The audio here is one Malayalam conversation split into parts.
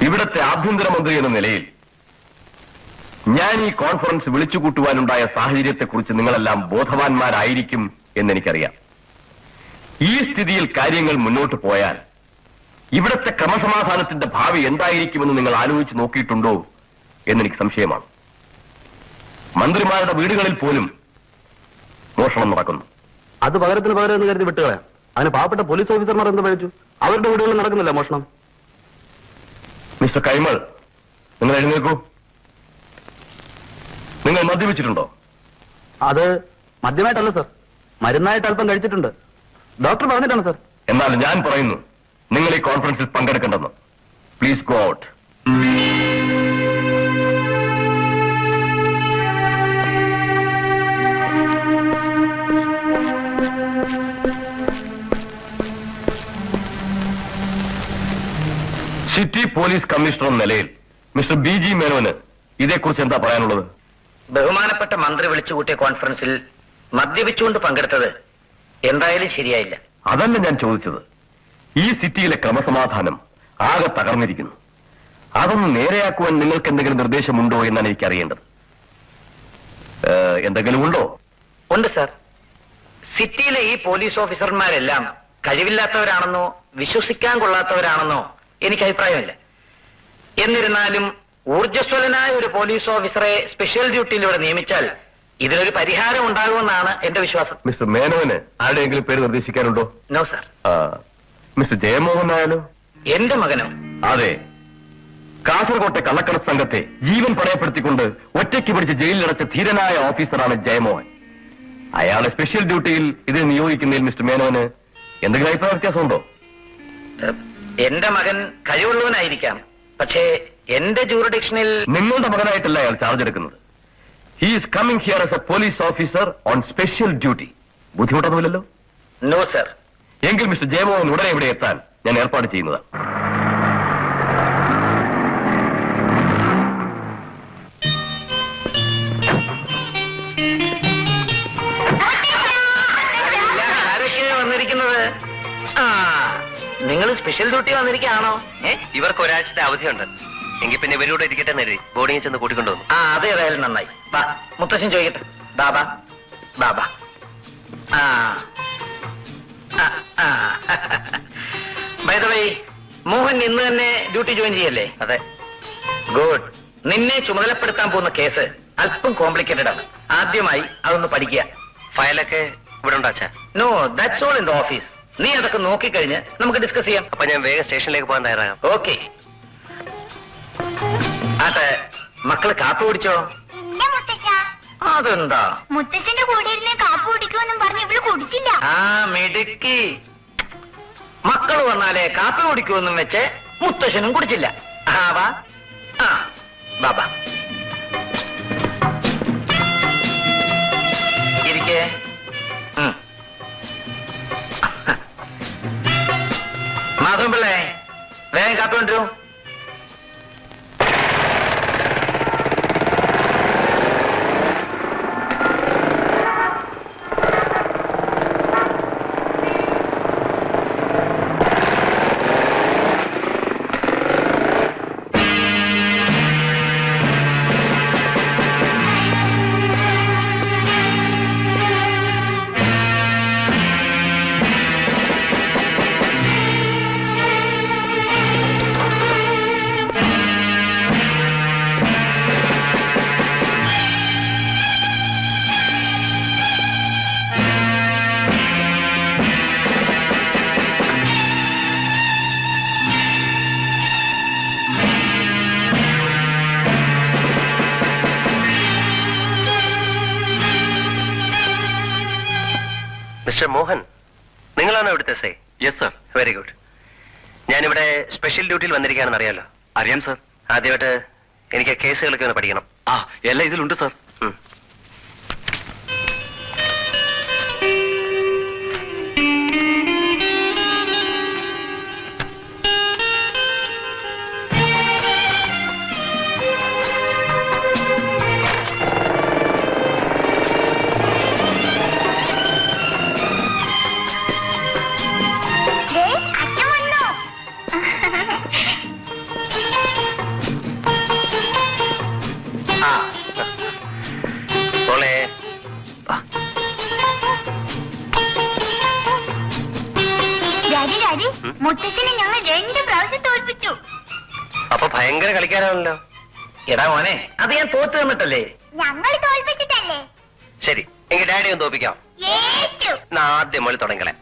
ഇവിടത്തെ ആഭ്യന്തരമന്ത്രി എന്ന നിലയിൽ ഞാൻ ഈ കോൺഫറൻസ് വിളിച്ചുകൂട്ടുവാനുണ്ടായ സാഹചര്യത്തെക്കുറിച്ച് നിങ്ങളെല്ലാം ബോധവാന്മാരായിരിക്കും എന്നെനിക്കറിയാം. ഈ സ്ഥിതിയിൽ കാര്യങ്ങൾ മുന്നോട്ട് പോയാൽ ഇവിടത്തെ ക്രമസമാധാനത്തിന്റെ ഭാവി എന്തായിരിക്കുമെന്ന് നിങ്ങൾ ആലോചിച്ച് നോക്കിയിട്ടുണ്ടോ എന്നെനിക്ക് സംശയമാണ്. മന്ത്രിമാരുടെ വീടുകളിൽ പോലും മോഷണം നടക്കുന്നു. അത് പകരത്തിന് പകരം എന്ന് കരുതി വിട്ടുകളയാം. അതിന് പാവപ്പെട്ട പോലീസ് ഓഫീസർമാർ എന്ത് പഴിച്ചു? അവരുടെ വീടുകളിൽ നടക്കുന്നില്ല മോഷണം. മിസ്റ്റർ കൈമൾ, നിങ്ങൾ എഴുന്നേൽക്കൂ. നിങ്ങൾ മദ്യപിച്ചിട്ടുണ്ടോ? അത് മദ്യമായിട്ടല്ല സർ, മരുന്നായിട്ട് അല്പം കഴിച്ചിട്ടുണ്ട്. ഡോക്ടർ പറഞ്ഞിട്ടാണ് സർ. എന്നാൽ ഞാൻ പറയുന്നു, നിങ്ങൾ ഈ കോൺഫറൻസിൽ പങ്കെടുക്കേണ്ടെന്ന്. Please go out. City police commissioner എന്ന നിലയിൽ മിസ്റ്റർ ബി.ജി. മേനോന് ഇതേക്കുറിച്ച് എന്താ പറയാനുള്ളത്? ബഹുമാനപ്പെട്ട മന്ത്രി വിളിച്ചുകൂട്ടിയ കോൺഫറൻസിൽ മദ്യപിച്ചുകൊണ്ട് പങ്കെടുത്തത് എന്തായാലും ശരിയായില്ല. അതല്ല ഞാൻ ചോദിച്ചത്. ഈ സിറ്റിയിലെ ക്രമസമാധാനം ആകെ തകർന്നിരിക്കുന്നു. അതൊന്ന് നേരെയാക്കുവാൻ നിങ്ങൾക്ക് എന്തെങ്കിലും നിർദ്ദേശമുണ്ടോ എന്നാണ് എനിക്കറിയേണ്ടത്. എന്തെങ്കിലും ഉണ്ടോ? ഉണ്ട് സർ. സിറ്റിയിലെ ഈ പോലീസ് ഓഫീസർമാരെല്ലാം കഴിവില്ലാത്തവരാണെന്നോ വിശ്വസിക്കാൻ കൊള്ളാത്തവരാണെന്നോ എനിക്ക് അഭിപ്രായമില്ല. എന്നിരുന്നാലും ഊർജ്ജസ്വലനായ ഒരു പോലീസ് ഓഫീസറെ സ്പെഷ്യൽ ഡ്യൂട്ടിയിലൂടെ നിയമിച്ചാൽ ഇതിനൊരു പരിഹാരം ഉണ്ടാകുമെന്നാണ് എന്റെ വിശ്വാസം. മിസ്റ്റർ മേനോന് ആരുടെയെങ്കിലും പേര് നിർദ്ദേശിക്കാനുണ്ടോ? No sir. മിസ്റ്റർ ജയമോഹൻ ആയാലോ? എന്റെ മകനോ? അതെ. കാസർകോട്ടെ കള്ളക്കടത്ത് സംഘത്തെ ജീവൻ പണയപ്പെടുത്തിക്കൊണ്ട് ഒറ്റയ്ക്ക് പിടിച്ച് ജയിലിലടച്ച ധീരനായ ഓഫീസറാണ് ജയമോഹൻ. അയാളെ സ്പെഷ്യൽ ഡ്യൂട്ടിയിൽ ഇതിൽ നിയോഗിക്കുന്നതിൽ മിസ്റ്റർ മേനോന് എന്തെങ്കിലും അഭിപ്രായ വ്യത്യാസമുണ്ടോ? എന്റെ മകൻ കഴിവുള്ളവനായിരിക്കാം, പക്ഷേ എന്റെ ജൂറിഡിക്ഷനിൽ നിങ്ങളുടെ മകനായിട്ടല്ല അയാൾ ചാർജ് എടുക്കുന്നത്. He is coming here as a police officer on special duty. ബുദ്ധിമുട്ടൊന്നുമില്ലല്ലോ? No sir. എങ്കിൽ മിസ്റ്റർ ജയമോഹൻ ഉടനെ ഇവിടെ എത്താൻ ഞാൻ ഏർപ്പാട് ചെയ്യുന്നതാണ്. ആരൊക്കെയാ വന്നിരിക്കുന്നത്? നിങ്ങൾ സ്പെഷ്യൽ ഡ്യൂട്ടി വന്നിരിക്കുകയാണോ? ഇവർക്ക് ഒരാഴ്ചത്തെ അവധിയുണ്ട്. എങ്കിൽ പിന്നെ ഇവരോട് ഇരിക്കട്ടെ നേരി ബോർഡിങ്ങിൽ ചെന്ന് കൂട്ടിക്കൊണ്ടുവന്നു. അതെ, ഏതായാലും നന്നായി. ബാ, മുത്തശ്ശൻ ചോദിക്കട്ടെ. ബാബാ ബാബാ. ബൈ ദ വേ, മോഹൻ ഇന്ന് തന്നെ ഡ്യൂട്ടി ജോയിൻ ചെയ്യല്ലേ? അതെ. ഗുഡ്. നിന്നെ ചുമതലപ്പെടുത്താൻ പോകുന്ന കേസ് അല്പം കോംപ്ലിക്കേറ്റഡ് ആണ്. ആദ്യമായി അതൊന്ന് പഠിക്കുക. ഫയലൊക്കെ ഇവിടെ ഉണ്ടോ അച്ഛാ? No, that's all in the office. നീ അതൊക്കെ നോക്കിക്കഴിഞ്ഞ് നമുക്ക് ഡിസ്കസ് ചെയ്യാം. അപ്പൊ ഞാൻ വേഗം സ്റ്റേഷനിലേക്ക് പോകാൻ തയ്യാറാകാം. ഓക്കെ. ആട്ടെ, മക്കള് കാപ്പി കുടിച്ചോ? അതെന്താ? മുത്തച്ഛന്റെ കൂടെ ഇരുന്ന് കാപ്പി കുടിക്കുമെന്നും പറഞ്ഞ് ഇവള് കുടിച്ചില്ല. മിടുക്കി. മക്കള് വന്നാലേ കാപ്പി കുടിക്കുമെന്നും വെച്ച് മുത്തശ്ശനും കുടിച്ചില്ല. വാ. ബാബാ ഇരിക്കേ. മാധവൻ പിള്ളേ, വേഗം കാപ്പി കൊണ്ടുവരൂ. മിസ്റ്റർ മോഹൻ, നിങ്ങളാണോ ഇവിടുത്തെ S I? Yes sir. Very good. ഞാനിവിടെ സ്പെഷ്യൽ ഡ്യൂട്ടിയിൽ വന്നിരിക്കുകയാണെന്ന് അറിയാലോ? അറിയാം സർ. ആദ്യമായിട്ട് എനിക്ക് കേസുകളൊക്കെ ഒന്ന് പഠിക്കണം. എല്ലാം ഇതിലുണ്ട് സർ. ഡാഡി ഡാഡി മുത്തച്ഛനെ ഞങ്ങൾ 2 പ്രാവശ്യം തോൽപ്പിച്ചു. അപ്പൊ ഭയങ്കര കളിക്കാനാണല്ലോ. എടാ മോനെ, അത് ഞാൻ തോറ്റു തന്നിട്ടല്ലേ. ഞങ്ങൾ തോൽപ്പിച്ചിട്ടല്ലേ? ശരി, എങ്കിൽ ഡാഡി ഒന്ന് തോപ്പിക്കാം. ഏറ്റു. ആദ്യം മുതൽ തുടങ്ങലേ.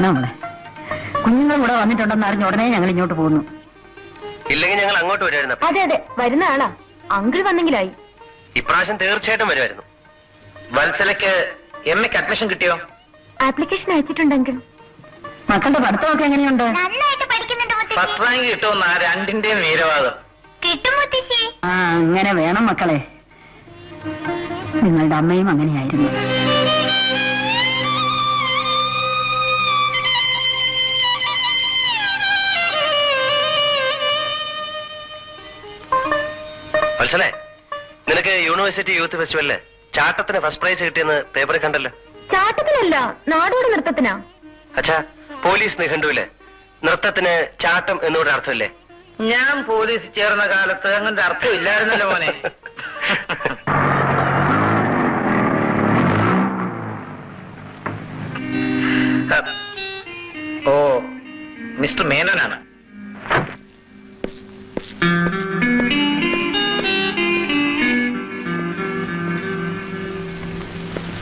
നമ്മളെ കുഞ്ഞുങ്ങൾ കൂടെ വന്നിട്ടുണ്ടെന്ന് അറിഞ്ഞ ഉടനെ ഞങ്ങൾ ഇങ്ങോട്ട് പോകുന്നു. ഇല്ലെങ്കിൽ ഞങ്ങൾ അങ്ങോട്ട് വരുമായിരുന്നു. അതെ അതെ, വരുന്ന ആളാ. അങ്കിൾ വന്നെങ്കിലായി. ഇപ്രാവശ്യം തീർച്ചയായിട്ടും വരുമായിരുന്നു. വത്സലയ്ക്ക് എമ്മയ്ക്ക് അഡ്മിഷൻ കിട്ടിയോ? ആപ്ലിക്കേഷൻ അയച്ചിട്ടുണ്ടെങ്കിൽ. മക്കളുടെ പഠിത്തമൊക്കെ എങ്ങനെയുണ്ട്? നന്നായിട്ട് പഠിക്കുന്നുണ്ട് മുത്തശ്ശി. ഫസ്റ്റ് റാങ്ക് കിട്ടുമെന്ന രണ്ടിന്റെയും വീരവാദം. കിട്ടും മുത്തശ്ശി. ആ, അങ്ങനെ വേണം മക്കളെ. നിങ്ങളുടെ അമ്മയും അങ്ങനെയായിരുന്നു. വത്സലേ, നിനക്ക് യൂണിവേഴ്സിറ്റി യൂത്ത് ഫെസ്റ്റിവലില് ചാട്ടത്തിന് ഫസ്റ്റ് പ്രൈസ് കിട്ടിയെന്ന് പേപ്പറിൽ കണ്ടല്ലോ. ചാട്ടത്തിനല്ല, നാടോടി നൃത്തത്തിനാ. അച്ഛാ, പോലീസ് നിഘണ്ടുവില് നൃത്തത്തിന് ചാട്ടം എന്നൊരു അർത്ഥമില്ലേ? ഞാൻ പോലീസ് ചേർന്ന കാലത്ത് അങ്ങനത്തെ അർത്ഥം ഇല്ലായിരുന്നല്ലോ മോനെ. ഓ, മിസ്റ്റർ മേനോനാണ്.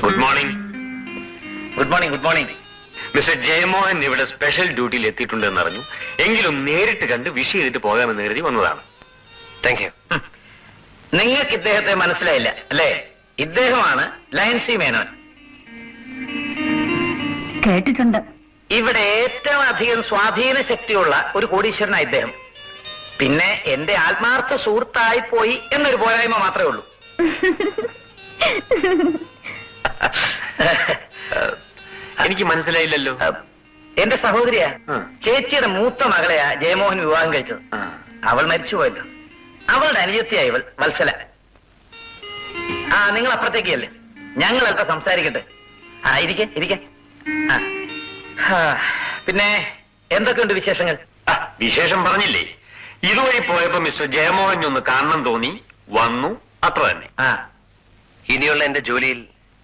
Good morning. Good morning. Good morning. Mister Jayamohan ഇവിടെ സ്പെഷ്യൽ ഡ്യൂട്ടിയിൽ എത്തിയിട്ടുണ്ടെന്ന് അറിഞ്ഞു. എങ്കിലും നേരിട്ട് കണ്ട് വിഷ് ചെയ്തിട്ട് പോകാമെന്ന് കരുതി വന്നതാണ്. Thank you. നിങ്ങൾക്ക് ഇദ്ദേഹത്തെ മനസ്സിലായില്ല അല്ലേ? ഇദ്ദേഹമാണ് ലയൻസി മേനോൻ. കേട്ടിട്ടുണ്ട്. ഇവിടെ ഏറ്റവും അധികം സ്വാധീന ശക്തിയുള്ള ഒരു കോടീശ്വരനാണ് ഇദ്ദേഹം. പിന്നെ എന്റെ ആത്മാർത്ഥ സുഹൃത്തായി പോയി എന്നൊരു പോരായ്മ മാത്രമേ ഉള്ളൂ. എനിക്ക് മനസ്സിലായില്ലല്ലോ. എന്റെ സഹോദരിയാ, ആ. ചേച്ചിയുടെ മൂത്ത മകളെയാ ജയമോഹൻ വിവാഹം കഴിച്ചത്. അവൾ മരിച്ചുപോയല്ലോ. അവളുടെ അനുജത്തിയായി വത്സല. ആ, നിങ്ങൾ അപ്പുറത്തേക്കല്ലേ? ഞങ്ങൾ അല്പം സംസാരിക്കട്ടെ. ആ, ഇരിക്കെ. പിന്നെ എന്തൊക്കെയുണ്ട് വിശേഷങ്ങൾ? വിശേഷം പറഞ്ഞില്ലേ? ഇതുവഴി പോയപ്പോ മിസ്റ്റർ ജയമോഹൻ ഒന്ന് കാണണം തോന്നി, വന്നു, അത്ര തന്നെ. ആ, ഇനിയുള്ള എന്റെ ജോലിയിൽ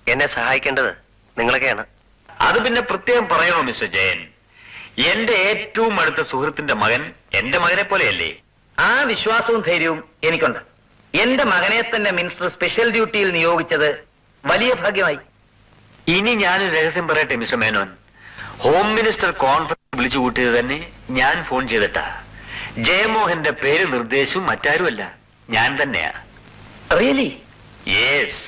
എന്നെ സഹായിക്കേണ്ടത് നിങ്ങളൊക്കെയാണ്. അത് പിന്നെ പ്രത്യേകം പറയണോ മിസ്റ്റർ ജയൻ? എന്റെ ഏറ്റവും അടുത്ത സുഹൃത്തിന്റെ മകൻ എന്റെ മകനെ പോലെയല്ലേ? ആ വിശ്വാസവും ധൈര്യവും എനിക്കുണ്ട്. എന്റെ മകനെ തന്നെ മിനിസ്റ്റർ സ്പെഷ്യൽ ഡ്യൂട്ടിയിൽ നിയോഗിച്ചത് വലിയ ഭാഗ്യമായി. ഇനി ഞാനൊരു രഹസ്യം പറയട്ടെ mister Menon. Home minister conference വിളിച്ചു കൂട്ടിയത് തന്നെ ഞാൻ ഫോൺ ചെയ്തിട്ടാ. ജയമോഹന്റെ പേര് നിർദ്ദേശവും മറ്റാരുമല്ല, ഞാൻ തന്നെയാ. റിയലി? യെസ്.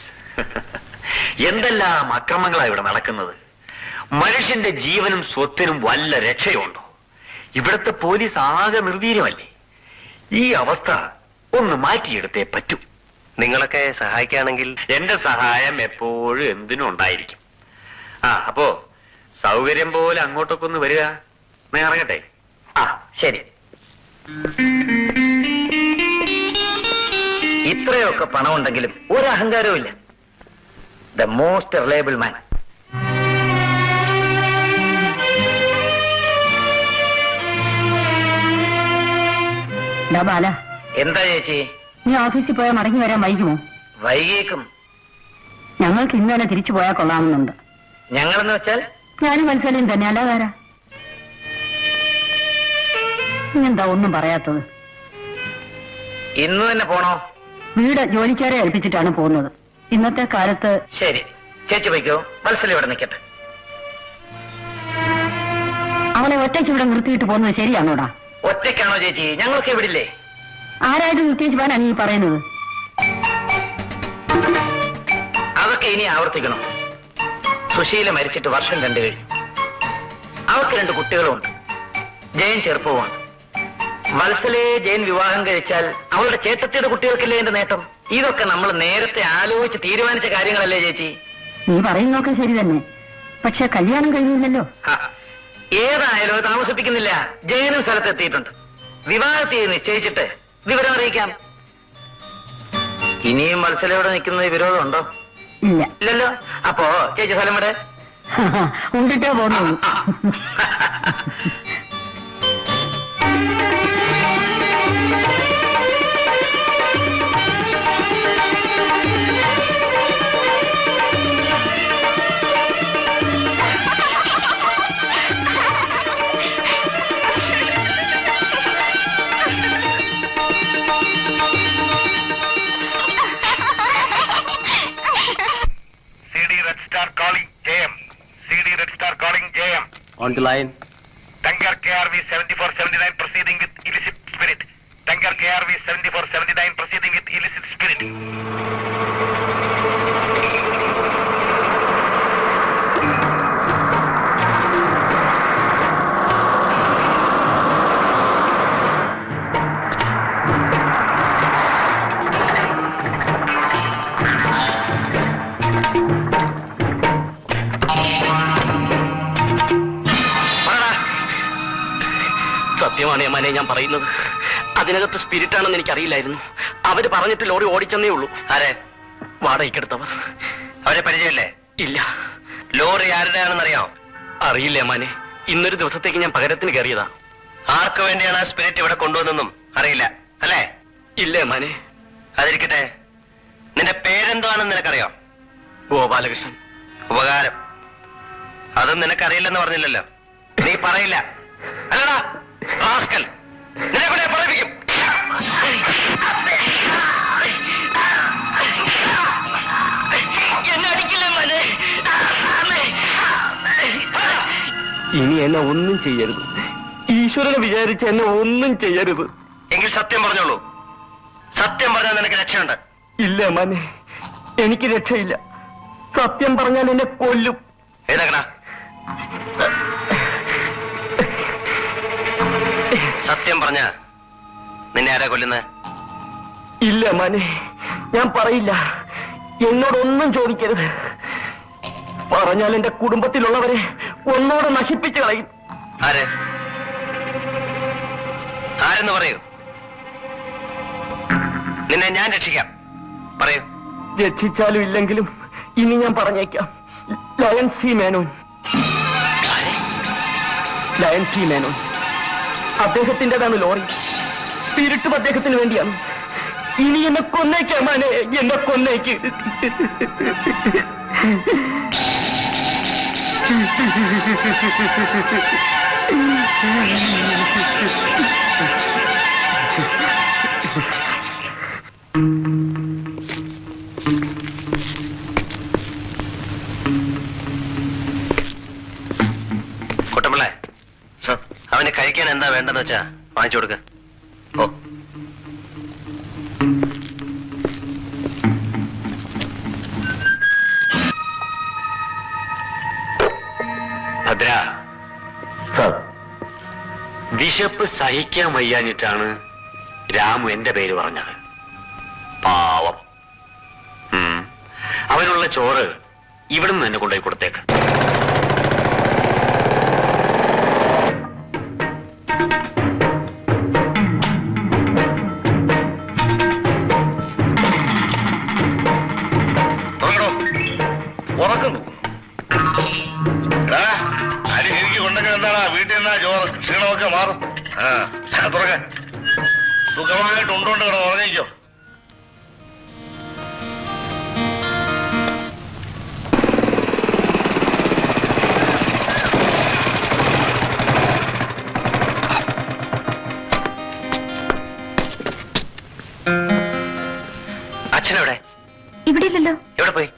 എന്തെല്ലാം അക്രമങ്ങളാണ് ഇവിടെ നടക്കുന്നത്. മനുഷ്യന്റെ ജീവനും സ്വത്തിനും വല്ല രക്ഷയുണ്ടോ? ഇവിടുത്തെ പോലീസ് ആകെ നിർവീര്യമല്ലേ? ഈ അവസ്ഥ ഒന്ന് മാറ്റിയെടുത്തേ പറ്റൂ. നിങ്ങളൊക്കെ സഹായിക്കുകയാണെങ്കിൽ എന്റെ സഹായം എപ്പോഴും എന്തിനും ഉണ്ടായിരിക്കും. അപ്പോ സൗകര്യം പോലെ അങ്ങോട്ടൊക്കെ ഒന്ന് വരിക. ഞാൻ ഇറങ്ങട്ടെ. ആ, ശരി. ഇത്രയൊക്കെ പണമുണ്ടെങ്കിലും ഒരു അഹങ്കാരവും ഇല്ല. ദ മോസ്റ്റ് റിലയബിൾ മാൻ. ബാല, എന്താ ചേച്ചി? നീ ഓഫീസിൽ പോയാൽ മടങ്ങി വരാൻ വൈകുമോ? വൈകിയേക്കും. ഞങ്ങൾക്ക് ഇന്ന് തന്നെ തിരിച്ചു പോയാൽ കൊള്ളാമെന്നുണ്ട്. ഞങ്ങളെന്ന് വെച്ചാൽ? ഞാനും മത്സരം തന്നെ, അല്ലാതാരാ? നീ എന്താ ഒന്നും പറയാത്തത്? ഇന്ന് തന്നെ പോണോ? വീട് ജോലിക്കാരെ ഏൽപ്പിച്ചിട്ടാണ് പോകുന്നത്. ഇന്നത്തെ കാലത്ത്. ശരി, ചേച്ചി പോയിക്കോ. വത്സല ഇവിടെ നിൽക്കട്ടെ. അവളെ ഒറ്റയ്ക്ക് ഇവിടെ നിർത്തിയിട്ട് പോകുന്നത് ശരിയാണോടാ? ഒറ്റയ്ക്കാണോ ചേച്ചി? ഞങ്ങളൊക്കെ ഇവിടില്ലേ? ആരായിട്ട് നിർത്തിയേച്ച് പോകാനാണ് നീ പറയുന്നത്? അതൊക്കെ ഇനി ആവർത്തിക്കണം. സുശീല മരിച്ചിട്ട് വർഷം 2 കഴിഞ്ഞു. അവർക്ക് 2 കുട്ടികളുമുണ്ട്. ജയൻ ചെറുപ്പവുമാണ്. വത്സലയെ ജയൻ വിവാഹം കഴിച്ചാൽ അവളുടെ ചേട്ടത്തിയുടെ കുട്ടികൾക്കില്ലേ എന്റെ നേട്ടം? ഇതൊക്കെ നമ്മൾ നേരത്തെ ആലോചിച്ച് തീരുമാനിച്ച കാര്യങ്ങളല്ലേ ചേച്ചി? നീ പറയുന്നതൊക്കെ ശരി തന്നെ, പക്ഷെ കല്യാണം കഴിയുന്നില്ലല്ലോ. ഏതായാലും താമസിപ്പിക്കുന്നില്ല. ജയനും സ്ഥലത്തെത്തിയിട്ടുണ്ട്. വിവാഹത്തെ നിശ്ചയിച്ചിട്ട് വിവരം അറിയിക്കാം. ഇനിയും മത്സരയോടെ നിൽക്കുന്ന വിരോധമുണ്ടോ? ഇല്ല. ഇല്ലല്ലോ. അപ്പോ ചേച്ചി സ്ഥലം ഇവിടെ ഉണ്ടിട്ടേ പോകുന്നു. On the line. Tanker KRV 7479 proceeding with illicit spirit. Tanker KRV 7479 proceeding with illicit spirit. സത്യമാണ് യമാനെ ഞാൻ പറയുന്നത്. അതിനകത്ത് സ്പിരിറ്റ് ആണെന്ന് എനിക്കറിയില്ലായിരുന്നു. അവര് പറഞ്ഞിട്ട് ലോറി ഓടിച്ചെന്നേ ഉള്ളൂ. ആരെ? വാടകയ്ക്കെടുത്തവർ. അവരെ പരിചയമില്ലേ? ഇല്ല. ലോറി ആരുടെയാണെന്ന് അറിയാമോ? അറിയില്ല യമാനെ. ഇന്നൊരു ദിവസത്തേക്ക് ഞാൻ പകരത്തിന് കയറിയതാ. ആർക്ക് വേണ്ടിയാണ് ആ സ്പിരിറ്റ് ഇവിടെ കൊണ്ടുവന്നെന്നും അറിയില്ല അല്ലേ? ഇല്ല യമാനെ. അതിരിക്കട്ടെ, നിന്റെ പേരെന്താണെന്ന് നിനക്കറിയോ? ഗോപാലകൃഷ്ണൻ. ഉപകാരം. അതും നിനക്കറിയില്ലെന്ന് പറഞ്ഞില്ലല്ലോ. നീ പറയില്ല അല്ലടാ റാസ്കൽ. നിന്നെ കൂടെ പറയിപ്പിക്കും. ഇനി എന്നെ ഒന്നും ചെയ്യരുത്. ഈശ്വരനെ വിചാരിച്ച് എന്നെ ഒന്നും ചെയ്യരുത്. എങ്കിൽ സത്യം പറഞ്ഞോളൂ. സത്യം പറഞ്ഞാൽ നിനക്ക് രക്ഷയുണ്ട്. ഇല്ല യമാനെ, എനിക്ക് രക്ഷയില്ല. സത്യം പറഞ്ഞാൽ എന്നെ കൊല്ലും. ഏതാക്കടാ? സത്യം പറഞ്ഞ നിന്നെ ആരാ കൊല്ലുന്നത്? ഇല്ല യമാനെ, ഞാൻ പറയില്ല. എന്നോടൊന്നും ചോദിക്കരുത്. പറഞ്ഞാൽ എന്റെ കുടുംബത്തിലുള്ളവരെ ഒന്നോടെ നശിപ്പിച്ചു കളയും. ആര്? ആരെന്ന് പറയൂ. നിന്നെ ഞാൻ രക്ഷിക്കാം. പറയൂ. രക്ഷിച്ചാലും ഇല്ലെങ്കിലും ഇനി ഞാൻ പറഞ്ഞേക്കാം. Lion C Menon. Lion C Menon. അദ്ദേഹത്തിൻ്റെതാണ് ലോറി. സ്പിരിറ്റും അദ്ദേഹത്തിന് വേണ്ടിയാണ്. ഇനി എന്നെ കൊന്നേക്കാം മാനെ, എന്നെ കൊന്നേക്ക്. കുട്ടമ്പിള്ളേ, അവന് കഴിക്കാൻ എന്താ വേണ്ടെന്ന് വെച്ചാ വാങ്ങിച്ചു കൊടുക്ക. ഓ, ഭദ്ര, വിശപ്പ് സഹിക്കാൻ വയ്യാഞ്ഞിട്ടാണ് രാമു എന്റെ പേര് പറഞ്ഞത്. പാവം. അവനുള്ള ചോറ് ഇവിടുന്ന് തന്നെ കൊണ്ടുപോയി കൊടുത്തേക്ക്. ഉറക്കുന്നു. അരി ശരിക്ക് കൊണ്ടെങ്കിൽ എന്താടാ വീട്ടിൽ നിന്നാ ചോറ് ക്ഷീണമൊക്കെ മാറും. തുറക്ക. സുഖമായിട്ട് ഉണ്ടോണ്ട് കിടന്ന് ഉറങ്ങിക്കോ. അച്ഛനെവിടെ? ഇവിടെ ഇല്ലല്ലോ. എവിടെ പോയി?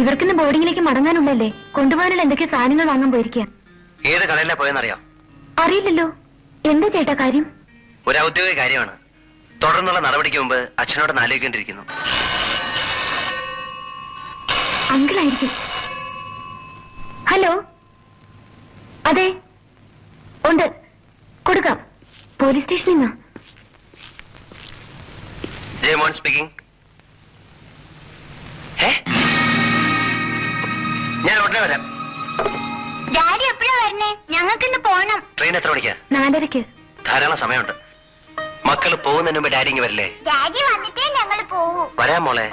ഇവർക്കിന്ന് ബോർഡിങ്ങിലേക്ക് മടങ്ങാനുള്ളല്ലേ. കൊണ്ടുപോകാനുള്ള എന്തൊക്കെ സാധനങ്ങൾ വാങ്ങാൻ പോയിരിക്കുക. ഏത് കടയിലാ പോയെന്നറിയോ? അറിയില്ലല്ലോ. എന്താ ചേട്ടാ കാര്യം? ഒരു ഔദ്യോഗിക കാര്യമാണ്. തുടർന്നുള്ള നടപടിക്ക് മുമ്പ് അച്ഛനോട് ആലോചിക്കേണ്ടിയിരിക്കുന്നു. അങ്കിളായിരിക്കും. ഹലോ. അതെ, ഉണ്ട്. കൊടുക്കാം. പോലീസ് സ്റ്റേഷനിൽ നിന്നാ. ജയമോൻ സ്പീക്കിംഗ്. ഞാൻ ഉടനെ വരാം. ഡാഡി എപ്പോഴാ വരണേ? ഞങ്ങൾക്കിന്ന് പോണം. ട്രെയിൻ എത്ര മണിക്കാ? 4:30. ധാരാളം സമയമുണ്ട്. മക്കള് പോകുന്നതിന് മുമ്പ് ഡാഡി ഇങ്ങ് വരില്ലേ? ഡാഡി വന്നിട്ടേ ഞങ്ങൾ പോവൂ. വരാം മോളെ.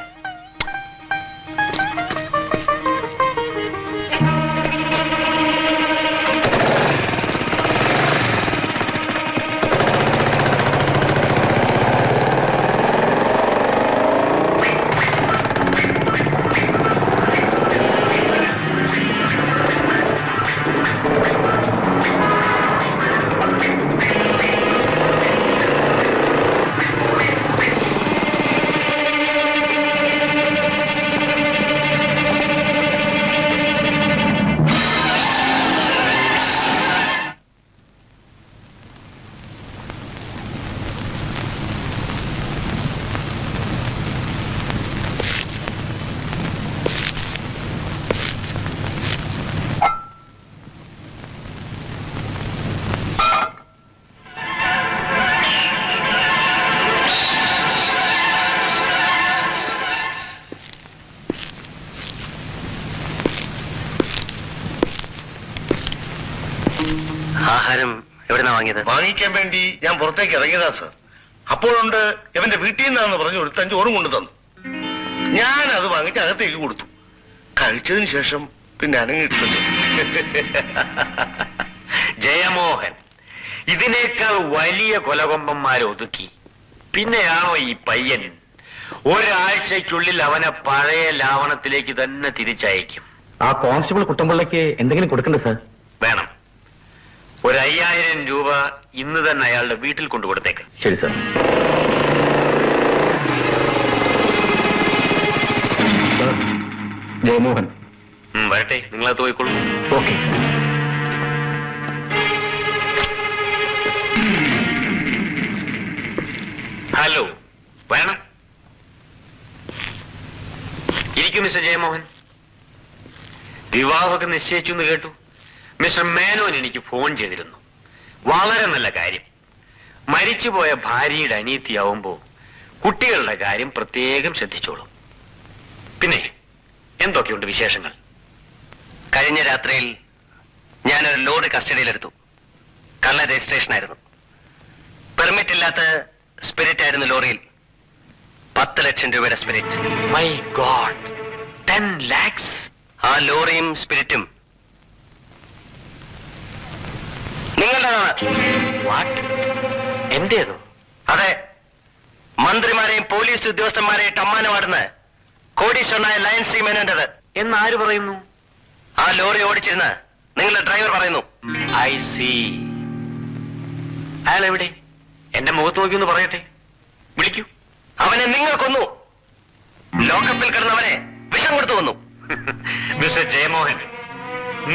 ആഹാരം എവിടെന്നാ വാങ്ങിയത്? വാങ്ങിക്കാൻ വേണ്ടി ഞാൻ പുറത്തേക്ക് ഇറങ്ങിയതാ സർ. അപ്പോഴുണ്ട് ഇവന്റെ വീട്ടിൽ നിന്നാന്ന് പറഞ്ഞു ഒരു 5 ചോറും കൊണ്ടു തന്നു. ഞാൻ അത് വാങ്ങിച്ച് അകത്തേക്ക് കൊടുത്തു. കഴിച്ചതിന് ശേഷം പിന്നെ അനങ്ങിയിട്ടില്ല. ജയമോഹൻ ഇതിനേക്കാൾ വലിയ കൊലകൊമ്പന്മാരെ ഒതുക്കി പിന്നെയാണോ ഈ പയ്യൻ? ഒരാഴ്ചയ്ക്കുള്ളിൽ അവനെ പഴയ ലാവണത്തിലേക്ക് തന്നെ തിരിച്ചയക്കും. ആ കോൺസ്റ്റബിൾ കുട്ടമ്പിള്ളയ്ക്ക് എന്തെങ്കിലും കൊടുക്കണ്ടേ സാർ? വേണം. ഒരു 5000 രൂപ ഇന്ന് തന്നെ അയാളുടെ വീട്ടിൽ കൊണ്ടു കൊടുത്തേക്ക്. ശരി സാർ. ജയമോഹൻ വരട്ടെ, നിങ്ങളത് പോയിക്കൊള്ളൂ. ഓക്കെ. ഹലോ, വേണം. ഇരിക്കും മിസ്റ്റർ ജയമോഹൻ. വിവാഹമൊക്കെ നിശ്ചയിച്ചു എന്ന് കേട്ടു. മിസ്റ്റർ മേനോൻ എനിക്ക് ഫോൺ ചെയ്തിരുന്നു. വളരെ നല്ല കാര്യം. മരിച്ചുപോയ ഭാര്യയുടെ അനിയത്തിയാവുമ്പോ കുട്ടികളുടെ കാര്യം പ്രത്യേകം ശ്രദ്ധിച്ചോളൂ. പിന്നെ എന്തൊക്കെയുണ്ട് വിശേഷങ്ങൾ? കഴിഞ്ഞ രാത്രിയിൽ ഞാനൊരു ലോഡ് കസ്റ്റഡിയിലെടുത്തു. കള്ള രജിസ്ട്രേഷൻ ആയിരുന്നു. പെർമിറ്റ് ഇല്ലാത്ത സ്പിരിറ്റ് ആയിരുന്നു ലോറിയിൽ. 10 ലക്ഷം രൂപയുടെ സ്പിരിറ്റ്. My God, 10 lakhs. ആ ലോറിയും സ്പിരിറ്റും നിങ്ങളുടേതാണ്. വാട്ട്? എന്റേതോ? അതെ. മന്ത്രിമാരെയും പോലീസ് ഉദ്യോഗസ്ഥന്മാരെയും അമ്മാനമാടുന്ന കോടീശ്വരനായ ലയൺ ശ്രീ മേനോന്റേത്. എന്നാര് പറയുന്നു? ആ ലോറി ഓടിച്ചിരുന്ന നിങ്ങളുടെ ഡ്രൈവർ പറയുന്നു. I C. അയാൾ എവിടെ? എന്റെ മുഖത്ത് നോക്കി ഒന്ന് പറയട്ടെ. വിളിക്കൂ. അവനെ നിങ്ങൾ കൊന്നു. ലോക്കപ്പിൽ കിടന്നവനെ വിഷം കൊടുത്തു കൊന്നു. മിസ്റ്റർ ജയമോഹൻ,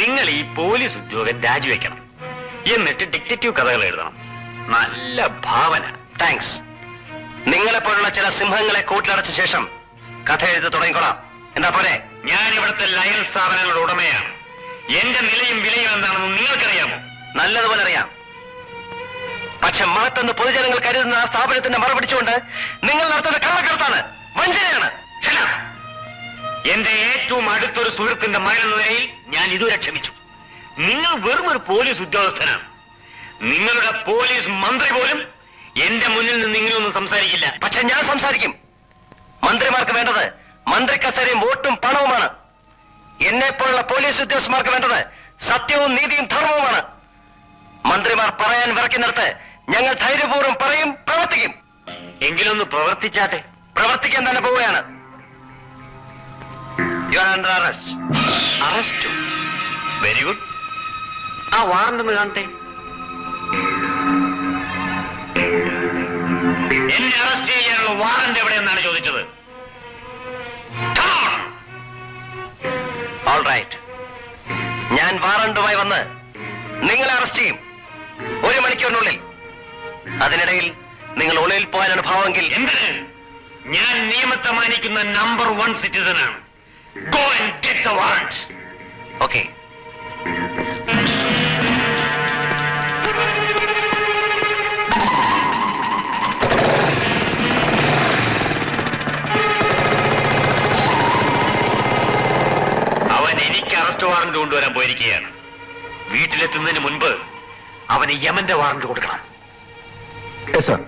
നിങ്ങൾ ഈ പോലീസ് ഉദ്യോഗം രാജിവെക്കണം. എന്നിട്ട് ഡിറ്റക്റ്റീവ് കഥകൾ എഴുതണം. നല്ല ഭാവന. താങ്ക്സ്. നിങ്ങളെപ്പോലുള്ള ചില സിംഹങ്ങളെ കൂട്ടിലടച്ച ശേഷം കഥ എഴുതി തുടങ്ങിക്കൊള്ളാം. എന്താ പോലെ? ഞാൻ ഇവിടുത്തെ ലയൺ സ്ഥാപനങ്ങളുടെ ഉടമയാണ്. എന്റെ നിലയും വിലയും എന്താണെന്ന് നിങ്ങൾക്കറിയാമോ? നല്ലതുപോലെ അറിയാം. പക്ഷെ മഹത്തെന്ന് പൊതുജനങ്ങൾ കരുതുന്ന ആ സ്ഥാപനത്തിന്റെ മറുപിടിച്ചുകൊണ്ട് നിങ്ങൾ നടത്തുന്ന കള്ളക്കടത്താണ്, വഞ്ചനയാണ്. എന്റെ ഏറ്റവും അടുത്തൊരു സുഹൃത്തിന്റെ മകൻ എന്ന നിലയിൽ ഞാൻ ഇതുവരെ ക്ഷമിച്ചു. നിങ്ങൾ വെറും ഒരു പോലീസ് ഉദ്യോഗസ്ഥനാണ്. നിങ്ങളുടെ പോലീസ് മന്ത്രി പോലും എന്റെ മുന്നിൽ നിന്ന് ഇങ്ങനെയൊന്നും സംസാരിക്കില്ല. പക്ഷെ ഞാൻ സംസാരിക്കും. മന്ത്രിമാർക്ക് വേണ്ടത് മന്ത്രി കസേരയും വോട്ടും പണവുമാണ്. എന്നെപ്പോലുള്ള പോലീസ് ഉദ്യോഗസ്ഥന്മാർക്ക് വേണ്ടത് സത്യവും നീതിയും ധർമ്മവുമാണ്. മന്ത്രിമാർ പറയാൻ വിറയ്ക്കുന്നിടത്ത് ഞങ്ങൾ ധൈര്യപൂർവ്വം പറയും, പ്രവർത്തിക്കും. എങ്കിലൊന്ന് പ്രവർത്തിച്ചാട്ടെ. പ്രവർത്തിക്കാൻ തന്നെ പോവുകയാണ്. You are under arrest. അറസ്റ്റോ? Very good. ആ വാറണ്ട് ഒന്ന് കാണട്ടെ. എന്നെ അറസ്റ്റ് ചെയ്യാനുള്ള വാറണ്ട് എവിടെയെന്നാണ് ചോദിച്ചത്. All right. ഞാൻ വാറണ്ടുമായി വന്ന് നിങ്ങളെ അറസ്റ്റ് ചെയ്യും 1 മണിക്കൂറിനുള്ളിൽ. അതിനിടയിൽ നിങ്ങൾ ഒളിയിൽ പോകാനാണ് ഭാവമെങ്കിൽ എന്തിന്? ഞാൻ നിയമത്തെ മാനിക്കുന്ന നമ്പർ 1 സിറ്റിസനാണ്. Go and get the warrant. Okay. അവൻ എനിക്ക് അറസ്റ്റ് വാറണ്ട് കൊണ്ടുവരാൻ പോയിരിക്കുകയാണ്. വീട്ടിലെത്തുന്നതിന് മുൻപ് അവന് യമന്റെ വാറണ്ട് കൊടുക്കണം. Sir,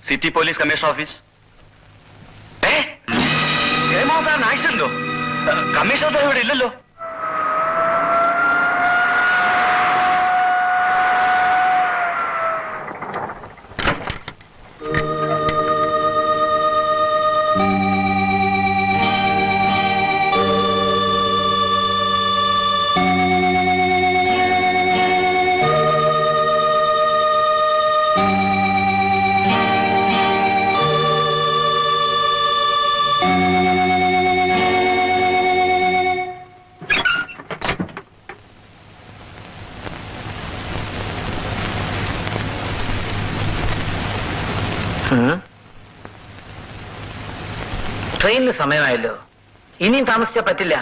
city police commissioner office. Jayamohan ആക്സിഡന്റോ? കമ്മീഷണർ ഇവിടെ ഇല്ലല്ലോ. ട്രെയിനിന് സമയമായല്ലോ, ഇനിയും താമസിച്ചാൽ പറ്റില്ല.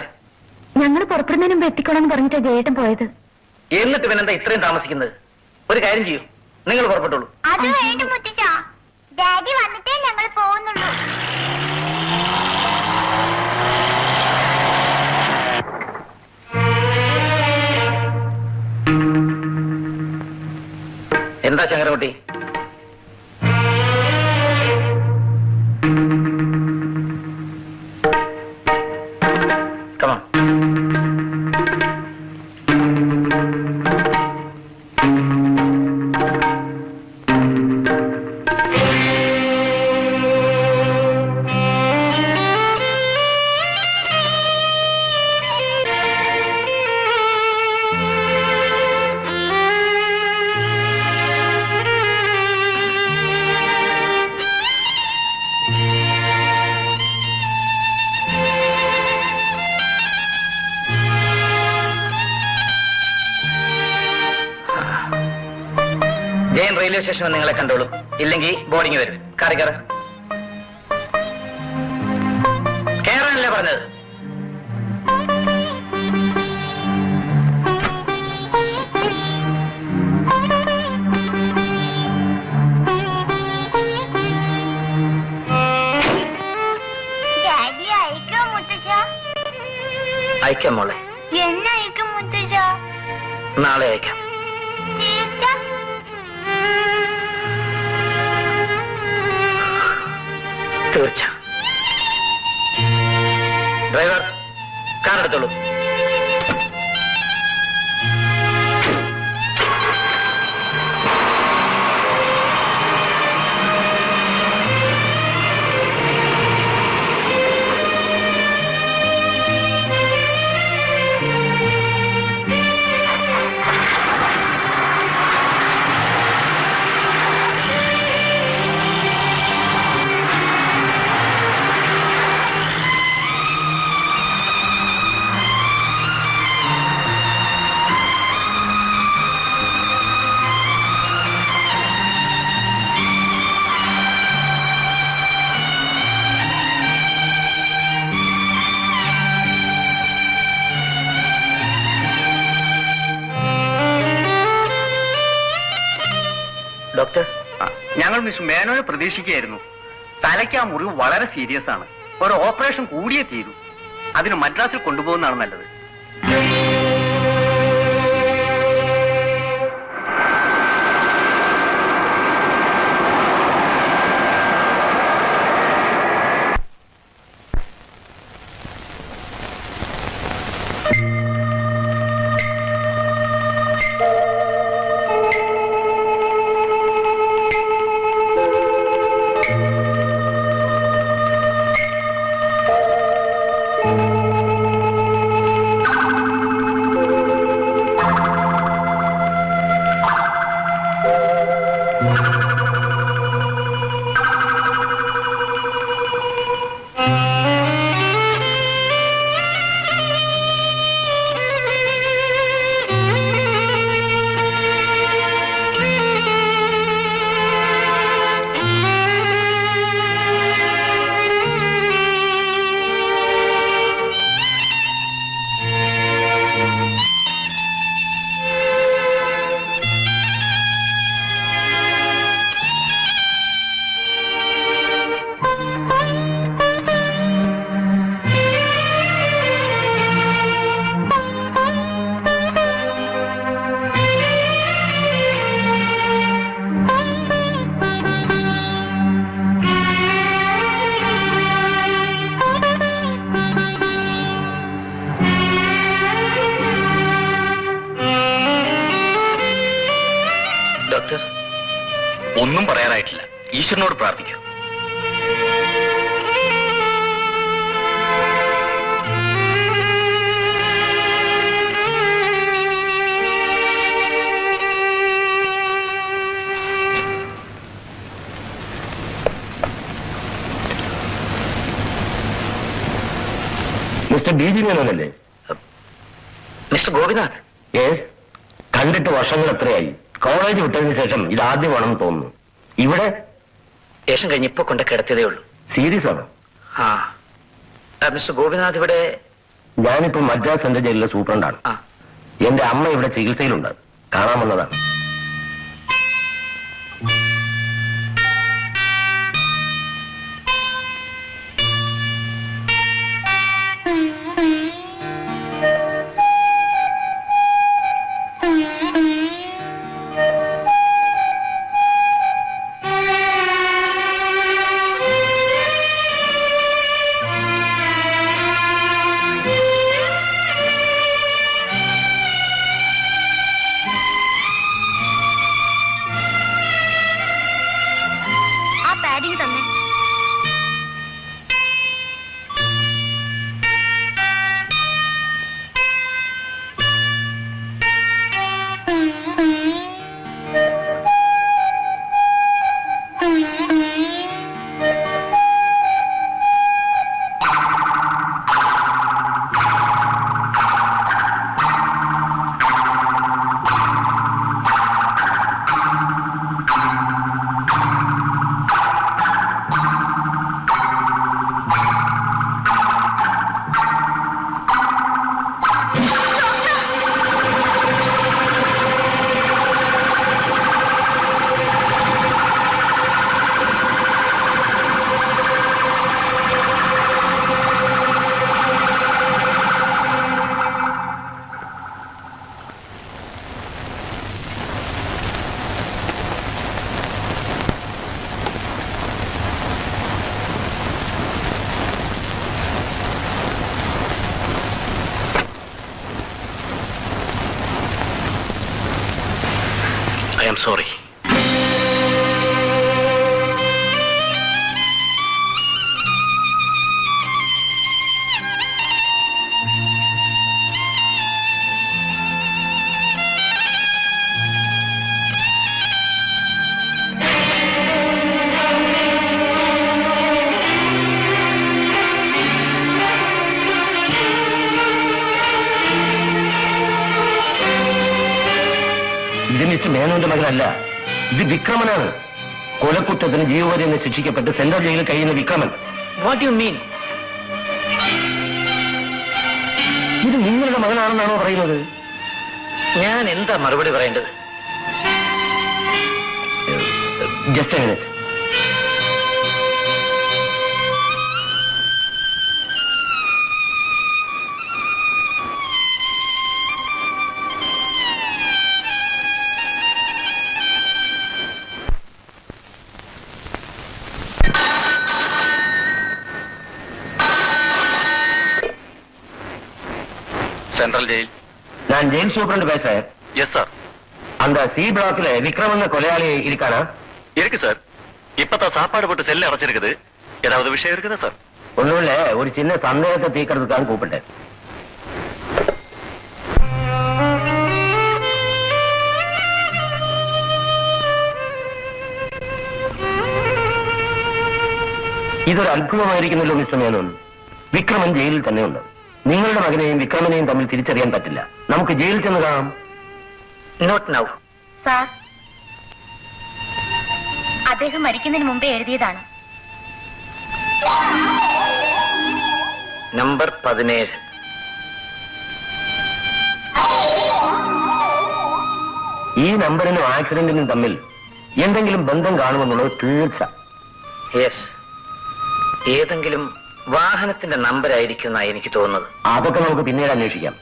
ഞങ്ങൾ പുറപ്പെടുന്നതിന് മുമ്പ് എത്തിക്കോളാന്ന് പറഞ്ഞിട്ട് ജയേട്ടൻ പോയത്. എന്നിട്ട് പിന്നെന്താ ഇത്രയും താമസിക്കുന്നത്? ഒരു കാര്യം ചെയ്യൂ, നിങ്ങൾ പുറപ്പെട്ടോളൂ. അത് വേണ്ട മുത്തച്ഛ, ഡാഡി വന്നിട്ടേ ഞങ്ങൾ പോകുന്നുള്ളൂ. എന്താ Sankarakutty? Come on. Jayan railway സ്റ്റേഷനിൽ നിങ്ങളെ കണ്ടോളൂ, ഇല്ലെങ്കിൽ ബോർഡിങ് വരും. കാറി കയറ. കയറാനല്ലേ പറഞ്ഞത്? ഡാഡി അയക്കോ മുത്തച്ഛ? അയക്കാം മോളെ. എന്നെ അയക്കും മുത്തച്ഛ? നാളെ അയക്കാം. തീർച്ച? തീർച്ച. ഡ്രൈവർ, കാർ എടുത്തോളൂ. ഡോക്ടർ, ഞങ്ങൾ മിസ് മേനോനെ പ്രതീക്ഷിക്കുകയായിരുന്നു. തലയ്ക്ക് ആ മുറിവ് വളരെ സീരിയസ് ആണ്. ഒരു ഓപ്പറേഷൻ കൂടിയേ തീരൂ. അതിന് മദ്രാസിൽ കൊണ്ടുപോകുന്നതാണ് നല്ലത്. ഒന്നും പറയാനായിട്ടില്ല. ഈശ്വരനോട് പ്രാർത്ഥിക്കൂ. മിസ്റ്റർ ബി.ജി. മേനോനല്ലേ? മിസ്റ്റർ ഗോപിനാഥ്. യെസ്. കണ്ടിട്ട് വർഷങ്ങൾ എത്രയായി? കോളേജ് വിട്ടതിന് ശേഷം ഇതാദ്യമാണെന്ന് തോന്നുന്നു. ഇവിടെ ശേഷം കഴിഞ്ഞ് ഇപ്പൊ കൊണ്ട് കിടത്തിയതേ ഉള്ളൂ. സീരിയസ് ആണോ? ആ മിസ്റ്റർ ഗോപിനാഥ് ഇവിടെ? ഞാനിപ്പോ മദ്രാസ് സെൻട്രൽ ജയിലിലെ സൂപ്രണ്ടാണ്. എന്റെ അമ്മ ഇവിടെ ചികിത്സയിലുണ്ട്. കാണാൻ വന്നതാണ്. I am sorry. ഇത് മിസ്റ്റർ മേനോന്റെ മകനല്ല, ഇത് വിക്രമനാണ്. കൊലക്കുറ്റത്തിന് ജീവപര്യന്തം ശിക്ഷിക്കപ്പെട്ട് സെൻട്രൽ ജയിലിൽ കഴിയുന്ന വിക്രമൻ. What you mean? ഇത് നിങ്ങളുടെ മകനാണെന്നാണോ പറയുന്നത്? ഞാൻ എന്താ മറുപടി പറയേണ്ടത്? Just A minute. Central jail. நான் ஜெயில் சூப்பரண்ட் பேசுறேன். Yes sir. அந்த சி பிளாக்ல விக்ரமன் கொலையாளி இருக்கானா? இருக்கு சார். இப்பதான் சாப்பாடு போட்டு செல்ல அடைச்சிருக்குது. ஏதாவது விஷயம் இருக்குதா சார்? ஒண்ணும் இல்ல, ஒரு சின்ன சந்தேகத்தை தீர்க்கறதுக்காக கூப்பிட்டேன். ഇതൊരു അത്ഭുതമായിരിക്കുന്നല്ലോ മിസ്റ്റർ മേനോൻ. വിക്രമൻ ജയിലിൽ തന്നെയുണ്ട്. നിങ്ങളുടെ മകനെയും വിക്രമനെയും തമ്മിൽ തിരിച്ചറിയാൻ പറ്റില്ല. നമുക്ക് ജയിലിൽ ചെന്ന് കാണാം. Not now. സാർ, അദ്ദേഹം മരിക്കുന്നതിന് മുമ്പേ എഴുതിയതാണ്. നമ്പർ 17. ഈ നമ്പറിനും ആക്സിഡന്റിനും തമ്മിൽ എന്തെങ്കിലും ബന്ധം കാണുമെന്നുള്ളത് തീർച്ച. യെസ്, ഏതെങ്കിലും വാഹനത്തിന്റെ നമ്പർ ആയിരിക്കും എന്നാണ് എനിക്ക് തോന്നുന്നത്. അതൊക്കെ നമുക്ക് പിന്നീട് അന്വേഷിക്കാം.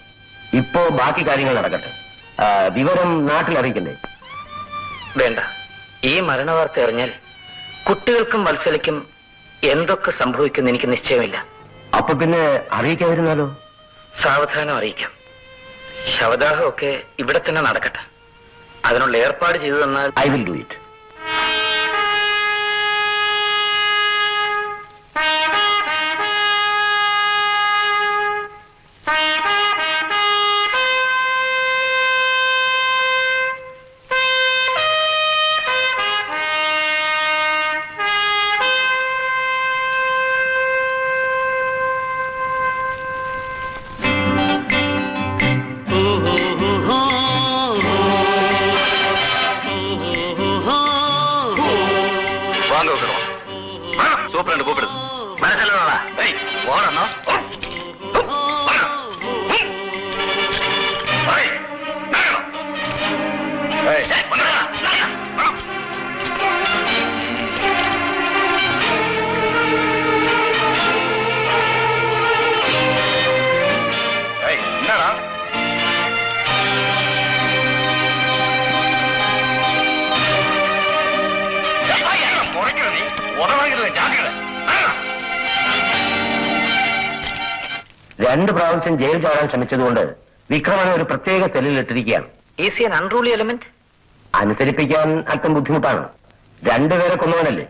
ഇപ്പോ ബാക്കി കാര്യങ്ങൾ നടക്കട്ടെ. വിവരം നാട്ടിൽ അറിയിക്കണ്ടേ? വേണ്ട. ഈ മരണവാർത്ത അറിഞ്ഞാൽ കുട്ടികൾക്കും വത്സലയ്ക്കും എന്തൊക്കെ സംഭവിക്കുമെന്ന് എനിക്ക് നിശ്ചയമില്ല. അപ്പൊ പിന്നെ അറിയിക്കാതിരുന്നാലോ? സാവധാനം അറിയിക്കാം. ശവദാഹമൊക്കെ ഇവിടെ തന്നെ നടക്കട്ടെ. അതിനുള്ള ഏർപ്പാട് ചെയ്തു തന്നാൽ ഐ വിൽ ഡു ഇറ്റ്. കൂപ്പിടുണ്ട് കൂപ്പിടുന്നു. മനസ്സിലുള്ളതാ ഓടണോ? എന്നാടാ രണ്ട് പ്രാവശ്യം ജയിൽ ചാടാൻ ശ്രമിച്ചതുകൊണ്ട് വിക്രമനെ ഒരു പ്രത്യേക സെല്ലിൽ ഇട്ടിരിക്കുകയാണ്. Is an unruly element. അനുസരിപ്പിക്കാൻ അല്പം ബുദ്ധിമുട്ടാണ്. രണ്ടുപേരെ കൊന്നവനല്ലേ.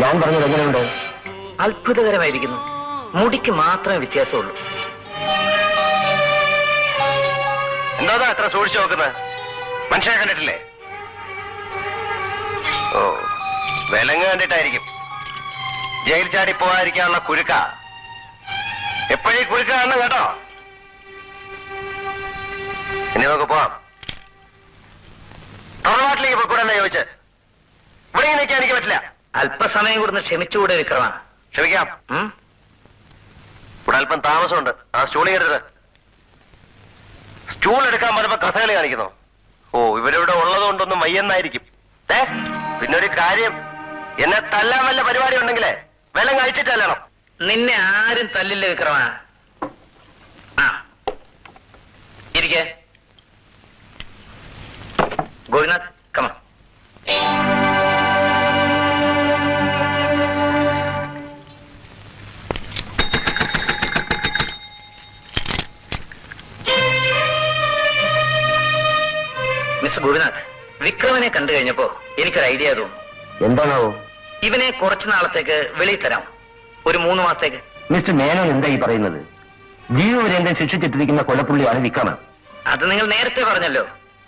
ഞാൻ പറഞ്ഞത് എങ്ങനെയുണ്ട്? അത്ഭുതകരമായിരിക്കുന്നു. മുടിക്ക് മാത്രമേ വ്യത്യാസമുള്ളൂ. എന്താ അത്ര സൂക്ഷിച്ചു നോക്കുന്നത്? മനുഷ്യനെ കണ്ടിട്ടില്ലേ? ഓ, വിലങ്ങ് കണ്ടിട്ടായിരിക്കും. ജയിൽ ചാടി പോകാതിരിക്കാനുള്ള കുരുക്ക. എപ്പോഴീ കുരുക്ക കാണണം കേട്ടോ. ഇനി നമുക്ക് പോവാം. തറവാട്ടിലേക്ക് പോയിക്കൂടെന്നാ ചോദിച്ച്. ഇവിടെ ഇങ്ങനെ നിൽക്കാൻ എനിക്ക് പറ്റില്ല. അല്പസമയം കൂടുന്ന ക്ഷമിച്ചുകൂടെ വിക്രമ? ക്ഷമിക്കാം. ഇവിടെ അല്പം താമസമുണ്ട്. ആ സ്റ്റൂൾ ചെയ്യരുത്. സ്റ്റൂൾ എടുക്കാൻ പറഞ്ഞപ്പോ കഥകളി കാണിക്കുന്നു. ഓ, ഇവരിവിടെ ഉള്ളതുകൊണ്ടൊന്നും വയ്യെന്നായിരിക്കും. പിന്നെ ഒരു കാര്യം, എന്നെ തല്ലാൻ വല്ല പരിപാടി ഉണ്ടെങ്കിലേ വില കഴിച്ചിട്ടല്ലണം. നിന്നെ ആരും തല്ലില്ല വിക്രമ. ആ ഇരിക്കേ. ഗോപിനാഥ് കമ. മിസ്റ്റർ ഗോപിനാഥ്, വിക്രമനെ കണ്ടു കഴിഞ്ഞപ്പോ എനിക്കൊരു ഐഡിയ തോന്നുന്നു. എന്താണോ? ഇവനെ കുറച്ചു നാളത്തേക്ക് വെളിയിൽ തരാം. ഒരു 3 മാസത്തേക്ക്. മിസ്റ്റർ മേനോൻ എന്താ ഈ പറയുന്നത്? ജീവപര്യന്തം ശിക്ഷിച്ചിട്ടിരിക്കുന്ന കൊലപ്പുള്ളിയാണ് വിക്രമൻ. അത് നിങ്ങൾ നേരത്തെ പറഞ്ഞല്ലോ.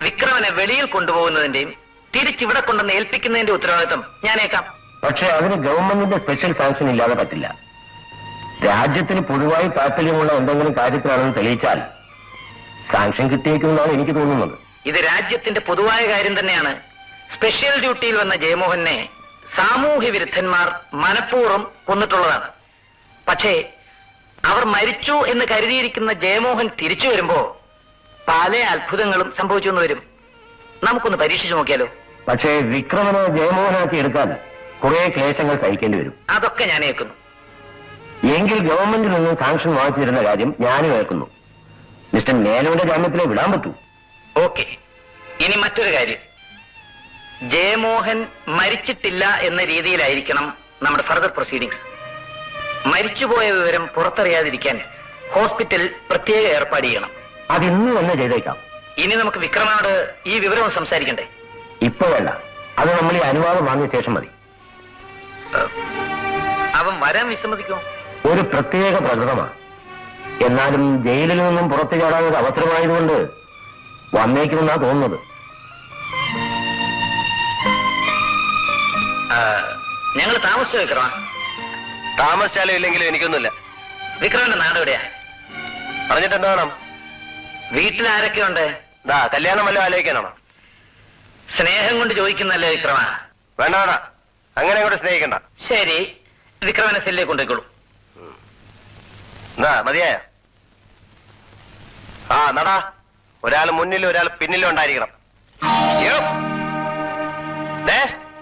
വിക്രമനെ വെളിയിൽ കൊണ്ടുപോകുന്നതിന്റെയും തിരിച്ചിവിടെ കൊണ്ടുവന്ന് ഏൽപ്പിക്കുന്നതിന്റെ ഉത്തരവാദിത്വം ഞാനേക്കാം. പക്ഷെ അതിന് ഗവൺമെന്റിന്റെ സ്പെഷ്യൽ സാങ്ഷൻ ഇല്ലാതെ പറ്റില്ല. രാജ്യത്തിന് പൊതുവായി താല്പര്യമുള്ള എന്തെങ്കിലും കാര്യത്തിലാണെന്ന് തെളിയിച്ചാൽ സാങ്ഷൻ കിട്ടിയേക്കുമെന്നാണ് എനിക്ക് തോന്നുന്നത്. ഇത് രാജ്യത്തിന്റെ പൊതുവായ കാര്യം തന്നെയാണ്. സ്പെഷ്യൽ ഡ്യൂട്ടിയിൽ വന്ന ജയമോഹനെ സാമൂഹ്യ വിരുദ്ധന്മാർ മനഃപൂർവ്വം കൊന്നിട്ടുള്ളതാണ്. പക്ഷേ അവർ മരിച്ചു എന്ന് കരുതിയിരിക്കുന്ന ജയമോഹൻ തിരിച്ചു വരുമ്പോ പല അത്ഭുതങ്ങളും സംഭവിച്ചു എന്ന് വരും. നമുക്കൊന്ന് പരീക്ഷിച്ചു നോക്കിയാലോ? പക്ഷേ വിക്രമനെ ജയമോഹനാക്കി എടുക്കാൻ കുറെ ക്ലേശങ്ങൾ സഹിക്കേണ്ടി വരും. അതൊക്കെ ഞാൻ ഏൽക്കുന്നു. എങ്കിൽ ഗവൺമെന്റിൽ നിന്നും സാങ്ഷൻ വാങ്ങിച്ചിരുന്ന കാര്യം ഞാനും ഏൽക്കുന്നു. മിസ്റ്റർ മേനോന്റെ ജാമ്യത്തിലെ വിടാൻ പറ്റൂ. ഓക്കെ. ഇനി മറ്റൊരു കാര്യം, ജയമോഹൻ മരിച്ചിട്ടില്ല എന്ന രീതിയിലായിരിക്കണം നമ്മുടെ ഫർദർ പ്രൊസീഡിങ്സ്. മരിച്ചുപോയ വിവരം പുറത്തറിയാതിരിക്കാൻ ഹോസ്പിറ്റൽ പ്രത്യേക ഏർപ്പാട് ചെയ്യണം. അതിന്ന് തന്നെ ചെയ്തേക്കാം. ഇനി നമുക്ക് വിക്രമനോട് ഈ വിവരം സംസാരിക്കണ്ടേ? ഇപ്പൊ വേണ്ട. അത് നമ്മൾ ഈ അനുവാദം വാങ്ങിയ ശേഷം മതി. അവൻ വരാൻ വിസമ്മതിക്കുമോ? ഒരു പ്രത്യേക പ്രകൃതമാണ്. എന്നാലും ജയിലിൽ നിന്നും പുറത്തു ചാടാൻ ഒരു അവസരമായതുകൊണ്ട് വന്നേക്കുമെന്നാ തോന്നുന്നത്. ഞങ്ങൾ താമസിച്ചു വിക്രമ. താമസിച്ചാലും ഇല്ലെങ്കിലും എനിക്കൊന്നുമില്ല. വിക്രമന്റെ നാട് എവിടെയാ? പറഞ്ഞിട്ട് എന്താ വേണം? വീട്ടിൽ ആരൊക്കെ ഉണ്ട്? കല്യാണം വല്ലതും ആലോചിക്കാനാണോ? സ്നേഹം കൊണ്ട് ചോദിക്കുന്നല്ലേ വിക്രമ? വേണ്ട വേണ്ട, അങ്ങനെ കൂടെ സ്നേഹിക്കണ്ട. ശരി, വിക്രമനെ സെല്ലിലേക്ക് കൊണ്ടുപോയിക്കോളൂ. മതിയായ? ആ നടാ. ഒരാൾ മുന്നിലും ഒരാൾ പിന്നിലും ഉണ്ടായിരിക്കണം.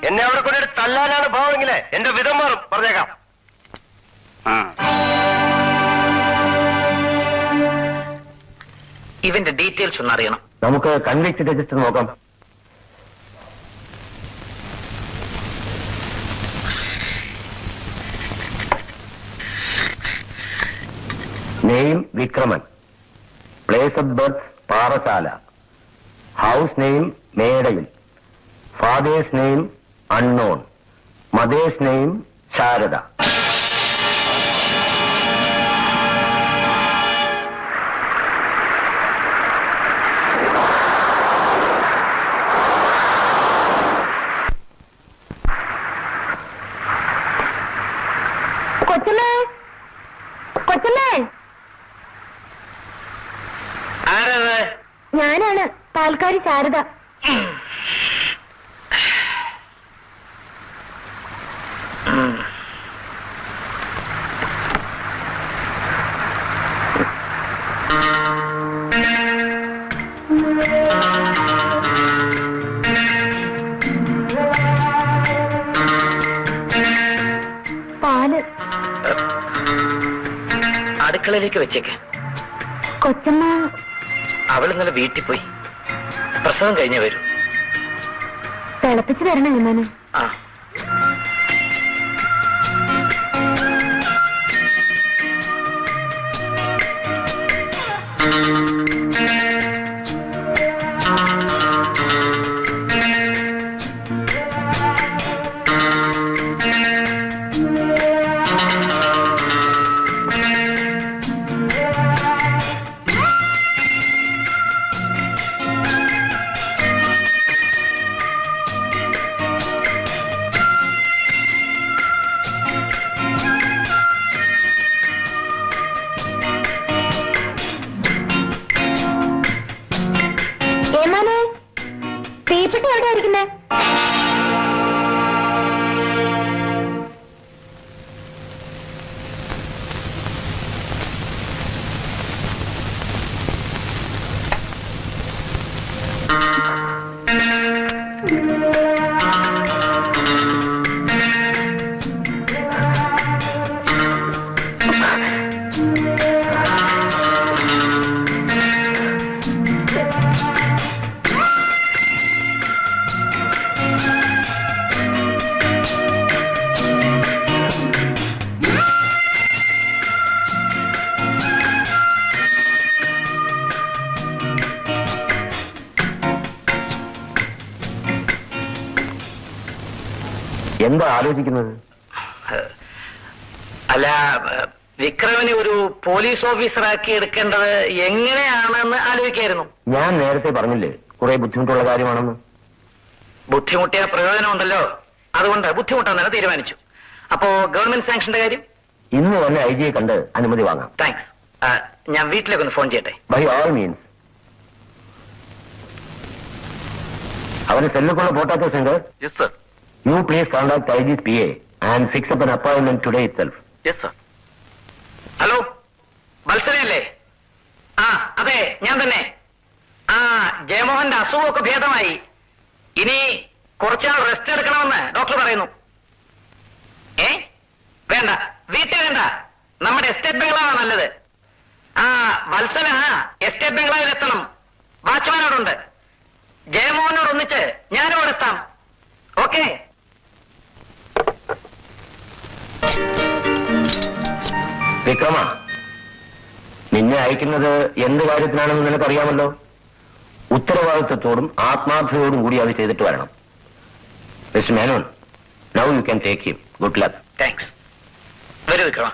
എന്നെ അവിടെ കൊണ്ടൊരു തല്ലാനാണ് ഭാവമെങ്കിലേ എന്റെ വിധം മാറും, പറഞ്ഞേക്കാം. ഇവന്റെ ഡീറ്റെയിൽസ് ഒന്ന് അറിയണം. നമുക്ക് കൺവിക്ട് രജിസ്റ്റർ നോക്കാം. Name Vikraman, place of birth Parassala, house name Medayil, father's name unknown, mother's name Sarada. കൊച്ചമ്മേ, കൊച്ചമ്മേ, ആരത്? ഞാനാണ് പാൽക്കാരി ശാരദ. പാല് അടുക്കളയിലേക്ക് വെച്ചേക്ക്. കൊച്ചമ്മ അവൾ ഇന്നലെ വീട്ടിൽ പോയി. പ്രസവം കഴിഞ്ഞേ വരൂ. തിളപ്പിച്ച് തരണം എന്നാണ്. ആ തീപ്പെട്ടി എവിടെ ആയിരിക്കുന്നേ? എന്താ ആലോചിക്കുന്നത്? അല്ല, വിക്രമിനെ ഒരു പോലീസ് ഓഫീസറാക്കി എടുക്കേണ്ടത് എങ്ങനെയാണെന്ന് ആലോചിക്കായിരുന്നു. ഞാൻ നേരത്തെ പറഞ്ഞില്ലേ കുറെ ബുദ്ധിമുട്ടുള്ള കാര്യമാണെന്ന്. ബുദ്ധിമുട്ടിയ പ്രയോജനമുണ്ടല്ലോ, അതുകൊണ്ട് ബുദ്ധിമുട്ടാൻ തന്നെ തീരുമാനിച്ചു. അപ്പോ ഗവൺമെന്റ് സാങ്ഷന്റെ കാര്യം ഇന്ന് തന്നെ ഐ ജിയെ കണ്ട് അനുമതി വാങ്ങാം. താങ്ക്സ്. ഞാൻ വീട്ടിലേക്ക് ഒന്ന് ഫോൺ ചെയ്യട്ടെ. By all means. അവന് സെല്ലിക്കുള്ള പോട്ടാത്ത Shankar. Yes sir. You please contact IG's PA and fix up an appointment today itself. Yes sir. Hello, വത്സലയല്ലേ? ആ അതെ, ഞാൻ തന്നെ. ആ ജയമോഹന്റെ അസുഖമൊക്കെ ഭേദമായി. ഇനി കുറച്ചാൾ റെസ്റ്റ് എടുക്കണമെന്ന് ഡോക്ടർ പറയുന്നു. വേണ്ട, വീട്ടിൽ വേണ്ട, നമ്മുടെ എസ്റ്റേറ്റ് ബംഗ്ലാവാണ് നല്ലത്. ആ വത്സല എസ്റ്റേറ്റ് ബംഗ്ലാവിൽ എത്തണം. വാച്ച്മാനോടുണ്ട്. ജയമോഹനോട് ഒന്നിച്ച് ഞാനും അവിടെ എത്താം. ഓക്കെ. വിക്രമ, നിന്നെ അയക്കുന്നത് എന്ത് കാര്യത്തിനാണെന്ന് നിനക്കറിയാമല്ലോ. ഉത്തരവാദിത്വത്തോടും ആത്മാർത്ഥതയോടും കൂടി അത് ചെയ്തിട്ട് വരണം. Mister Menon, now you can take him. Good luck. Thanks. വരൂ വിക്രമ.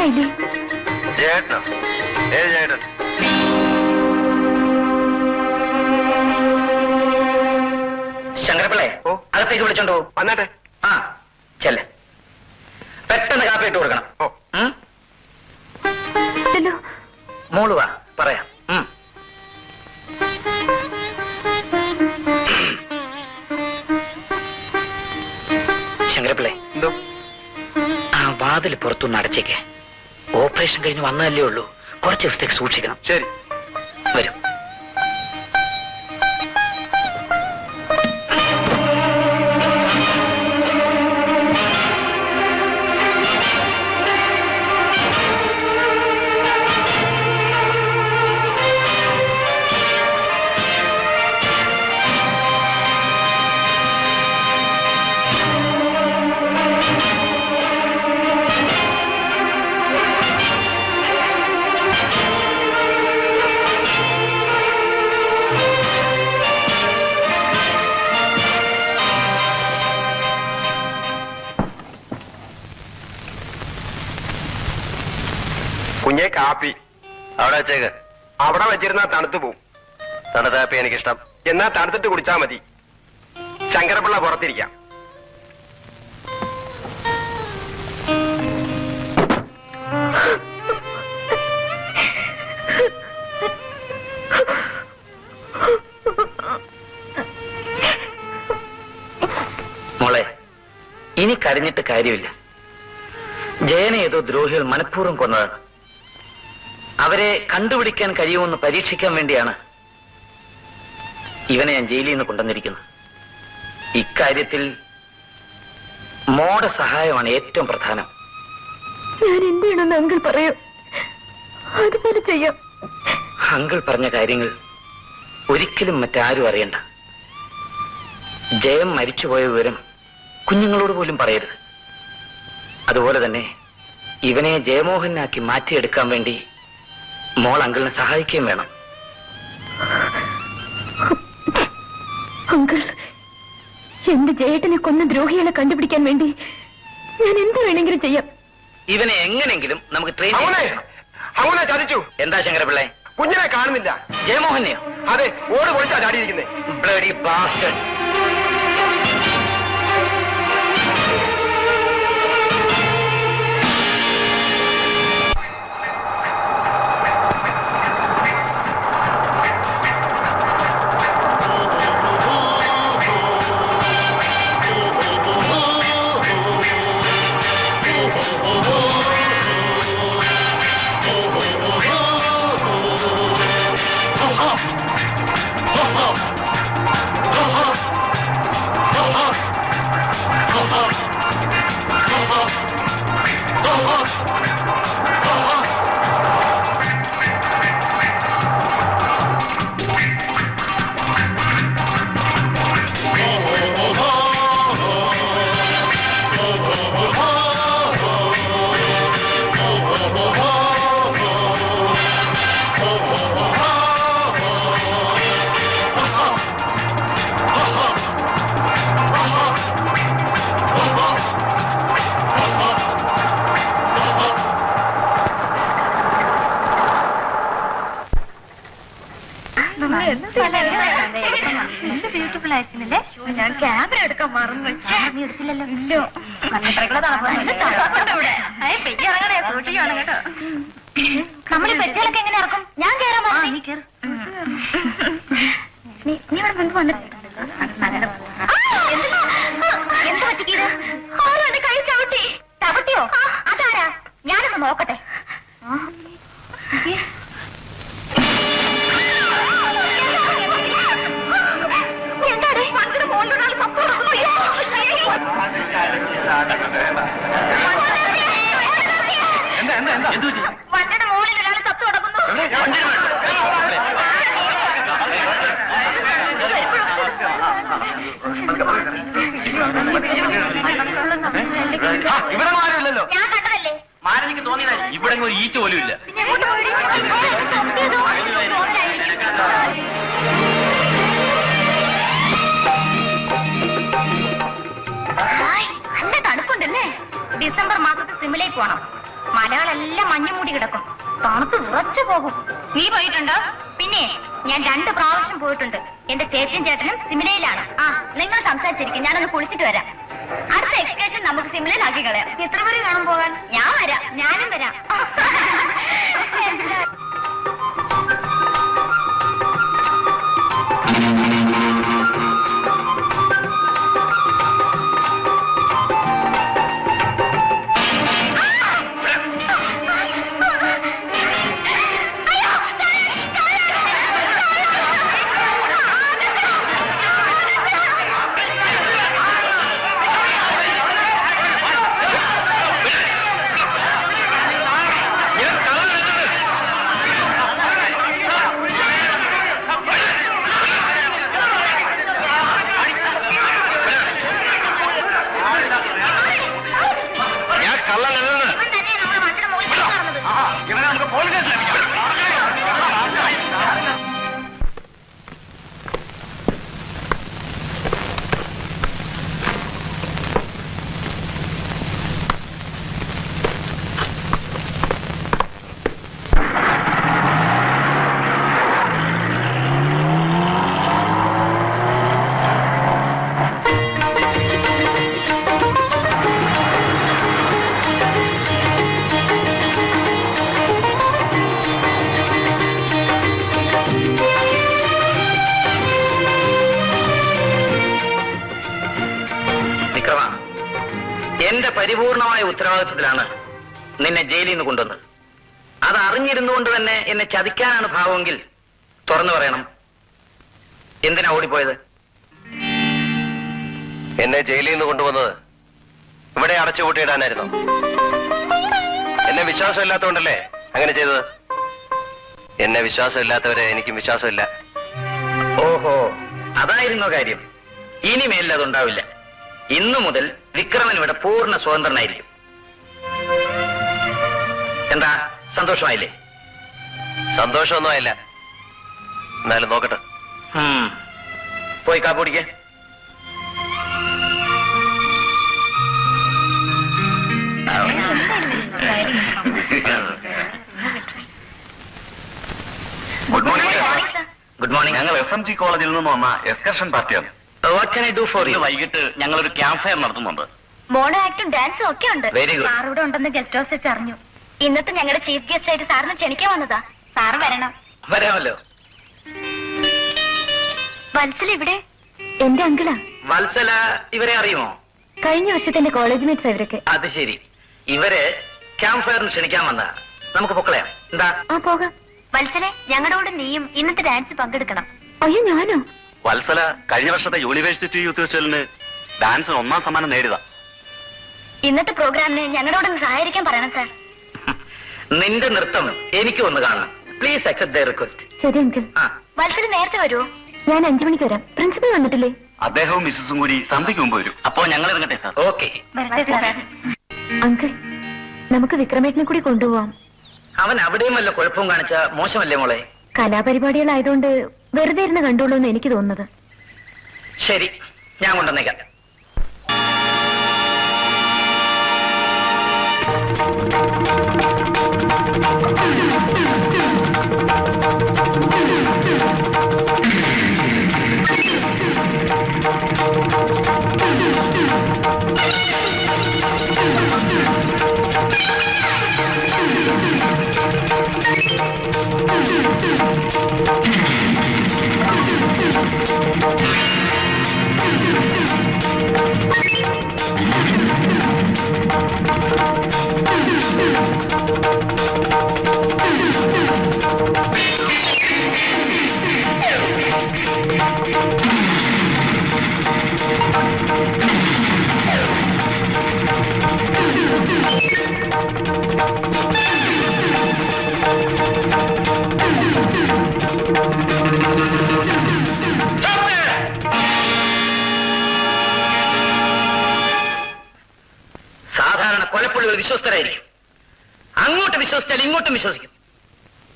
മനസ്സിലായില്ലേ? ചേട്ടനോ? ഏത് ചേട്ടൻ? ശങ്കരപ്പിള്ളേ, അകത്തേക്ക് വിളിച്ചോണ്ടോ? വന്നാട്ടെ. ആ ചെല്ലേ, പെട്ടെന്ന് കാപ്പി ഇട്ട് കൊടുക്കണം. മോള് വാ, പറയാം. ശങ്കരപ്പിള്ളേ, എന്തോ? ആ വാതിൽ പുറത്തുനിന്ന് അടച്ചേക്ക്. ഓപ്പറേഷൻ കഴിഞ്ഞ് വന്നതല്ലേ ഉള്ളൂ, കുറച്ച് ദിവസത്തേക്ക് സൂക്ഷിക്കണം. ശരി, വരും. കുഞ്ഞെ കാപ്പി അവിടെ വെച്ചേക്ക്. അവിടെ വെച്ചിരുന്നാ തണുത്തു പോവും. തണുത്ത കാപ്പി എനിക്കിഷ്ടം. എന്നാ തണുത്തിട്ട് കുടിച്ചാ മതി. ശങ്കരപ്പിള്ള പുറത്തിരിക്കാം. മോളെ, ഇനി കരഞ്ഞിട്ട് കാര്യമില്ല. ജയനെ ഏതോ ദ്രോഹികൾ മനഃപൂർവ്വം കൊന്നതാണ്. അവരെ കണ്ടുപിടിക്കാൻ കഴിയുമെന്ന് പരീക്ഷിക്കാൻ വേണ്ടിയാണ് ഇവനെ ഞാൻ ജയിലിൽ നിന്ന് കൊണ്ടുവന്നിരിക്കുന്നത്. ഇക്കാര്യത്തിൽ മോടെ സഹായമാണ് ഏറ്റവും പ്രധാനം. ഞാൻ എന്ത് ചെയ്യണമെന്ന് അങ്കിൾ പറയൂ, അതുപോലെ ചെയ്യാം. അങ്കിൾ പറഞ്ഞ കാര്യങ്ങൾ ഒരിക്കലും മറ്റാരും അറിയണ്ട. ജയം മരിച്ചുപോയ വിവരം കുഞ്ഞുങ്ങളോട് പോലും പറയരുത്. അതുപോലെ തന്നെ ഇവനെ ജയമോഹനാക്കി മാറ്റിയെടുക്കാൻ വേണ്ടി മോൾ അങ്കിളിനെ സഹായിക്കുകയും വേണം. അങ്കിൾ, എന്റെ ജയേട്ടനെ കൊന്ന ദ്രോഹികളെ കണ്ടുപിടിക്കാൻ വേണ്ടി ഞാൻ എന്ത് വേണമെങ്കിലും ചെയ്യാം. ഇവനെ എങ്ങനെങ്കിലും നമുക്ക് ട്രെയിൻ അവനെ ചതിച്ചു. എന്താ ശങ്കരപിള്ളേ? കുഞ്ഞിനെ കാണുന്നില്ല. ജയമോഹനെയോ? അതെ, ഓട് പൊളിച്ചാ ചാടിയിരിക്കുന്നേ. Bloody bastard. ഞാൻ ക്യാമറ എടുക്കാൻ മറന്നു. എടുത്തില്ലല്ലോ. ഇല്ലോ, സൂക്ഷിക്കണം കേട്ടോ. നമ്മൾ പെറ്റുകളൊക്കെ എങ്ങനെ ഇറക്കും? ഞാൻ കേറാൻ നീ ഇവിടെ മുൻപ് വന്നിട്ടുണ്ട്. എന്ത് പറ്റിക്കത്? ആരാണ് കൈ ചവിട്ടി? ചവിട്ടിയോ? അതാരാ? ഞാനൊന്ന് നോക്കട്ടെ. എന്താണ് വണ്ടിയുടെ മോളിലൊരാൾ സപ്പ് കൊടുക്കുന്നു? വണ്ടിയുടെ മോളിൽ ഒരാൾ സപ്പ് കൊടുക്കുന്നു. ഇവിടെ ആരുമില്ലല്ലോ. ഞാൻ കണ്ടതല്ലേ? മാരനിക്ക് തോന്നിയതല്ലേ? ഇവിടെ ഒരു ഈച്ച പോലും ഇല്ല. നല്ല തണുപ്പുണ്ടല്ലേ? ഡിസംബർ മാസത്തിൽ സിമിലേക്ക് പോണം. മലകളെല്ലാം മഞ്ഞു മൂടി കിടക്കും. തണുത്ത് വിറച്ചു പോകും. നീ പോയിട്ടുണ്ടോ? പിന്നെ ഞാൻ 2 പ്രാവശ്യം പോയിട്ടുണ്ട്. എന്റെ ചേച്ചിയും ചേട്ടനും സിമിലയിലാണ്. ആ, നിങ്ങൾ സംസാരിച്ചിരിക്കും, ഞാനൊന്ന് കുളിച്ചിട്ട് വരാം. അടുത്ത എക്സ്കർഷൻ നമുക്ക് സിമിലയിലാക്കി കളയാം. എത്ര പേര് കാണാൻ പോകാൻ? ഞാൻ വരാം. ഞാനും വരാം. എന്റെ പരിപൂർണമായ ഉത്തരവാദിത്വത്തിലാണ് നിന്നെ ജയിലിൽ നിന്ന് കൊണ്ടുവന്നത്. അത് അറിഞ്ഞിരുന്നുകൊണ്ട് തന്നെ എന്നെ ചതിക്കാനാണ് ഭാവമെങ്കിൽ തുറന്നു പറയണം. എന്തിനാ ഓടിപ്പോയത്? എന്നെ ജയിലിൽ നിന്ന് കൊണ്ടുവന്നത് ഇവിടെ അടച്ചുപൂട്ടിയിടാനായിരുന്നു. എന്നെ വിശ്വാസമില്ലാത്തതുകൊണ്ടല്ലേ അങ്ങനെ ചെയ്തത്? എന്നെ വിശ്വാസമില്ലാത്തവരെ എനിക്കും വിശ്വാസമില്ല. ഓഹോ, അതായിരുന്നോ കാര്യം? ഇനിമേലിൽ അതുണ്ടാവില്ല. ഇന്നു മുതൽ വിക്രമൻ ഇവിടെ പൂർണ്ണ സ്വതന്ത്രനായിരിക്കും. എന്താ, സന്തോഷമായില്ലേ? സന്തോഷമൊന്നും ആയില്ല, എന്നാലും നോക്കട്ടെ. പോയി കാപ്പുടിക്ക. Good morning. Good morning. ഞങ്ങൾ SMG കോളേജിൽ നിന്ന് വന്ന എക്സ്കർഷൻ പാർട്ടിയാണ്. What can I do for you? വൈകിട്ട് ഞങ്ങളൊരു ക്യാമ്പ് ഫയർ നടത്തുന്നുണ്ട്. മോണോ ആക്ടും ഡാൻസും ഒക്കെ ഉണ്ട്. Very good. സാർ ഇവിടെ ഉണ്ടെന്ന് ഗസ്റ്റ് ഹൗസ് വെച്ച് അറിഞ്ഞു. ഇന്നത്തെ ഞങ്ങളുടെ ചീഫ് ഗസ്റ്റ് ആയിട്ട് സാറിന് ക്ഷണിക്കാൻ വന്നതാ. സാറ് വരണം. വരാമല്ലോ. വത്സല ഇവിടെ? എന്റെ അങ്കിളാ. വത്സല ഇവരെ അറിയുമോ? കഴിഞ്ഞ വർഷത്തെ എന്റെ കോളേജ് മേറ്റ്സ് ഇവരൊക്കെ. അത് ശരി. ഇവര് ക്യാമ്പ് ഫയറിന് ക്ഷണിക്കാൻ വന്ന. നമുക്ക് പൊക്കളയാം. എന്താ? ആ, പോകാം. വത്സലെ, ഞങ്ങളുടെ കൂടെ നീയും ഇന്നത്തെ ഡാൻസ് പങ്കെടുക്കണം. അയ്യോ, ഞാനോ? വത്സല കഴിഞ്ഞ വർഷത്തെ യൂണിവേഴ്സിറ്റി യൂത്ത് ഫെസ്റ്റിവലിന് ഡാൻസിന് 1ാം സമ്മാനം നേടിയതാ. ഇന്നത്തെ പ്രോഗ്രാമിന് ഞങ്ങളോട് ഒന്ന് സഹായിക്കാൻ പറയണം സാർ. നിന്റെ നൃത്തം എനിക്കും ഒന്ന് കാണണം. Please accept the request. ശരി അങ്കിൾ. വത്സല നേരത്തെ വരുമോ? ഞാൻ 5 മണിക്ക് വരാം. പ്രിൻസിപ്പൽ വന്നിട്ടില്ലേ? അദ്ദേഹവും മിസ്സസും കൂടി സന്ധ്യയ്ക്ക് മുമ്പ് വരും. അപ്പോ ഞങ്ങൾ ഇറങ്ങട്ടെ സാർ? ഓക്കെ. അങ്കിൾ, നമുക്ക് വിക്രമേട്ടനെ കൂടി കൊണ്ടുപോവാം. അവൻ അവിടെയും വല്ല കുഴപ്പവും കാണിച്ച മോശമല്ലേ മോളെ? കലാപരിപാടികളായതുകൊണ്ട് വെറുതെ ഇരുന്ന് കണ്ടോളൂ എന്ന് എനിക്ക് തോന്നുന്നത്. ശരി, ഞാൻ കൊണ്ടുവന്നേക്കാം. സാധാരണ കൊലപ്പുള്ളികൾ വിശ്വസ്തരായിരിക്കും. അങ്ങോട്ട് വിശ്വസിച്ചാൽ ഇങ്ങോട്ടും വിശ്വസിക്കും.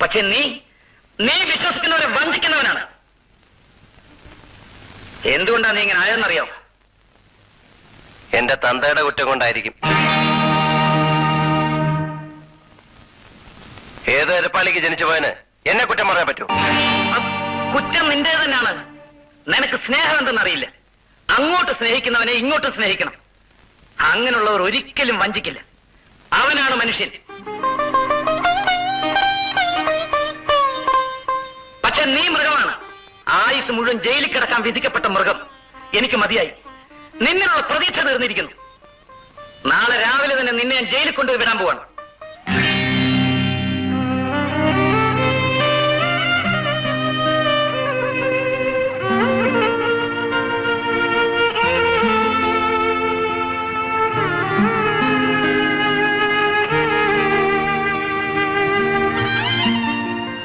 പക്ഷെ നീ വിശ്വസിക്കുന്നവരെ വഞ്ചിക്കുന്നവനാണ്. എന്തുകൊണ്ടാ നീ ഇങ്ങനെ ആയെന്നറിയാം? എന്റെ തന്തയുടെ കുറ്റം കൊണ്ടായിരിക്കും. ഏത് എരപ്പാളിക്ക് ജനിച്ചു പോയന് എന്നെ കുറ്റം പറയാൻ പറ്റൂ? കുറ്റം നിന്റെ തന്നെയാണ്. നിനക്ക് സ്നേഹം എന്തെന്നറിയില്ല. അങ്ങോട്ട് സ്നേഹിക്കുന്നവനെ ഇങ്ങോട്ട് സ്നേഹിക്കണം. അങ്ങനെയുള്ളവർ ഒരിക്കലും വഞ്ചിക്കില്ല. അവനാണ് മനുഷ്യൻ. പക്ഷെ നീ മൃഗമാണ്. ആയുസ് മുഴുവൻ ജയിലിൽ കിടക്കാൻ വിധിക്കപ്പെട്ട മൃഗം. എനിക്ക് മതിയായി. നിന്നിനുള്ള പ്രതീക്ഷ തീർന്നിരിക്കുന്നു. നാളെ രാവിലെ തന്നെ നിന്നെ ഞാൻ ജയിലിൽ കൊണ്ടുപോയി വിടാൻ പോവാണ്.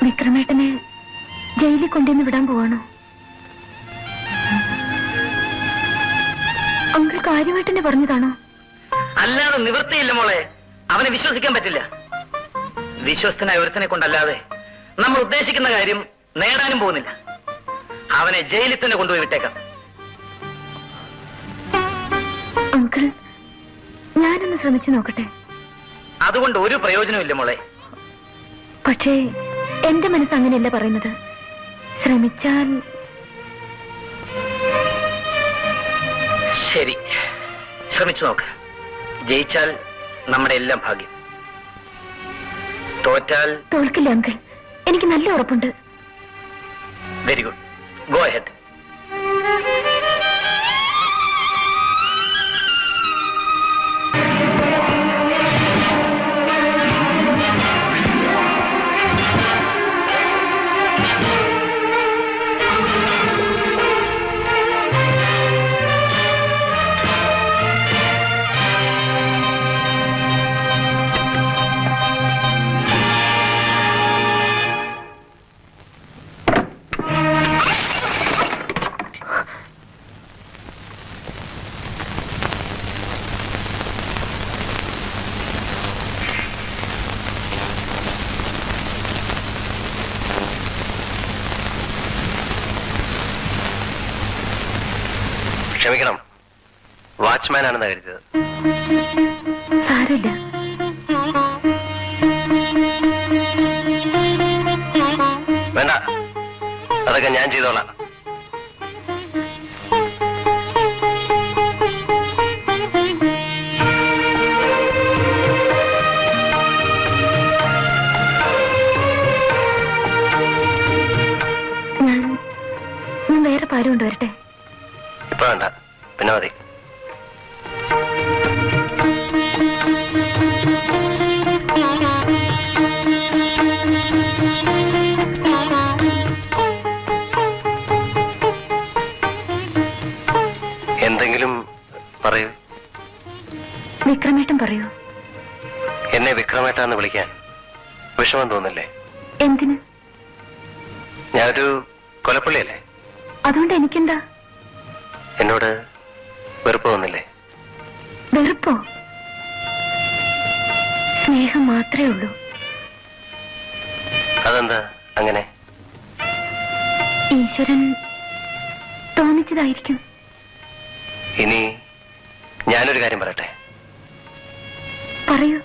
വിക്രമേട്ടനെ ജയിലിൽ കൊണ്ടുവന്ന് വിടാൻ പോവാണോ? അങ്കിൾ കാര്യമായിട്ടെന്നെ പറഞ്ഞതാണോ? അല്ലാതെ നിവൃത്തിയില്ല മോളെ. അവനെ വിശ്വസിക്കാൻ പറ്റില്ല. വിശ്വസ്തനായ ഒരുത്തനെ കൊണ്ടല്ലാതെ നമ്മൾ ഉദ്ദേശിക്കുന്ന കാര്യം നേടാനും പോകുന്നില്ല. അവനെ ജയിലിൽ തന്നെ കൊണ്ടുപോയി വിട്ടേക്കാം. അങ്കിൾ, ഞാനൊന്ന് ശ്രമിച്ചു നോക്കട്ടെ. അതുകൊണ്ട് ഒരു പ്രയോജനമില്ല മോളെ. പക്ഷേ എന്റെ മനസ്സ് അങ്ങനെയല്ല പറയുന്നത്. ശ്രമിച്ചാൽ ശരി, ശ്രമിച്ചു നോക്ക്. ജയിച്ചാൽ നമ്മുടെ എല്ലാം ഭാഗ്യം. തോറ്റാൽ തോൽക്കില്ല അങ്കിൾ, എനിക്ക് നല്ല ഉറപ്പുണ്ട്. Very good, go ahead. ക്ഷമിക്കണം, വാച്ച്മാൻ ആണെന്ന് കരുതിയത്. സാരമില്ല. വേണ്ട, അതൊക്കെ ഞാൻ ചെയ്തോളാം. ഞാൻ വേറെ പാരം കൊണ്ടുവരട്ടെ? ഇപ്പൊ വേണ്ട, പിന്നെ മതി. എന്തെങ്കിലും പറയൂ. വിക്രമേട്ടൻ പറയൂ. എന്നെ വിക്രമേട്ടാന്ന് വിളിക്കാൻ വിഷമം തോന്നില്ലേ? എന്തിന്? ഞാനൊരു കൊലപ്പള്ളിയല്ലേ? അതുകൊണ്ട് എനിക്കെന്താ? എന്നോട് വെറുപ്പ് തോന്നില്ലേ? വെറുപ്പോ? സ്നേഹം മാത്രമേ ഉള്ളൂ. അതെന്താ അങ്ങനെ? ഈശ്വരൻ തോന്നിച്ചതായിരിക്കും. ഇനി ഞാനൊരു കാര്യം പറയട്ടെ. പറയൂ.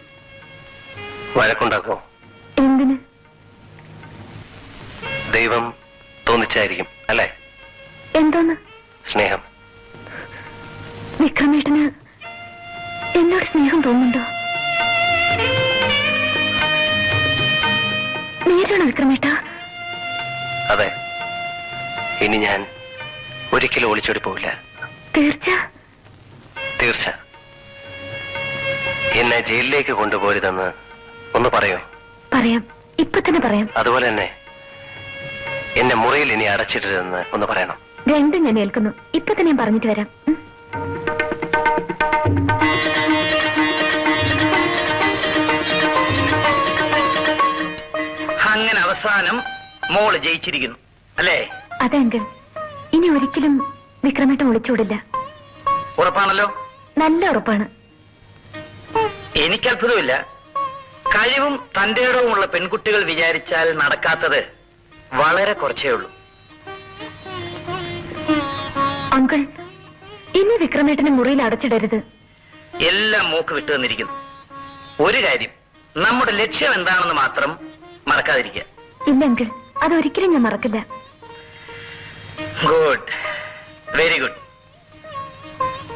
വഴക്കുണ്ടാക്കോ? എന്തിന്? ദൈവം തോന്നിച്ചായിരിക്കും അല്ലേ? എന്തോന്ന്? സ്നേഹം. വിക്രമേട്ടന് എന്നോട് സ്നേഹം തോന്നുന്നുണ്ടോ? നേരാണോ വിക്രമേട്ട? അതെ. ഇനി ഞാൻ ഒരിക്കലും ഒളിച്ചോടി പോവില്ല. തീർച്ച? തീർച്ച. എന്നെ ജയിലിലേക്ക് കൊണ്ടുപോരുതെന്ന് ഒന്ന് പറയോ? പറയാം, ഇപ്പൊ തന്നെ പറയാം. അതുപോലെ തന്നെ എന്നെ മുറിയിൽ ഇനി അടച്ചിടരുതെന്ന് ഒന്ന് പറയണം. രണ്ടും ഞാൻ ഏൽക്കുന്നു. ഇപ്പൊ തന്നെ ഞാൻ പറഞ്ഞിട്ട് വരാം. അങ്ങനെ അവസാനം മോള് ജയിച്ചിരിക്കുന്നു അല്ലേ? അതെ അങ്കിൾ, ഇനി ഒരിക്കലും വിക്രമേട്ടൻ ഒളിച്ചോടില്ല. ഉറപ്പാണല്ലോ? നല്ല ഉറപ്പാണ്. എനിക്ക് അത്ഭുതമില്ല. കഴിവും തന്റെ ഇടവുമുള്ള പെൺകുട്ടികൾ വിചാരിച്ചാൽ നടക്കാത്തത് വളരെ കുറച്ചേ ഉള്ളൂ. അങ്കിൾ, ഇനി വിക്രമേട്ടനെ മുറിയിൽ അടച്ചിടരുത്. എല്ലാം മൂക്ക് വിട്ടു തന്നിരിക്കുന്നു. ഒരു കാര്യം, നമ്മുടെ ലക്ഷ്യം എന്താണെന്ന് മാത്രം മറക്കാതിരിക്കുക. ഇല്ല അങ്കിൾ, അതൊരിക്കലും ഞാൻ മറക്കില്ല. Good, very good.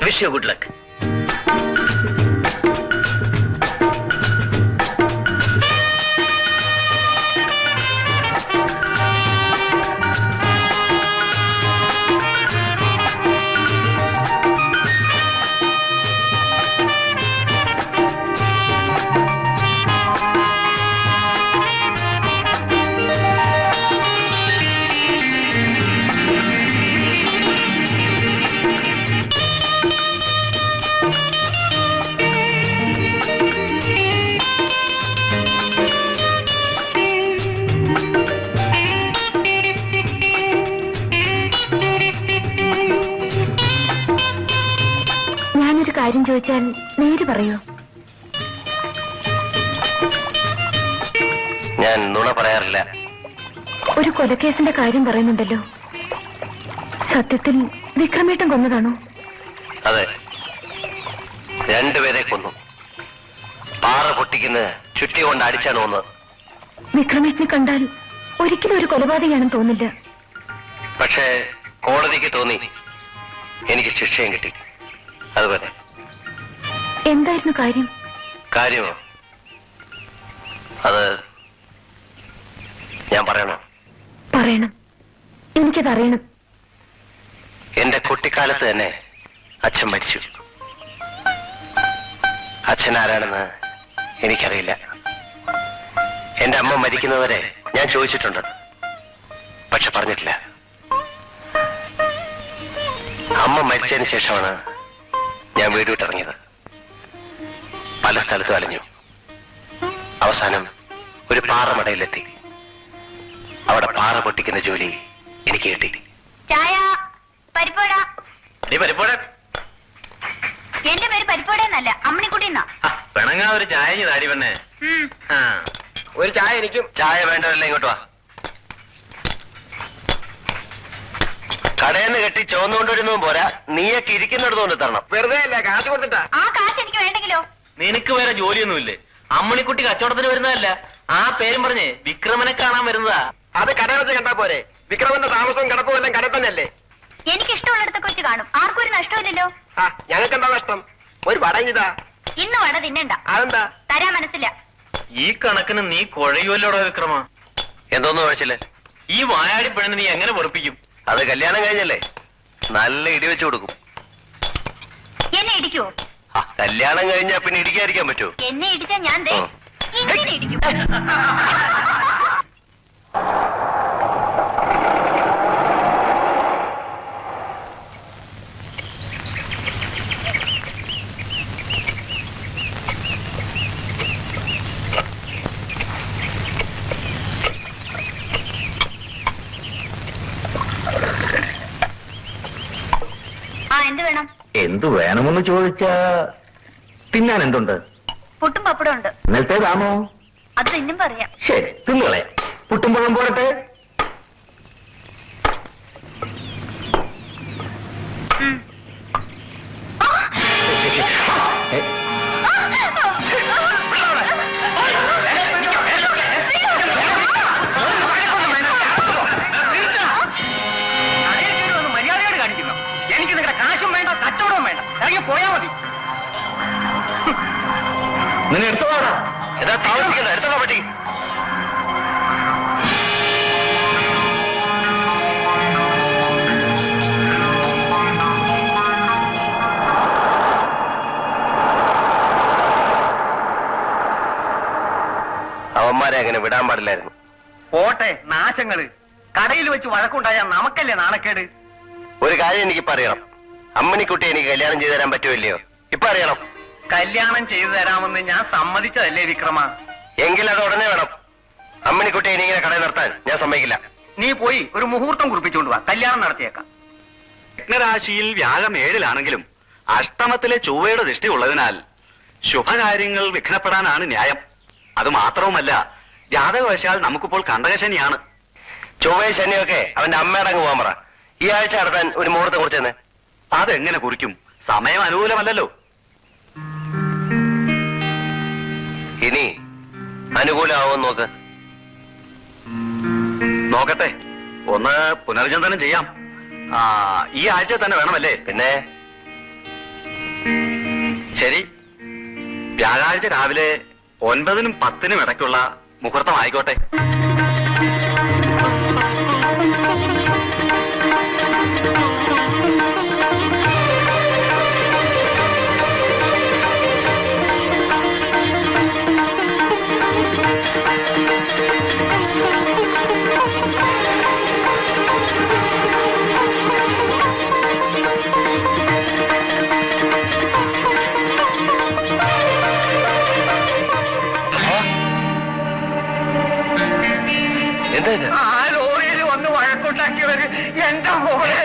Wish you good luck. കാര്യം ചോദിച്ചാൽ നേര് പറയൂ. ഞാൻ നുണ പറയാറില്ല. ഒരു കൊലക്കേസിന്റെ കാര്യം പറയുന്നുണ്ടല്ലോ, സത്യത്തിൽ വിക്രമേട്ടൻ കൊന്നതാണോ? അതെ, രണ്ടുപേരെ കൊന്നു. പാറ പൊട്ടിക്കുന്ന ചുറ്റി കൊണ്ട് അടിച്ചാണ് കൊന്നത്. വിക്രമേട്ടനെ കണ്ടാൽ ഒരിക്കലും ഒരു കൊലപാതകയാണെന്ന് തോന്നില്ല. പക്ഷേ കോടതിക്ക് തോന്നി എനിക്ക് ശിക്ഷയും കിട്ടി. അതുപോലെ എന്തായിരുന്നു കാര്യം? കാര്യമോ? അത് ഞാൻ പറയണോ? പറയണം, എനിക്കതറിയണം. എന്റെ കുട്ടിക്കാലത്ത് തന്നെ അച്ഛൻ മരിച്ചു. അച്ഛൻ ആരാണെന്ന് എനിക്കറിയില്ല. എന്റെ അമ്മ മരിക്കുന്നവരെ ഞാൻ ചോദിച്ചിട്ടുണ്ട്, പക്ഷെ പറഞ്ഞിട്ടില്ല. അമ്മ മരിച്ചതിന് ശേഷമാണ് ഞാൻ വീട് വിട്ടിറങ്ങിയത്. പല സ്ഥലത്തും അലഞ്ഞു. അവസാനം ഒരു പാറമടയിലെത്തി. അവിടെ പാറ പൊട്ടിക്കുന്ന ജോലി എനിക്ക് കിട്ടി. ചായ, പരിപ്പോട. എന്റെ പേര് പരിപ്പോടെന്നല്ല, അമ്മണിക്കുട്ടിന്നാ. പിണങ്ങാ ഒരു ചായ താടി പെണ്ണേ. ഒരു ചായ എനിക്കും. ചായ വേണ്ടവല്ല, ഇങ്ങോട്ട് വാ. കടയെന്ന് കെട്ടി ചോന്നുകൊണ്ടിരുന്നതും പോരാ, നീയൊക്കെ ഇരിക്കുന്നിടത്ത് കൊണ്ട് തരണം. വെറുതെ അല്ല, കാശ് കൊടുത്തിട്ടാ. ആ കാശ് എനിക്ക് വേണ്ടെങ്കിലോ? നിനക്ക് വേറെ ജോലിയൊന്നുമില്ലേ? അമ്മണിക്കുട്ടി കച്ചവടത്തിന് വരുന്നതല്ല, ആ പേരും പറഞ്ഞ് വിക്രമനെ കാണാൻ വരുന്നതാ. അത് കട വെച്ച് കണ്ടാ പോരെ? വിക്രമന്റെ താമസവും കിടപ്പും എല്ലാം കട തന്നെയല്ലേ? എനിക്ക് ഇഷ്ടമുള്ളിടത്തൊക്കെ വെച്ച് കാണും, ആർക്കും ഒരു നഷ്ടമില്ലല്ലോ. ആ, ഞങ്ങൾക്ക് എന്താ നഷ്ടം? ഒരു വടങ്ങിതാ. ഇന്ന് വട തിന്നണ്ട. അതെന്താ? തരാൻ മനസ്സില്ല. ഈ കണക്കിന് നീ കുഴയുമല്ലോടോ വിക്രമ. എന്തോന്ന് കുഴച്ചില്ലേ? ഈ വായാടി പെണ്ണിന് നീ എങ്ങനെ പൊറപ്പിക്കും? അത് കല്യാണം കഴിഞ്ഞല്ലേ, നല്ല ഇടിവെച്ചു കൊടുക്കും. എന്നെ ഇടിക്കുവോ? കല്യാണം കഴിഞ്ഞാ പിന്നെ ഇടിക്കാതിരിക്കാൻ പറ്റുമോ? എന്നെ ഇടിച്ചാ ഞാൻ ദേ ഇങ്ങനെ ഇടിക്കും. എന്ത് വേണം? എന്തു വേണമെന്ന് ചോദിച്ചാ തിന്നാൻ എന്തുണ്ട്? പുട്ടും പപ്പടം ഉണ്ട്. ഇന്നലത്തേതാണോ? അത് തിന്നും പറയാം. ശരി, തിന്നുകളെ. പുട്ടും പഴം പോരട്ടെ? മര്യാദയോട് കാണിക്കുന്നു. എനിക്ക് നിങ്ങളുടെ കാശും വേണ്ട, കച്ചവടവും വേണ്ട. ഇറങ്ങി പോയാ മതി. നിന്നെ എടുത്തോടാ. എന്താ താമസിക്കണ്ട, എടുത്തോളാ പറ്റി. അവന്മാരെ അങ്ങനെ വിടാൻ പാടില്ലായിരുന്നു. പോട്ടെ, നാശങ്ങള്. കടയിൽ വെച്ച് വഴക്കുണ്ടായാൽ നമുക്കല്ലേ നാണക്കേട്. ഒരു കാര്യം എനിക്ക് പറയണം, അമ്മണിക്കുട്ടി എനിക്ക് കല്യാണം ചെയ്തു തരാൻ പറ്റുമല്ലയോ? ഇപ്പൊ അറിയണം. കല്യാണം ചെയ്തു തരാമെന്ന് ഞാൻ സമ്മതിച്ചതല്ലേ വിക്രമ? എങ്കിൽ അത് ഉടനെ വേണം. അമ്മണിക്കുട്ടി എനിക്കിങ്ങനെ കടയിൽ നിർത്താൻ ഞാൻ സമ്മതിക്കില്ല. നീ പോയി ഒരു മുഹൂർത്തം കുറിപ്പിച്ചുകൊണ്ട് വാ, കല്യാണം നടത്തിയേക്കാം. ലഗ്നരാശിയിൽ വ്യാഴം 7-ലാണെങ്കിലും അഷ്ടമത്തിലെ ചൊവ്വയുടെ ദൃഷ്ടി ഉള്ളതിനാൽ ശുഭകാര്യങ്ങൾ വിഘ്നപ്പെടാനാണ് ന്യായം. അത് മാത്രവുമല്ല, ജാതകവശാൽ നമുക്കിപ്പോൾ കണ്ടകശനിയാണ്. ചൊവ്വയും ശനിയൊക്കെ അവന്റെ അമ്മയുടെ അങ്ങ് പോകാൻ പറ. ഈ ആഴ്ച നടത്താൻ ഒരു മുഹൂർത്തം കുറിച്ചെന്ന്. അതെങ്ങനെ കുറിക്കും? സമയം അനുകൂലമല്ലല്ലോ. ഇനി അനുകൂലമാവോ നോക്ക്. നോക്കട്ടെ, ഒന്ന് പുനർചിന്തനം ചെയ്യാം. ഈ ആഴ്ച തന്നെ വേണമല്ലേ? പിന്നെ ശരി, വ്യാഴാഴ്ച രാവിലെ 9-നും 10-നും ഇടയ്ക്കുള്ള മുഹൂർത്തം ആയിക്കോട്ടെ. ആ ലോറിയിൽ വന്ന് വഴക്കുണ്ടാക്കിയവര് എന്റെ മോളെ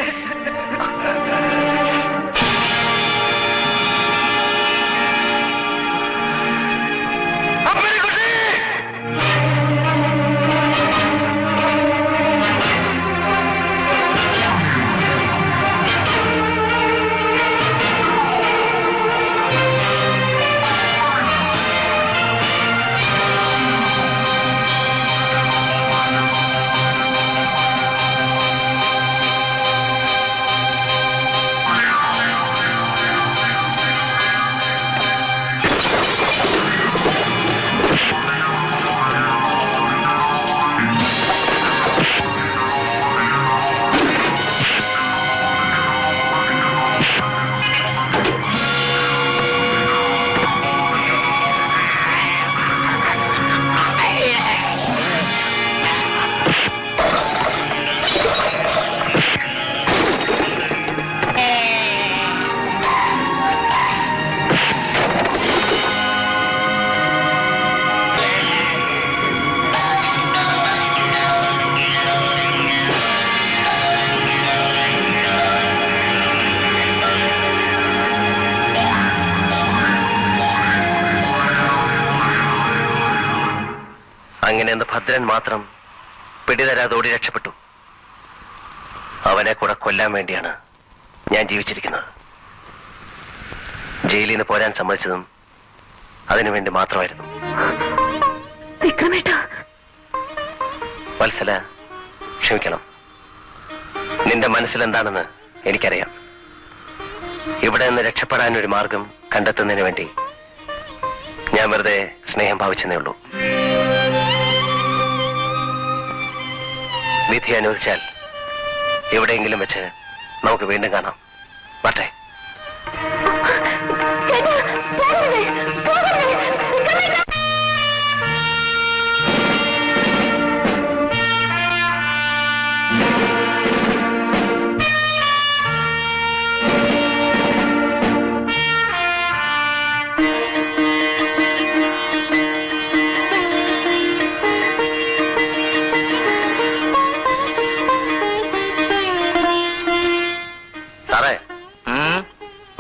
അങ്ങനെയെന്ന് ഭദ്രൻ മാത്രം പിടിതരാതെ ഓടി രക്ഷപ്പെട്ടു. അവനെ കൂടെ കൊല്ലാൻ വേണ്ടിയാണ് ഞാൻ ജീവിച്ചിരിക്കുന്നത്. ജയിലിൽ നിന്ന് പോരാൻ സമ്മതിച്ചതും അതിനുവേണ്ടി മാത്രമായിരുന്നു. വത്സല, ക്ഷമിക്കണം. നിന്റെ മനസ്സിലെന്താണെന്ന് എനിക്കറിയാം. ഇവിടെ നിന്ന് രക്ഷപ്പെടാൻ ഒരു മാർഗം കണ്ടെത്തുന്നതിന് വേണ്ടി ഞാൻ വെറുതെ സ്നേഹം ഭാവിച്ചെന്നേ ഉള്ളൂ. വിധി അനുവദിച്ചാൽ എവിടെയെങ്കിലും വെച്ച് നമുക്ക് വീണ്ടും കാണാം. വട്ടെ.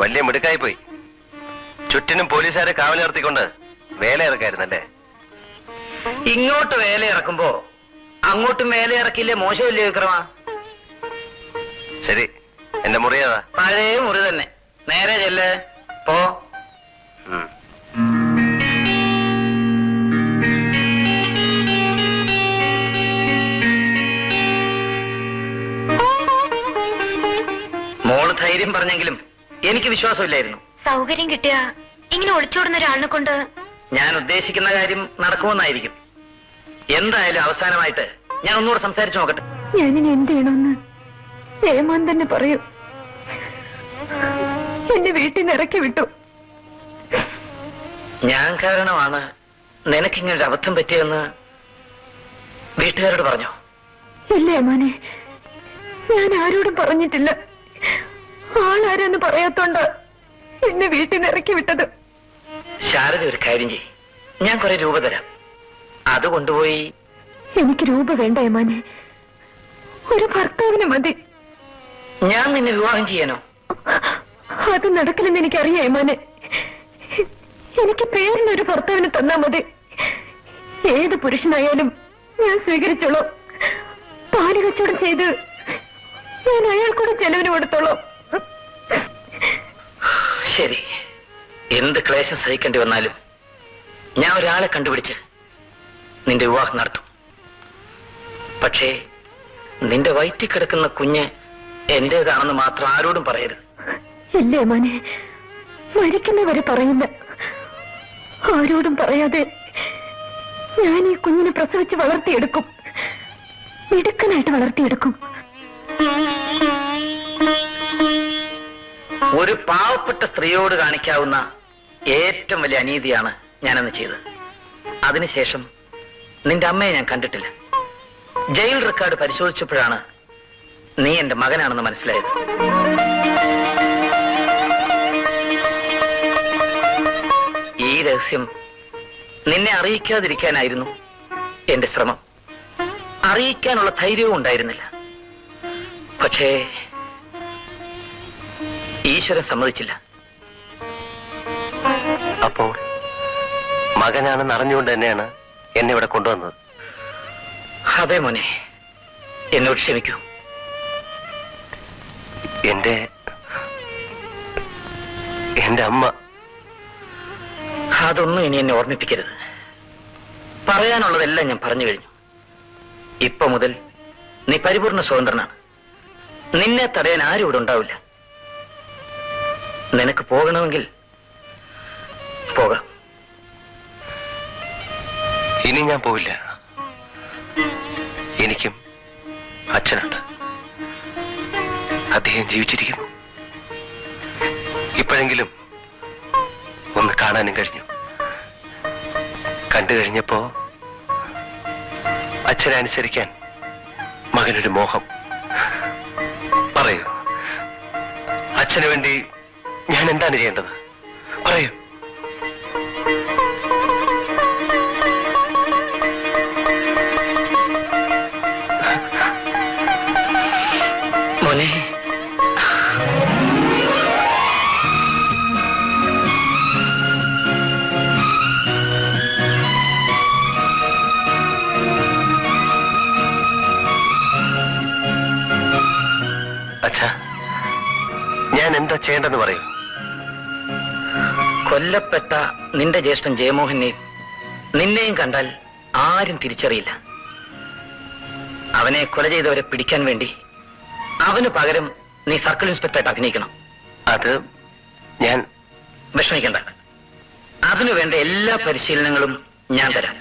വലിയ മിടുക്കായി പോയി. ചുറ്റിനും പോലീസുകാരെ കാവൽ നിർത്തിക്കൊണ്ട് വേല ഇറക്കായിരുന്നല്ലേ? ഇങ്ങോട്ട് വേല ഇറക്കുമ്പോ അങ്ങോട്ടും വേല ഇറക്കില്ലേ? മോശമില്ലേ വിക്രമ? ശരി, എന്റെ മുറി ഏതാ? പഴയ മുറി തന്നെ. നേരെ ചെല്ലേ പോ. മോള് ധൈര്യം പറഞ്ഞെങ്കിലും എനിക്ക് വിശ്വാസമില്ലായിരുന്നു. സൗകര്യം കിട്ടിയ ഇങ്ങനെ ഒളിച്ചോടുന്ന ഒരാളിനെ കൊണ്ട് ഞാൻ ഉദ്ദേശിക്കുന്ന കാര്യം നടക്കുമെന്നായിരിക്കും. എന്തായാലും അവസാനമായിട്ട് ഞാൻ ഒന്നുകൂടെ സംസാരിച്ചു നോക്കട്ടെ. ഞാനിനി എന്ത് ചെയ്യണമെന്ന് ഏമാൻ തന്നെ പറയൂ. എന്നെ വീട്ടിൽ നിന്ന് ഇറക്കി വിട്ടു. ഞാൻ കാരണമാണ് നിനക്കിങ്ങനൊരു അബദ്ധം പറ്റിയെന്ന് വീട്ടുകാരോട് പറഞ്ഞോ? ഇല്ല ഏമാനെ, ഞാൻ ആരോടും പറഞ്ഞിട്ടില്ല. ആളാരെന്ന് പറയാത്തോണ്ട് എന്നെ വീട്ടിൽ നിന്ന് ഇറക്കി വിട്ടത്. ശാരദ, ഒരു കാര്യം ചെയ്യ്, ഞാൻ കുറെ രൂപ തരാം. അത് കൊണ്ടുപോയി. എനിക്ക് രൂപ വേണ്ട ഏമാനെ, ഒരു ഭർത്താവിന് മതി. ഞാൻ നിന്നെ വിവാഹം ചെയ്യാനോ? അത് നടക്കില്ലെന്ന് എനിക്കറിയാം ഏമാനെ. എനിക്ക് പേരിനൊരു ഭർത്താവിന് തന്നാ മതി. ഏത് പുരുഷനായാലും ഞാൻ സ്വീകരിച്ചോളൂ. പാല് കച്ചവടം ചെയ്ത് ഞാൻ അയാൾക്കൂടെ ചെലവിന് കൊടുത്തോളൂ. ശരി, എന്ത് ക്ലേശം സഹിക്കേണ്ടി വന്നാലും ഞാൻ ഒരാളെ കണ്ടുപിടിച്ച് നിന്റെ വിവാഹം നടത്തും. പക്ഷേ നിന്റെ വയറ്റിൽ കിടക്കുന്ന കുഞ്ഞ് എന്റേതാണെന്ന് മാത്രം ആരോടും പറയരുത്. ഇല്ലേ മോനെ, മരിക്കുന്നവരെ പറയുന്ന ആരോടും പറയാതെ ഞാൻ ഈ കുഞ്ഞിനെ പ്രസവിച്ച് വളർത്തിയെടുക്കും, മിടുക്കനായിട്ട് വളർത്തിയെടുക്കും. ഒരു പാവപ്പെട്ട സ്ത്രീയോട് കാണിക്കാവുന്ന ഏറ്റവും വലിയ അനീതിയാണ് ഞാനന്ന് ചെയ്തത്. അതിനുശേഷം നിന്റെ അമ്മയെ ഞാൻ കണ്ടിട്ടില്ല. ജയിൽ റെക്കോർഡ് പരിശോധിച്ചപ്പോഴാണ് നീ എന്റെ മകനാണെന്ന് മനസ്സിലായത്. ഈ രഹസ്യം നിന്നെ അറിയിക്കാതിരിക്കാനായിരുന്നു എന്റെ ശ്രമം. അറിയിക്കാനുള്ള ധൈര്യവും ഉണ്ടായിരുന്നില്ല. പക്ഷേ ഈശ്വരൻ സമ്മതിച്ചില്ല. അപ്പോൾ മകനാണെന്ന് അറിഞ്ഞുകൊണ്ട് തന്നെയാണ് എന്നെ ഇവിടെ കൊണ്ടുവന്നത്. അതെ മോനെ, എന്നോട് ക്ഷമിക്കൂ. എന്റെ അമ്മ. അതൊന്നും ഇനി എന്നെ ഓർമ്മിപ്പിക്കരുത്. പറയാനുള്ളതെല്ലാം ഞാൻ പറഞ്ഞു കഴിഞ്ഞു. ഇപ്പൊ മുതൽ നീ പരിപൂർണ സ്വതന്ത്രനാണ്. നിന്നെ തടയാൻ ആരും ഇവിടെ ഉണ്ടാവില്ല. നിനക്ക് പോകണമെങ്കിൽ പോകാം. ഇനി ഞാൻ പോവില്ല. എനിക്കും അച്ഛനുണ്ട്. അദ്ദേഹം ജീവിച്ചിരിക്കുന്നു. ഇപ്പോഴെങ്കിലും ഒന്ന് കാണാനും കഴിഞ്ഞു. കണ്ടു കഴിഞ്ഞപ്പോ അച്ഛനെ അനുസരിക്കാൻ മകനൊരു മോഹം. പറയൂ, അച്ഛന് വേണ്ടി ഞാൻ എന്താണ് ചെയ്യേണ്ടത്? പറയൂ. മോനെ, അച്ഛാ, ഞാൻ എന്താ ചെയ്യേണ്ടെന്ന് പറയൂ. കൊല്ലപ്പെട്ട നിന്റെ ജ്യേഷ്ഠൻ ജയമോഹനെയും നിന്നെയും കണ്ടാൽ ആരും തിരിച്ചറിയില്ല. അവനെ കൊല ചെയ്തവരെ പിടിക്കാൻ വേണ്ടി അവന് പകരം നീ സർക്കിൾ ഇൻസ്പെക്ടറായിട്ട് അഭിനയിക്കണം. അത് ഞാൻ വിഷമിക്കണ്ട. അതിനു വേണ്ട എല്ലാ പരിശീലനങ്ങളും ഞാൻ തരാം.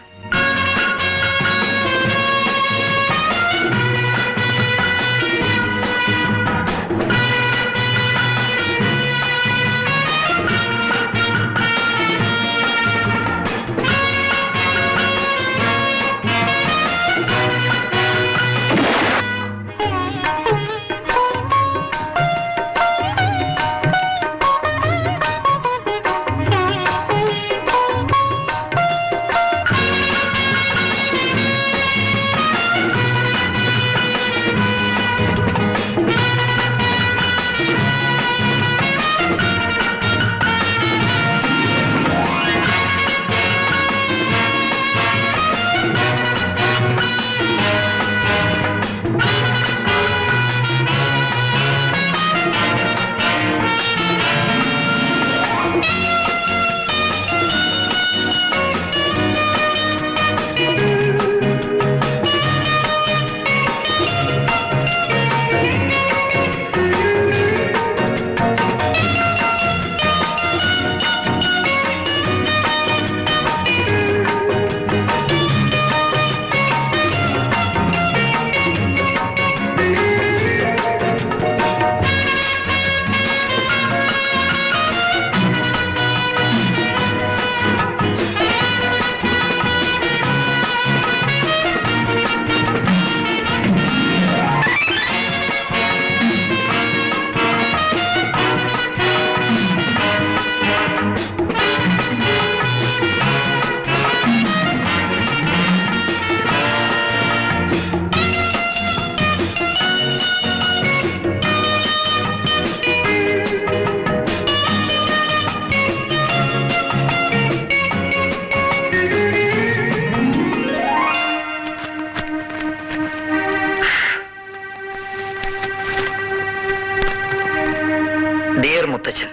ഡിയർ മുത്തച്ഛൻ,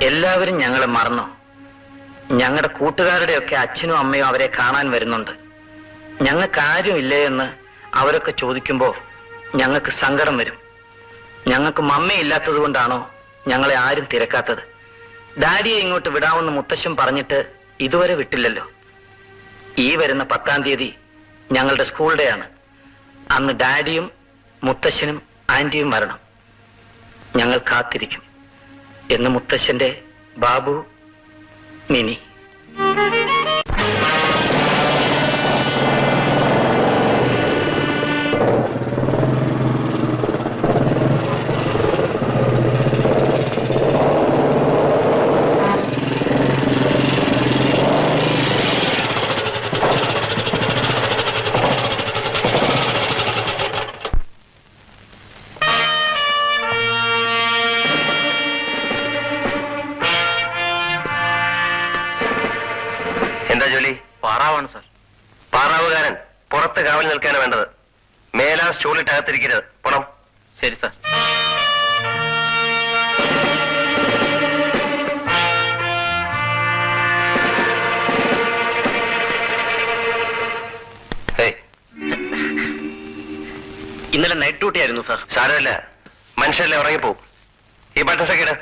എല്ലാവരും ഞങ്ങളെ മറന്നോ? ഞങ്ങളുടെ കൂട്ടുകാരുടെയൊക്കെ അച്ഛനും അമ്മയും അവരെ കാണാൻ വരുന്നുണ്ട്. ഞങ്ങൾക്ക് ആരും ഇല്ലേ എന്ന് അവരൊക്കെ ചോദിക്കുമ്പോ ഞങ്ങൾക്ക് സങ്കടം വരും. ഞങ്ങൾക്ക് മമ്മയില്ലാത്തത് കൊണ്ടാണോ ഞങ്ങളെ ആരും തിരക്കാത്തത്? ഡാഡിയെ ഇങ്ങോട്ട് വിടാമെന്ന് മുത്തശ്ശൻ പറഞ്ഞിട്ട് ഇതുവരെ വിട്ടില്ലല്ലോ. ഈ വരുന്ന 10-ാം തീയതി ഞങ്ങളുടെ സ്കൂൾ ഡേ ആണ്. അന്ന് ഡാഡിയും മുത്തശ്ശനും ആന്റിയും വരണം. ഞങ്ങൾ കാത്തിരിക്കും എന്ന് മുത്തശ്ശന്റെ ബാബു, മിനി. എന്താ ജോലി? പാറാവാണ് സാർ. പാറാവുകാരൻ പുറത്ത് കാവൽ നിൽക്കാനാണ് വേണ്ടത്. മേലാ സ്റ്റൂളിട്ട് അകത്തിരിക്കരുത്. പോണം. ശരി സാർ. ഇന്നലെ നൈറ്റ് ഡ്യൂട്ടി ആയിരുന്നു സാർ. സാരമില്ല, മനുഷ്യരല്ലേ, ഉറങ്ങിപ്പോവും. ഈ ബട്ടൺസ് ഒക്കെ ഇട.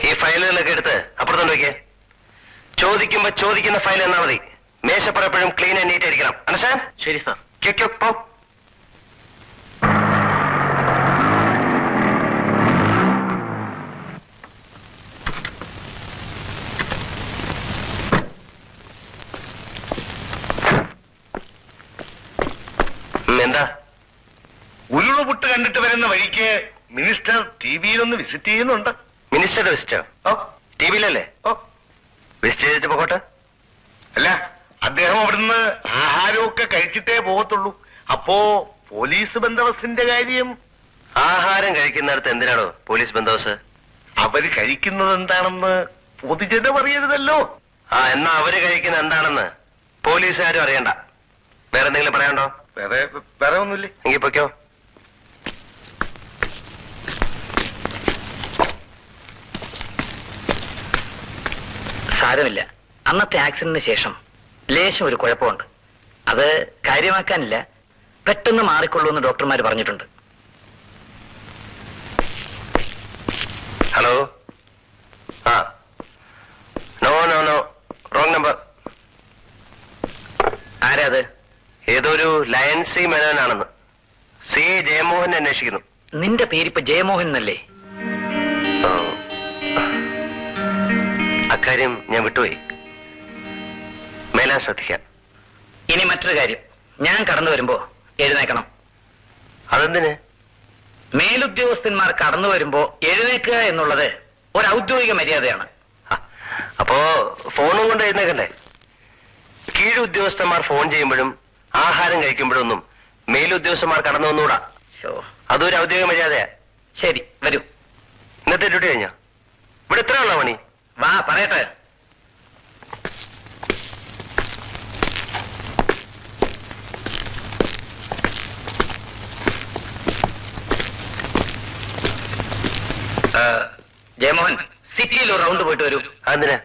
ഈ ഫയലുകളൊക്കെ എടുത്ത് അപ്പുറത്തോണ്ട് വയ്ക്കേ. ചോദിക്കുമ്പോ ചോദിക്കുന്ന ഫയൽ എന്നാ മതി. മേശപ്പുറം ക്ലീൻ ആൻഡ് നീറ്റ് ആയിരിക്കണം. അണ്ടർസ്റ്റാൻഡ്? ശരി സാർ. പോ. എന്താ? ഉരുളുപുട്ട് കണ്ടിട്ട് വരുന്ന വഴിക്ക് മിനിസ്റ്റർ ടിവിയിലൊന്ന് വിസിറ്റ് ചെയ്യുന്നുണ്ട്. മിനിസ്റ്ററുടെ വിസിറ്റോ? ഓ, ടി വിയിലല്ലേ? ഓ, വിസിറ്റ് ചെയ്തിട്ട് പോകട്ടെ. അല്ല, അദ്ദേഹം അവിടുന്ന് ആഹാരമൊക്കെ കഴിച്ചിട്ടേ പോകത്തുള്ളൂ. അപ്പോ പോലീസ് ബന്ദോബസ്തിന്റെ കാര്യം? ആഹാരം കഴിക്കുന്നിടത്ത് എന്തിനാണോ പോലീസ് ബന്ദോബസ്ത്? അവര് കഴിക്കുന്നത് എന്താണെന്ന് പൊതുജനം അറിയരുതല്ലോ. ആ, എന്നാ അവര് കഴിക്കുന്ന എന്താണെന്ന് പോലീസുകാരും അറിയണ്ട. വേറെ എന്തെങ്കിലും പറയാനുണ്ടോ? വേറെ ഒന്നുമില്ലേ? എങ്കിൽ പൊയ്ക്കോ. സാരമില്ല. അന്നത്തെ ആക്സിഡന്റിന് ശേഷം ലേശം ഒരു കുഴപ്പമുണ്ട്. അത് കാര്യമാക്കാനില്ല, പെട്ടെന്ന് മാറിക്കൊള്ളൂ എന്ന് ഡോക്ടർമാർ പറഞ്ഞിട്ടുണ്ട്. ഹലോ. ആ, no no no, wrong number. ആരാ അത്? ഏതോ ഒരു ലയൻ സി മേനോനാണെന്ന്. സി ജയമോഹൻ അന്വേഷിക്കുന്നു. നിന്റെ പേരിപ്പോ ജയമോഹൻ എന്നല്ലേ? ഓ, അക്കാര്യം ഞാൻ വിട്ടുപോയി. മേലാൻ ശ്രദ്ധിക്കാം. ഇനി മറ്റൊരു കാര്യം, ഞാൻ കടന്നു വരുമ്പോ എഴുന്നേക്കണം. അതെന്തിന്? മേലുദ്യോഗസ്ഥന്മാർ കടന്നു വരുമ്പോ എഴുന്നേക്കുക എന്നുള്ളത് ഒരു ഔദ്യോഗിക മര്യാദയാണ്. അപ്പോ ഫോണും കൊണ്ട് എഴുന്നേക്കണ്ടേ? കീഴുദ്യോഗസ്ഥന്മാർ ഫോൺ ചെയ്യുമ്പോഴും ആഹാരം കഴിക്കുമ്പോഴൊന്നും മേലുദ്യോഗസ്ഥന്മാർ കടന്നു വന്നുകൂടാ. അതൊരു ഔദ്യോഗിക മര്യാദയാ. ശരി, വരൂ. ഇന്നത്തെ ഡ്യൂട്ടി കഴിഞ്ഞോ? ഇവിടെ എത്ര ഉള്ള പണി? വാ, പറയട്ടെ. ജയമോഹൻ, സിറ്റിയിൽ ഒരു റൗണ്ട് പോയിട്ട് വരൂ. അതെന്തിനാ?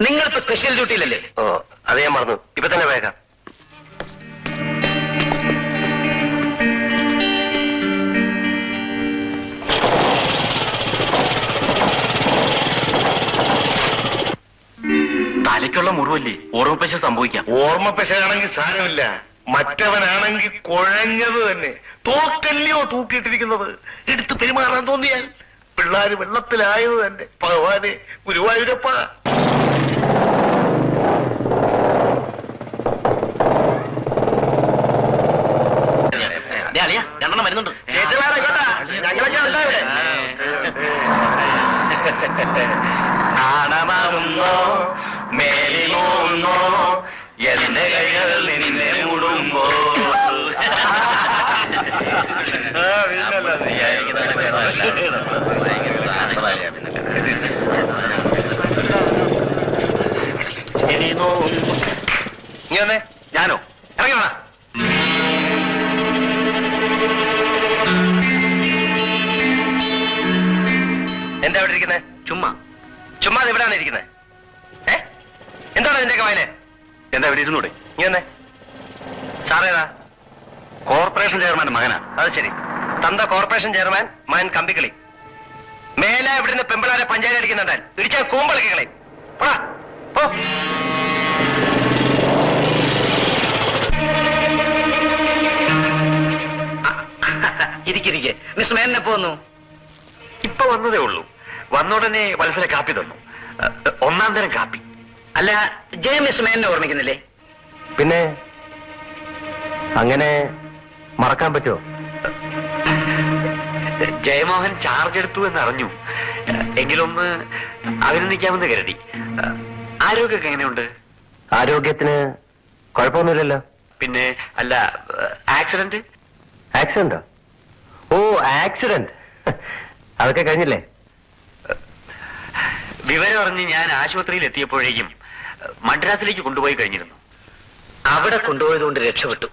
നിങ്ങളിപ്പോ സ്പെഷ്യൽ ഡ്യൂട്ടിയിലല്ലേ? ഓ, അത് ഞാൻ മറന്നു. ഇപ്പൊ തന്നെ വേഗം. തലയ്ക്കുള്ള മുറിവല്ലേ, ഓർമ്മപ്പശ സംഭവിക്കാം. ഓർമ്മപ്പശയാണെങ്കിൽ സാരമില്ല, മറ്റവനാണെങ്കിൽ കുഴഞ്ഞത് തന്നെ. തോക്കല്ലയോ തൂക്കിയിട്ടിരിക്കുന്നത്. എടുത്ത് പെരുമാറാൻ തോന്നിയാൽ പിള്ളാര് വെള്ളത്തിലായത് തന്നെ. ഭഗവാനെ, ഗുരുവായൂരപ്പ. രണ്ടെണ്ണം വരുന്നുണ്ട്. ഞങ്ങളൊക്കെ ഉണ്ടാവിടെ. ആണമാവുന്നോ മേലിമോന്നോ എന്റെ കൈകൾ നിന്നെ മുടുമ്പോ. ഇനി വന്നേ. ഞാനോ? ഇറങ്ങി വേണം. പോലാണ് ഇരിക്കുന്നത്. എന്താണ് ഇതിന്റെയൊക്കെ വായന? എന്താ ഇവിടെ ഇരുന്നൂടെ? നീ വന്നേ. സാറേതാ? കോർപ്പറേഷൻ ചെയർമാന്റെ മകനാ. അത് ശരി. തന്ത കോർപ്പറേഷൻ ചെയർമാൻ, മകൻ കമ്പിക്കളി. മേല ഇവിടുന്ന് പെമ്പിളാരെ പഞ്ചായത്ത് അടിക്കുന്നുണ്ടാൽ ഇടിച്ച കൂമ്പളിക്കളെ. ഇരിക്കിരിക്കെ. മിസ് മേനെ പോന്നു? ഇപ്പൊ വന്നതേ ഉള്ളൂ. വന്നുടനെ വത്സല കാപ്പി തന്നു. ഒന്നാം തരം കാപ്പി. അല്ല, ജയ മിസ് മേനെ ഓർമ്മിക്കുന്നില്ലേ? പിന്നെ അങ്ങനെ മറക്കാൻ പറ്റുമോ? ജയമോഹൻ ചാർജ് എടുത്തു എന്ന് അറിഞ്ഞു. എങ്കിലൊന്ന് അഭിനന്ദിക്കാമെന്ന് കരുതി. ആരോഗ്യമൊക്കെ എങ്ങനെയുണ്ട്? ആരോഗ്യത്തിന് കുഴപ്പമൊന്നുമില്ലല്ലോ. പിന്നെ അല്ല, ആക്സിഡന്റ്? ആക്സിഡന്റോ? ഓ, ആക്സിഡന്റ്. അതൊക്കെ കഴിഞ്ഞില്ലേ? വിവരം അറിഞ്ഞ് ഞാൻ ആശുപത്രിയിൽ എത്തിയപ്പോഴേക്കും മദ്രാസിലേക്ക് കൊണ്ടുപോയി കഴിഞ്ഞിരുന്നു. അവിടെ കൊണ്ടുപോയതുകൊണ്ട് രക്ഷപ്പെട്ടു.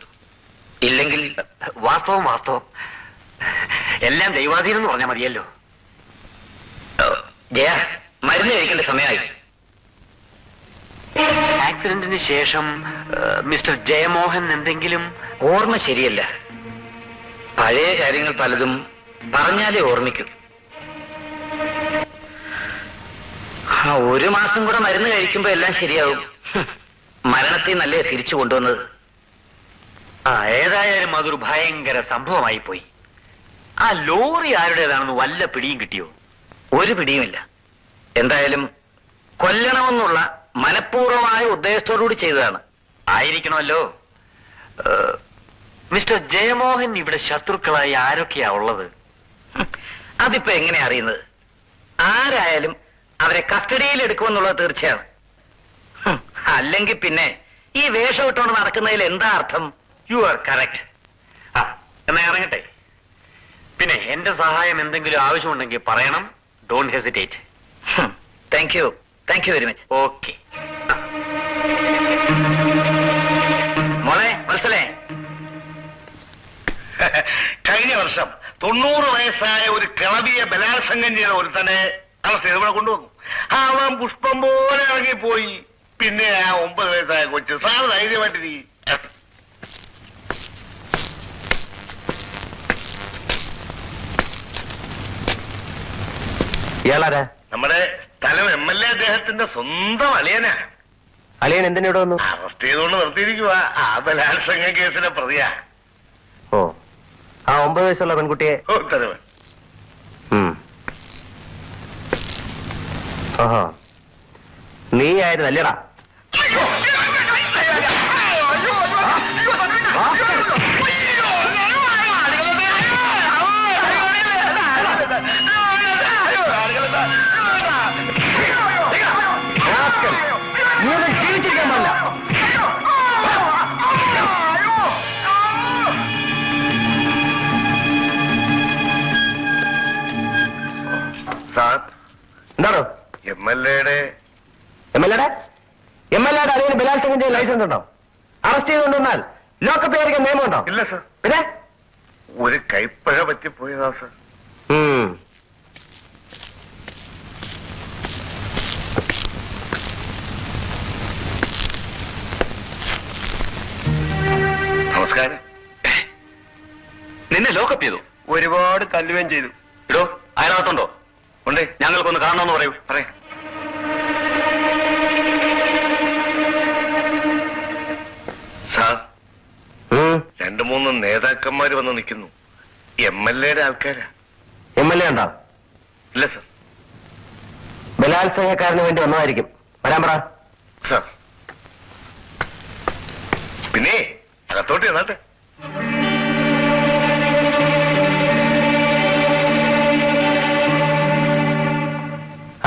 ഇല്ലെങ്കിൽ വാസ്തവം വാസ്തവം. എല്ലാം ദൈവാധീനം എന്ന് പറഞ്ഞാൽ മതിയല്ലോ. ജയ, മരുന്ന് കഴിക്കേണ്ട സമയമായി. ആക്സിഡന്റിന് ശേഷം മിസ്റ്റർ ജയമോഹൻ എന്തെങ്കിലും? ഓർമ്മ ശരിയല്ല. പഴയ കാര്യങ്ങൾ പലതും പറഞ്ഞാലേ ഓർമ്മിക്കും. ഒരു മാസം കൂടെ മരുന്ന് കഴിക്കുമ്പോ എല്ലാം ശരിയാവും. മരണത്തിൽ നല്ല തിരിച്ചു കൊണ്ടുവന്നത്. ഏതായാലും അതൊരു ഭയങ്കര സംഭവമായി പോയി. ആ ലോറി ആരുടേതാണെന്ന് വല്ല പിടിയും കിട്ടിയോ? ഒരു പിടിയുമില്ല. എന്തായാലും കൊല്ലണമെന്നുള്ള മനഃപൂർവമായ ഉദ്ദേശത്തോടുകൂടി ചെയ്തതാണ്. ആയിരിക്കണമല്ലോ. മിസ്റ്റർ ജയമോഹൻ ഇവിടെ ശത്രുക്കളായി ആരൊക്കെയാ ഉള്ളത്? അതിപ്പോ എങ്ങനെയാ അറിയുന്നത്? ആരായാലും അവരെ കസ്റ്റഡിയിൽ എടുക്കുമെന്നുള്ളത് തീർച്ചയാണ്. അല്ലെങ്കിൽ പിന്നെ ഈ വേഷം ഇട്ടുകൊണ്ട് നടക്കുന്നതിൽ എന്താ അർത്ഥം? You are correct. എന്നാ ഇറങ്ങട്ടെ. പിന്നെ എന്റെ സഹായം എന്തെങ്കിലും ആവശ്യമുണ്ടെങ്കിൽ പറയണം. Don't hesitate. Thank you very much. Okay. മോളെ വത്സലേ, കഴിഞ്ഞ വർഷം 90 വയസ്സായ ഒരു കിളവിയെ ബലാത്സംഗം ചെയ്ത ഒരുത്തനെ അറസ്റ്റ് ചെയ്ത് ഇവിടെ കൊണ്ടുവന്നു. അവൻ പുഷ്പം പോലെ ഇറങ്ങിപ്പോയി. പിന്നെ ആ 9 വയസ്സായ കൊച്ചു സാറ് ധൈര്യമായിട്ടിരിക്കും. ഇയാളാരാ? നമ്മുടെ സ്ഥലം MLA അദ്ദേഹത്തിന്റെ സ്വന്തം അളിയനാ. അളിയൻ എന്തിനോട് വന്നു? അറസ്റ്റ് ചെയ്തുകൊണ്ട് നിർത്തിയിരിക്കുക. ആ ബലാത്സംഗ കേസിലെ പ്രതിയാ. ഓ, ആ 9 വയസ്സുള്ള പെൺകുട്ടിയെ? ഉത്തരവ്. ഓഹോ, നീ ആയിരുന്നല്ലേടാ? ജീവിച്ചിരിക്കാൻ പാടില്ല. സാർ, എന്താണോ? MLA-യുടെ അളിയന് ബലാത്സംഗം ചെയ്യാൻ ലൈസൻസ് ഉണ്ടോ? അറസ്റ്റ് ചെയ്തുകൊണ്ടുവന്നാൽ ലോക്കപ്പ് ആയിരിക്കാൻ നിയമമുണ്ടോ? ഇല്ല സാർ. പിന്നെ ഒരു കൈപ്പഴ പറ്റിപ്പോയതാ സാർ. നമസ്കാരം. നിന്നെ ലോക്കപ്പ് ചെയ്തു? ഒരുപാട് തല്ലുകയും ചെയ്തു. ഇടോ, അയൽത്തുണ്ടോ? ഉണ്ട്. ഞങ്ങൾക്കൊന്ന് കാണണമെന്ന് പറയൂ. പറയാം. സാർ, 2-3 നേതാക്കന്മാര് വന്ന് നിൽക്കുന്നു. MLA-യുടെ ആൾക്കാരാ. MLA ഉണ്ടോ? ഇല്ല സാർ. ബലാത്സംഗക്കാരന് വേണ്ടി വന്നതായിരിക്കും. വരാൻ പറ. സാർ, പിന്നെ അകത്തോട്ട് ചെന്നാട്ടെ.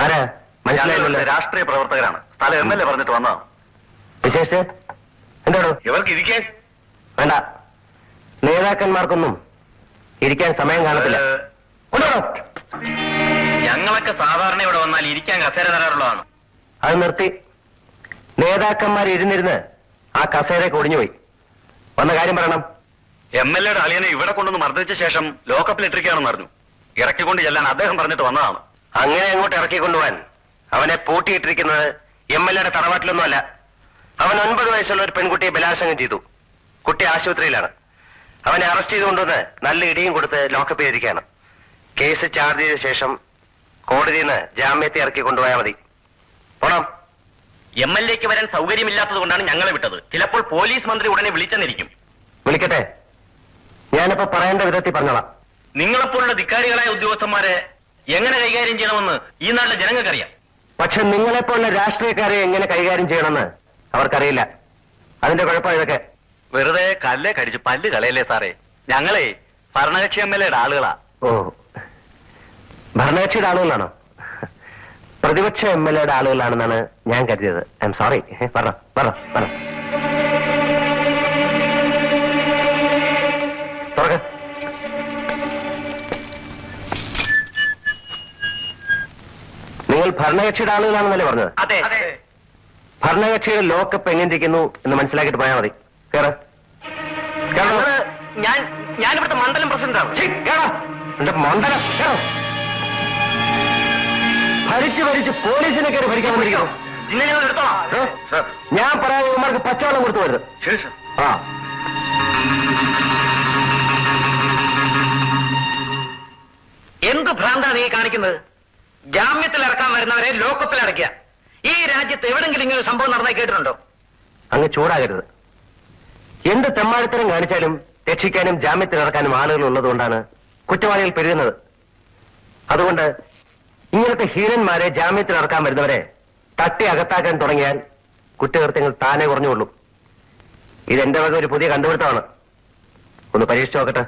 ആരാ? മനസ്സിലായില്ലല്ലോ. രാഷ്ട്രീയ പ്രവർത്തകരാണ്. സ്ഥലം MLA പറഞ്ഞിട്ട് വന്നോ? വിശേഷിച്ച് എന്താണോ? ഇവർക്ക് ഇരിക്കാൻ വേണ്ട. നേതാക്കന്മാർക്കൊന്നും ഇരിക്കാൻ സമയം കാണത്തില്ല. ഞങ്ങളൊക്കെ സാധാരണ ഇവിടെ വന്നാൽ ഇരിക്കാൻ കസേര തരാറുള്ളതാണ്. അത് നിർത്തി. നേതാക്കന്മാർ ഇരുന്നിരുന്ന് ആ കസേരയൊക്കെ ഒടിഞ്ഞുപോയി. വന്ന കാര്യം പറയണം. MLA-യുടെ അളിയനെ ഇവിടെ കൊണ്ടുവന്ന് മർദ്ദിച്ച ശേഷം ലോക്കപ്പിൽ ഇട്ടിരിക്കുകയാണെന്ന് അറിഞ്ഞു. ഇറക്കിക്കൊണ്ട് ചെല്ലാൻ അദ്ദേഹം പറഞ്ഞിട്ട് വന്നതാണ്. അങ്ങനെ അങ്ങോട്ട് ഇറക്കിക്കൊണ്ടുപോവാൻ അവനെ പൂട്ടിയിട്ടിരിക്കുന്നത് MLA തറവാട്ടിലൊന്നുമല്ല. അവൻ 9 വയസ്സുള്ള ഒരു പെൺകുട്ടിയെ ബലാത്സംഗം ചെയ്തു. കുട്ടി ആശുപത്രിയിലാണ്. അവനെ അറസ്റ്റ് ചെയ്തുകൊണ്ടുവന്ന് നല്ല ഇടിയും കൊടുത്ത് ലോക്കപ്പ് ചെയ്തിരിക്കുകയാണ്. കേസ് ചാർജ് ചെയ്ത ശേഷം കോടതിയിൽ നിന്ന് ജാമ്യത്തെ ഇറക്കി കൊണ്ടുപോയാൽ മതി. പോണം. MLAക്ക് വരാൻ സൗകര്യമില്ലാത്തത് കൊണ്ടാണ് ഞങ്ങളെ വിട്ടത്. ചിലപ്പോൾ പോലീസ് മന്ത്രി ഉടനെ വിളിച്ചെന്നിരിക്കും. വിളിക്കട്ടെ, ഞാനിപ്പോ പറയേണ്ട വിധത്തിൽ പറഞ്ഞോളാം. നിങ്ങളെപ്പോലുള്ള ധിക്കാരികളായ ഉദ്യോഗസ്ഥന്മാരെ എങ്ങനെ കൈകാര്യം ചെയ്യണമെന്ന് ഈ നാട്ടിലെ ജനങ്ങൾക്കറിയാം. പക്ഷെ നിങ്ങളെപ്പോലുള്ള രാഷ്ട്രീയക്കാരെ എങ്ങനെ കൈകാര്യം ചെയ്യണമെന്ന് അവർക്കറിയില്ല. അതിന്റെ കുഴപ്പം ഇതൊക്കെ. വെറുതെ കല്ലേ കടിച്ച് പല്ല് കളയല്ലേ സാറേ. ഞങ്ങളെ ഭരണകക്ഷി MLAയുടെ ആളുകളാ. ഓ, ഭരണകക്ഷിയുടെ ആളുകളാണോ? പ്രതിപക്ഷ MLAയുടെ ആളുകളാണെന്നാണ് ഞാൻ കരുതിയത്. I am sorry. പറ. നിങ്ങൾ ഭരണകക്ഷിയുടെ ആളുകളാണെന്നല്ലേ പറഞ്ഞത്? അതെ. ഭരണകക്ഷിയുടെ ലോക്കപ്പ് എങ്ങനെ ഇരിക്കുന്നു എന്ന് മനസ്സിലാക്കിയിട്ട് പോയാൽ മതി. ഞാൻ ഇവിടുത്തെ മണ്ഡലം പ്രസിഡന്റാണ്. എന്റെ മണ്ഡലം ഭരിച്ച് പോലീസിനെ കയറി ഭരിക്കാൻ വന്നിരിക്കുന്നു. ഞാൻ പറയാൻ ഇവന്മാർക്ക് പച്ചവെള്ളം കൊടുത്തു വരുത്. ശരി സാർ. ആ, എന്ത് ഭ്രാന്താണ് നീ കാണിക്കുന്നത്? ജാമ്യത്തിൽ ഇറക്കാൻ വരുന്നവരെ ലോക്കപ്പിൽ അടയ്ക്കുക. ഈ രാജ്യത്ത് എവിടെങ്കിലും ഇങ്ങനെ ഒരു സംഭവം നടന്നായി കേട്ടിട്ടുണ്ടോ? അങ്ങ് ചൂടാകരുത്. എന്ത് തെമ്മാടിത്തരം കാണിച്ചാലും രക്ഷിക്കാനും ജാമ്യത്തിൽ ഇറക്കാനും ആളുകൾ ഉള്ളതുകൊണ്ടാണ് കുറ്റവാളികൾ പെരുകുന്നത്. അതുകൊണ്ട് ഇങ്ങനത്തെ ഹീരന്മാരെ ജാമ്യത്തിൽ ഇറക്കാൻ വരുന്നവരെ തട്ടി അകത്താക്കാൻ തുടങ്ങിയാൽ കുറ്റകൃത്യങ്ങൾ താനെ കുറഞ്ഞുകൊള്ളും. ഇതെന്റെ വക ഒരു പുതിയ കണ്ടുപിടുത്തമാണ്. ഒന്ന് പരീക്ഷിച്ചു നോക്കട്ടെ.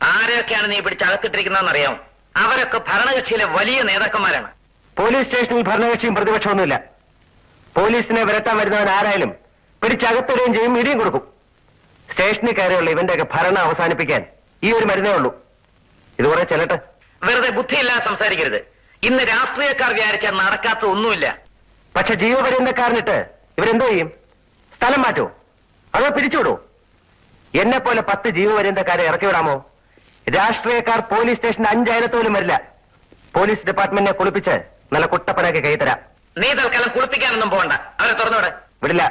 ആരെയൊക്കെയാണ് നീ പിടിച്ചകത്തിട്ടിരിക്കുന്നതെന്ന് അറിയാമോ? അവരൊക്കെ ഭരണകക്ഷിയിലെ വലിയ നേതാക്കന്മാരാണ്. പോലീസ് സ്റ്റേഷനിൽ ഭരണകക്ഷിയും പ്രതിപക്ഷമൊന്നുമില്ല. പോലീസിനെ വിരട്ടാൻ വരുന്നവൻ ആരായാലും പിടിച്ചകത്തിടുകയും ചെയ്യും, ഇടിയും കൊടുക്കും. സ്റ്റേഷനിൽ കയറിയുള്ള ഇവന്റെയൊക്കെ ഭരണം അവസാനിപ്പിക്കാൻ ഈ ഒരു മരുന്നേ ഉള്ളൂ. ഇത് കുറെ ചെല്ലട്ടെ. വെറുതെ ബുദ്ധിയില്ലാതെ സംസാരിക്കരുത്. ഇന്ന് രാഷ്ട്രീയക്കാർ വിചാരിച്ചാൽ നടക്കാത്ത ഒന്നുമില്ല. പക്ഷെ ജീവപര്യന്തക്കാരനിട്ട് ഇവരെന്തോ ചെയ്യും? സ്ഥലം മാറ്റുമോ? അതോ പിരിച്ചുവിടുമോ? എന്നെ പോലെ 10 ജീവപര്യന്തക്കാരെ ഇറക്കിവിടാമോ? രാഷ്ട്രീയക്കാർ പോലീസ് സ്റ്റേഷന്റെ 5 അയലത്തോലും വരില്ല. പോലീസ് ഡിപ്പാർട്ട്മെന്റിനെ കുളിപ്പിച്ച് നല്ല കുട്ടപ്പനാക്കി കൈ തരാം. നീ തൽക്കാലം കുളിപ്പിക്കാനൊന്നും പോകണ്ട. അവരെ തുറന്നോടെ. വിടില്ല.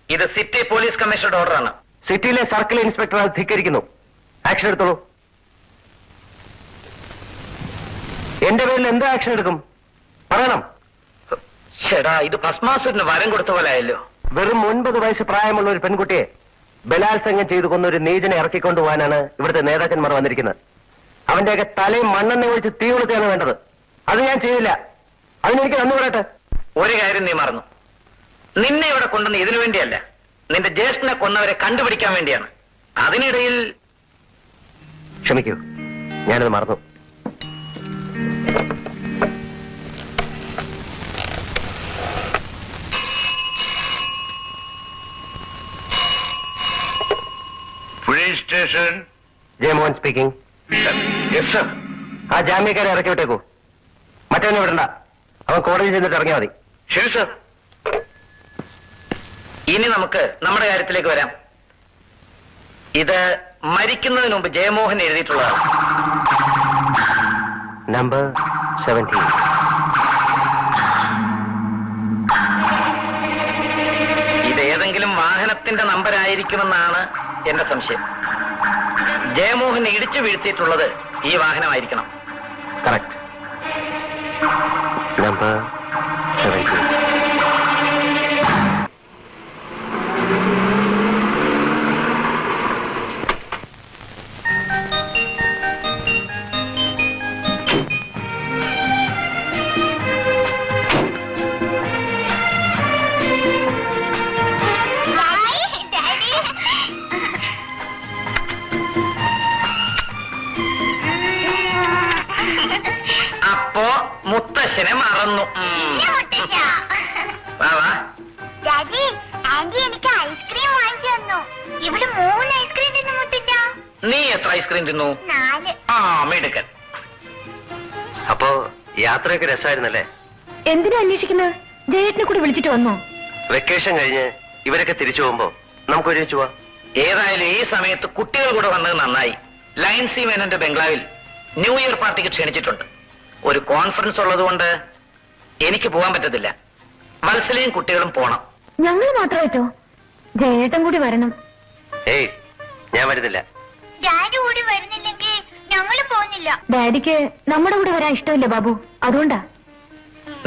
ഇത് സിറ്റി പോലീസ് കമ്മീഷണറുടെ ഓർഡറാണ്. സിറ്റിയിലെ സർക്കിൾ ഇൻസ്പെക്ടർ അത് ധിക്കരിക്കുന്നു. ആക്ഷൻ എടുത്തോളൂ. എന്റെ പേരിൽ എന്ത് ആക്ഷൻ എടുക്കും പറയണം. ചേടാ, ഇത് ഭസ്മാസുരന് വരം കൊടുത്ത പോലെ ആയല്ലോ. വെറും 9 വയസ്സ് പ്രായമുള്ള ഒരു പെൺകുട്ടിയെ ബലാത്സംഗം ചെയ്തു കൊന്ന ഒരു നീചനെ ഇറക്കിക്കൊണ്ടുപോകാനാണ് ഇവിടുത്തെ നേതാക്കന്മാർ വന്നിരിക്കുന്നത്. അവന്റെയൊക്കെ തലയും മണ്ണെണ്ണ ഒഴിച്ച് തീ കൊളുത്തുകയാണ് വേണ്ടത്. അത് ഞാൻ ചെയ്തില്ല. അതിനെനിക്ക് നന്ദി പറയട്ടെ. ഒരു കാര്യം നീ മറന്നു. നിന്നെ ഇവിടെ കൊണ്ടുവന്ന് ഇതിനു വേണ്ടിയല്ല, നിന്റെ ജ്യേഷ്ഠനെ കൊന്നവരെ കണ്ടുപിടിക്കാൻ വേണ്ടിയാണ്. അതിനിടയിൽ ക്ഷമിക്കൂ, ഞാനത് മറന്നു. Police station. Jayamohan speaking. Yes sir. ആ ജാമ്യക്കാരെ ഇറക്കി വിട്ടേക്കൂ. മറ്റവനെ വിടണ്ട. അവൻ കോടതി ചെന്നിട്ട് ഇറങ്ങിയാൽ മതി. ശരി സർ. ഇനി നമുക്ക് നമ്മുടെ കാര്യത്തിലേക്ക് വരാം. ഇത് മരിക്കുന്നതിന് മുമ്പ് ജയമോഹൻ എഴുതിയിട്ടുള്ളതാണ്. നമ്പർ 17. ഇതേതെങ്കിലും വാഹനത്തിന്റെ നമ്പർ ആയിരിക്കുമെന്നാണ് എന്റെ സംശയം. ജയമോഹൻ ഇടിച്ചു വീഴ്ത്തിയിട്ടുള്ളത് ഈ വാഹനമായിരിക്കണം. കറക്റ്റ്. നമ്പർ 17. അപ്പോ മുത്തശ്ശനെ മറന്നു. ഡാഡി, ആന്റി എനിക്ക് ഐസ്ക്രീം വാങ്ങിച്ചു തന്നു. ഇവിടെ 3 ഐസ്ക്രീം തിന്നു മുട്ടിച്ച. നീ എത്ര ഐസ്ക്രീം തിന്നു? 4. ആ, മിടുക്കൻ. അപ്പോ യാത്രയൊക്കെ രസമായിരുന്നല്ലേ? എന്തിനാ അന്വേഷിക്കുന്നത്? ജയേട്ടനെ കൂടി വിളിച്ചിട്ട് വന്നോ? വെക്കേഷൻ കഴിഞ്ഞ് ഇവരൊക്കെ തിരിച്ചു പോകുമ്പോ നമുക്ക് ഒരുമിച്ച് പോവാം. ഏതായാലും ഈ സമയത്ത് കുട്ടികൾ കൂടെ വന്നത് നന്നായി. ലയൻസി മേനന്റെ ബംഗ്ലാവിൽ ന്യൂ ഇയർ പാർട്ടിക്ക് ക്ഷണിച്ചിട്ടുണ്ട്. ഒരു കോൺഫറൻസ് ഉള്ളതുകൊണ്ട് എനിക്ക് പോകാൻ പറ്റത്തില്ല. വത്സലയും കുട്ടികളും പോണം. ഞങ്ങൾ മാത്രമായിട്ടോ? ജയേട്ടൻ കൂടി വരണം. ഏയ്, ഞാൻ വരുന്നില്ല. ഡാഡി കൂടി വരുന്നില്ലെങ്കിൽ ഞങ്ങളും പോകുന്നില്ല. ഡാഡിക്ക് നമ്മുടെ കൂടെ വരാൻ ഇഷ്ടമില്ല ബാബു, അതുകൊണ്ടാ.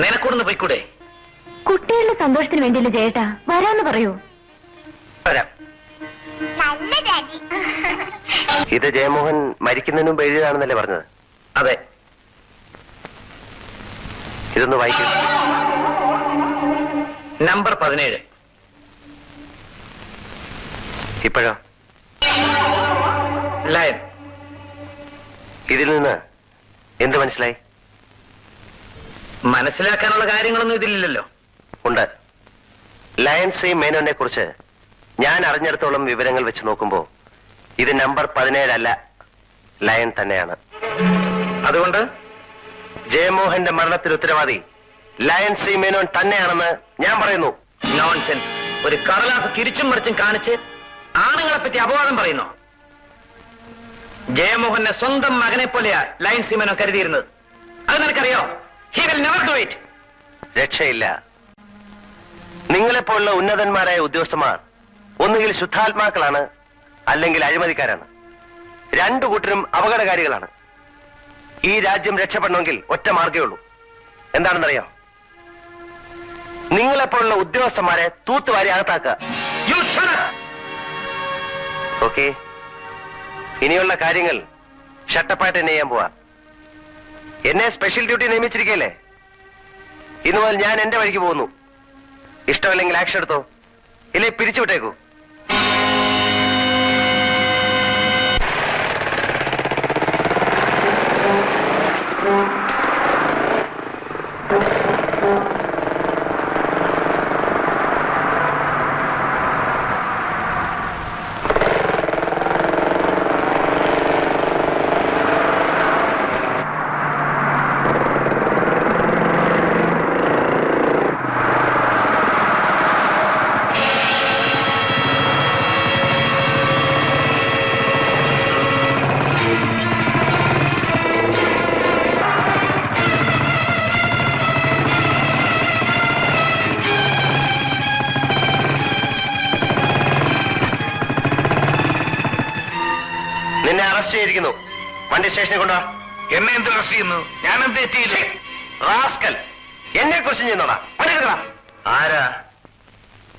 നിനക്കൂടുന്ന് പോയിക്കൂടെ? കുട്ടികളുടെ സന്തോഷത്തിന് വേണ്ടിയല്ലേ ജയേട്ടാ, വരാന്ന് പറയൂ. വരാം. നല്ല ഡാഡി. ഇത് ജയമോഹൻ മരിക്കുന്നതിന് മുമ്പ് എഴുതിയതാണെന്നല്ലേ പറഞ്ഞത്? അതെ. ഇതൊന്ന് വായിക്കും. നമ്പർ 17. ഇപ്പോഴോ? ലയൻ. ഇതിൽ നിന്ന് എന്ത് മനസ്സിലായി? മനസ്സിലാക്കാനുള്ള കാര്യങ്ങളൊന്നും ഇതിലില്ലല്ലോ. ഉണ്ട്. ലയൻ ശ്രീ മേനോനെ കുറിച്ച് ഞാൻ അറിഞ്ഞിടത്തോളം വിവരങ്ങൾ വെച്ച് നോക്കുമ്പോ ഇത് നമ്പർ 17 അല്ല, ലയൻ തന്നെയാണ്. അതുകൊണ്ട് ജയമോഹന്റെ മരണത്തിന് ഉത്തരവാദി ലയൻ ശ്രീ മേനോൻ തന്നെയാണെന്ന് ഞാൻ പറയുന്നു. നോൺസെൻസ്. ഒരു കടലാസ് തിരിച്ചും മറിച്ചും കാണിച്ച് ആണുങ്ങളെ പറ്റി അപവാദം പറയുന്നു. ജയമോഹന്റെ സ്വന്തം മകനെ പോലെയാ ലയൻ ശ്രീ മേനോൻ കരുതിയിരുന്നത്. അത് നിനക്കറിയോ? He will never do it. രക്ഷയില്ല. നിങ്ങളെപ്പോലുള്ള ഉന്നതന്മാരായ ഉദ്യോഗസ്ഥന്മാർ ഒന്നുകിൽ ശുദ്ധാത്മാക്കളാണ്, അല്ലെങ്കിൽ അഴിമതിക്കാരാണ്. രണ്ടു കൂട്ടരും അപകടകാരികളാണ്. ഈ രാജ്യം രക്ഷപ്പെടണമെങ്കിൽ ഒറ്റ മാർഗേ ഉള്ളൂ. എന്താണെന്നറിയാം? നിങ്ങളെപ്പോലുള്ള ഉദ്യോഗസ്ഥന്മാരെ തൂത്തുവാരി അകത്താക്കുക. ഓക്കെ, ഇനിയുള്ള കാര്യങ്ങൾ ഷട്ടപ്പായിട്ട് തന്നെ ചെയ്യാൻ പോവാ. എന്നെ സ്പെഷ്യൽ ഡ്യൂട്ടി നിയമിച്ചിരിക്കല്ലേ? ഇന്നു മുതൽ ഞാൻ എന്റെ വഴിക്ക് പോകുന്നു. ഇഷ്ടമല്ലെങ്കിൽ ആക്ഷൻ എടുത്തോ, ഇല്ലേ പിരിച്ചുവിട്ടേക്കൂ. നിന്നെ അറസ്റ്റ് ചെയ്തിരിക്കുന്നു. വണ്ടി സ്റ്റേഷനിൽ കൊണ്ടുവാ. എന്നെ എന്ത് അറസ്റ്റ് ചെയ്യുന്നു? ഞാൻ എന്ത് തെറ്റിയില്ലേ? റാസ്കൽ, എന്നെ ക്വസ്റ്റ്യൻ ചെയ്യുന്നോടാ. വണ്ടി എടുക്കടാ. ആരാ?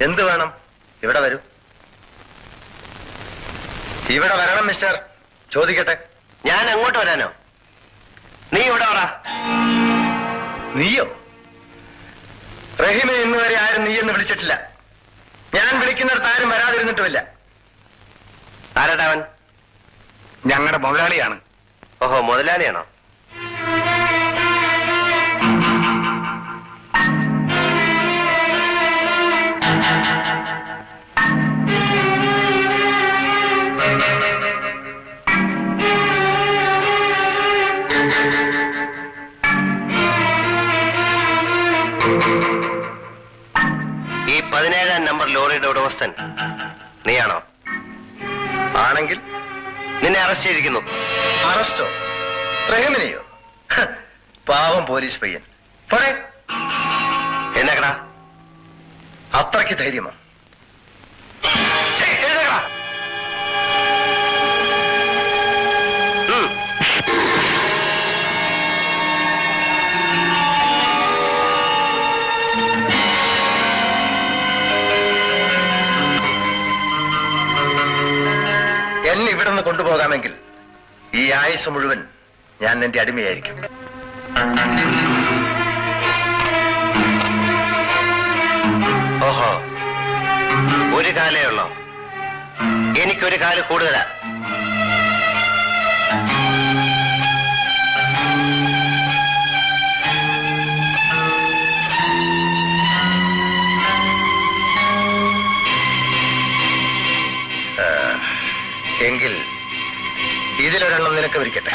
എന്ത് വേണം? ഇവിടെ വരൂ. ഇവിടെ വരണം മിസ്റ്റർ. ചോദിക്കട്ടെ. ഞാൻ അങ്ങോട്ട് വരാനോ? നീ ഇവിടെ വരാ. നീയോ? റഹീമെ ഇന്ന് വരെ ആരും നീ എന്ന് വിളിച്ചിട്ടില്ല. ഞാൻ വിളിക്കുന്നിടത്ത് ആരും വരാതിരുന്നിട്ടുമില്ല. ആരാടാ അവൻ? ഞങ്ങളുടെ മുതലാളിയാണ്. ഓഹോ, മുതലാളിയാണോ? ഈ 17-ാം നമ്പർ ലോറിയുടെ ഉടമസ്ഥൻ നീയാണോ? ആണെങ്കിൽ നിന്നെ അറസ്റ്റ് ചെയ്തിരിക്കുന്നു. അറസ്റ്റോ? റഹീമിനെയോ? പാവം പോലീസ് പയ്യൻ. പോരെ. എന്നക്കടാ അത്രയ്ക്ക് ധൈര്യമോ? എന്നെ ഇവിടെ നിന്ന് കൊണ്ടുപോകാമെങ്കിൽ ഈ ആയുസ് മുഴുവൻ ഞാൻ നിന്റെ അടിമയായിരിക്കും. ഓഹോ, ഒരു കാലേ ഉള്ളോ? എനിക്കൊരു കാല് കൂടുതലാ. എങ്കിൽ ഇതിലൊരെണ്ണം നിനക്ക് വിരിക്കട്ടെ.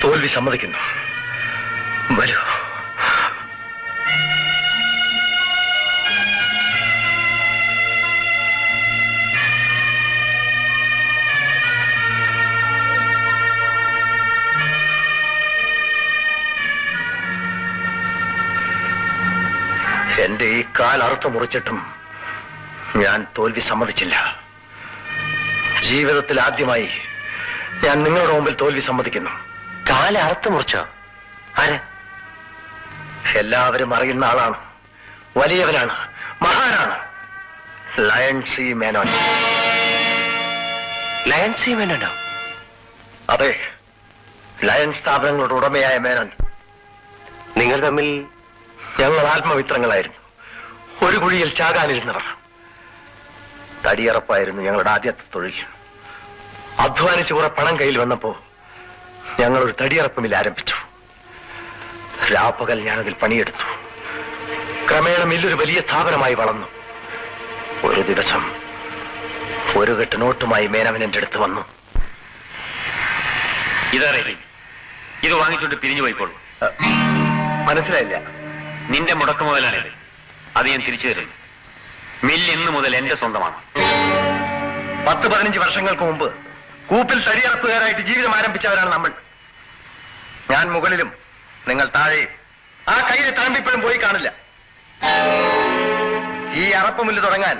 തോൽവി സമ്മതിക്കുന്നു. വരൂ. എന്റെ ഈ കാൽ അറുത്ത് മുറിച്ചിട്ടും ഞാൻ തോൽവി സമ്മതിച്ചില്ല. ജീവിതത്തിൽ ആദ്യമായി ഞാൻ നിങ്ങളുടെ മുമ്പിൽ തോൽവി സമ്മതിക്കുന്നു. കാല് അറുത്ത് മുറിച്ചോ? ആര്? എല്ലാവരും അറിയുന്ന ആളാണ്, വലിയവനാണ്, മഹാനാണ്. Lion C Menon. Lion C മേനോനോ? അതെ, ലയൺ സ്ഥാപനങ്ങളുടെ ഉടമയായ മേനോൻ. നിങ്ങൾ തമ്മിൽ? ഞങ്ങൾ ആത്മമിത്രങ്ങളായിരുന്നു, ഒരു കുഴിയിൽ ചാകാനിരുന്നവർ. തടിയറപ്പായിരുന്നു ഞങ്ങളുടെ ആദ്യത്തെ തൊഴിൽ. അധ്വാനിച്ച് കുറെ പണം കയ്യിൽ വന്നപ്പോ ഞങ്ങളൊരു തടിയറപ്പ് മിൽ ആരംഭിച്ചു. രാപ്പകൽ ഞാനതിൽ പണിയെടുത്തു. ക്രമേണ മില്ലൊരു വലിയ സ്ഥാപനമായി വളർന്നു. ഒരു ദിവസം ഒരു കെട്ട് നോട്ടുമായി മേനവൻ എന്റെ അടുത്ത് വന്നു. ഇതറിയില്ല, ഇത് വാങ്ങിച്ചുകൊണ്ട് പിരിഞ്ഞു പോയിക്കോളൂ. മനസ്സിലായില്ല. നിന്റെ മുടക്ക് മുതലാണിത്, അത് ഞാൻ തിരിച്ചു തരുന്നു. മില്ല് ഇന്ന് മുതൽ എന്റെ സ്വന്തമാണ്. 10-15 വർഷങ്ങൾക്ക് മുമ്പ് കൂപ്പിൽ തടിയറപ്പുകാരായിട്ട് ജീവിതം ആരംഭിച്ചവരാണ് നമ്മൾ. ഞാൻ മുകളിലും നിങ്ങൾ താഴെയും. ആ കയ്യിലെ തഴമ്പിപ്പോഴും പോയി കാണില്ല. ഈ അറപ്പ് മില്ല് തുടങ്ങാൻ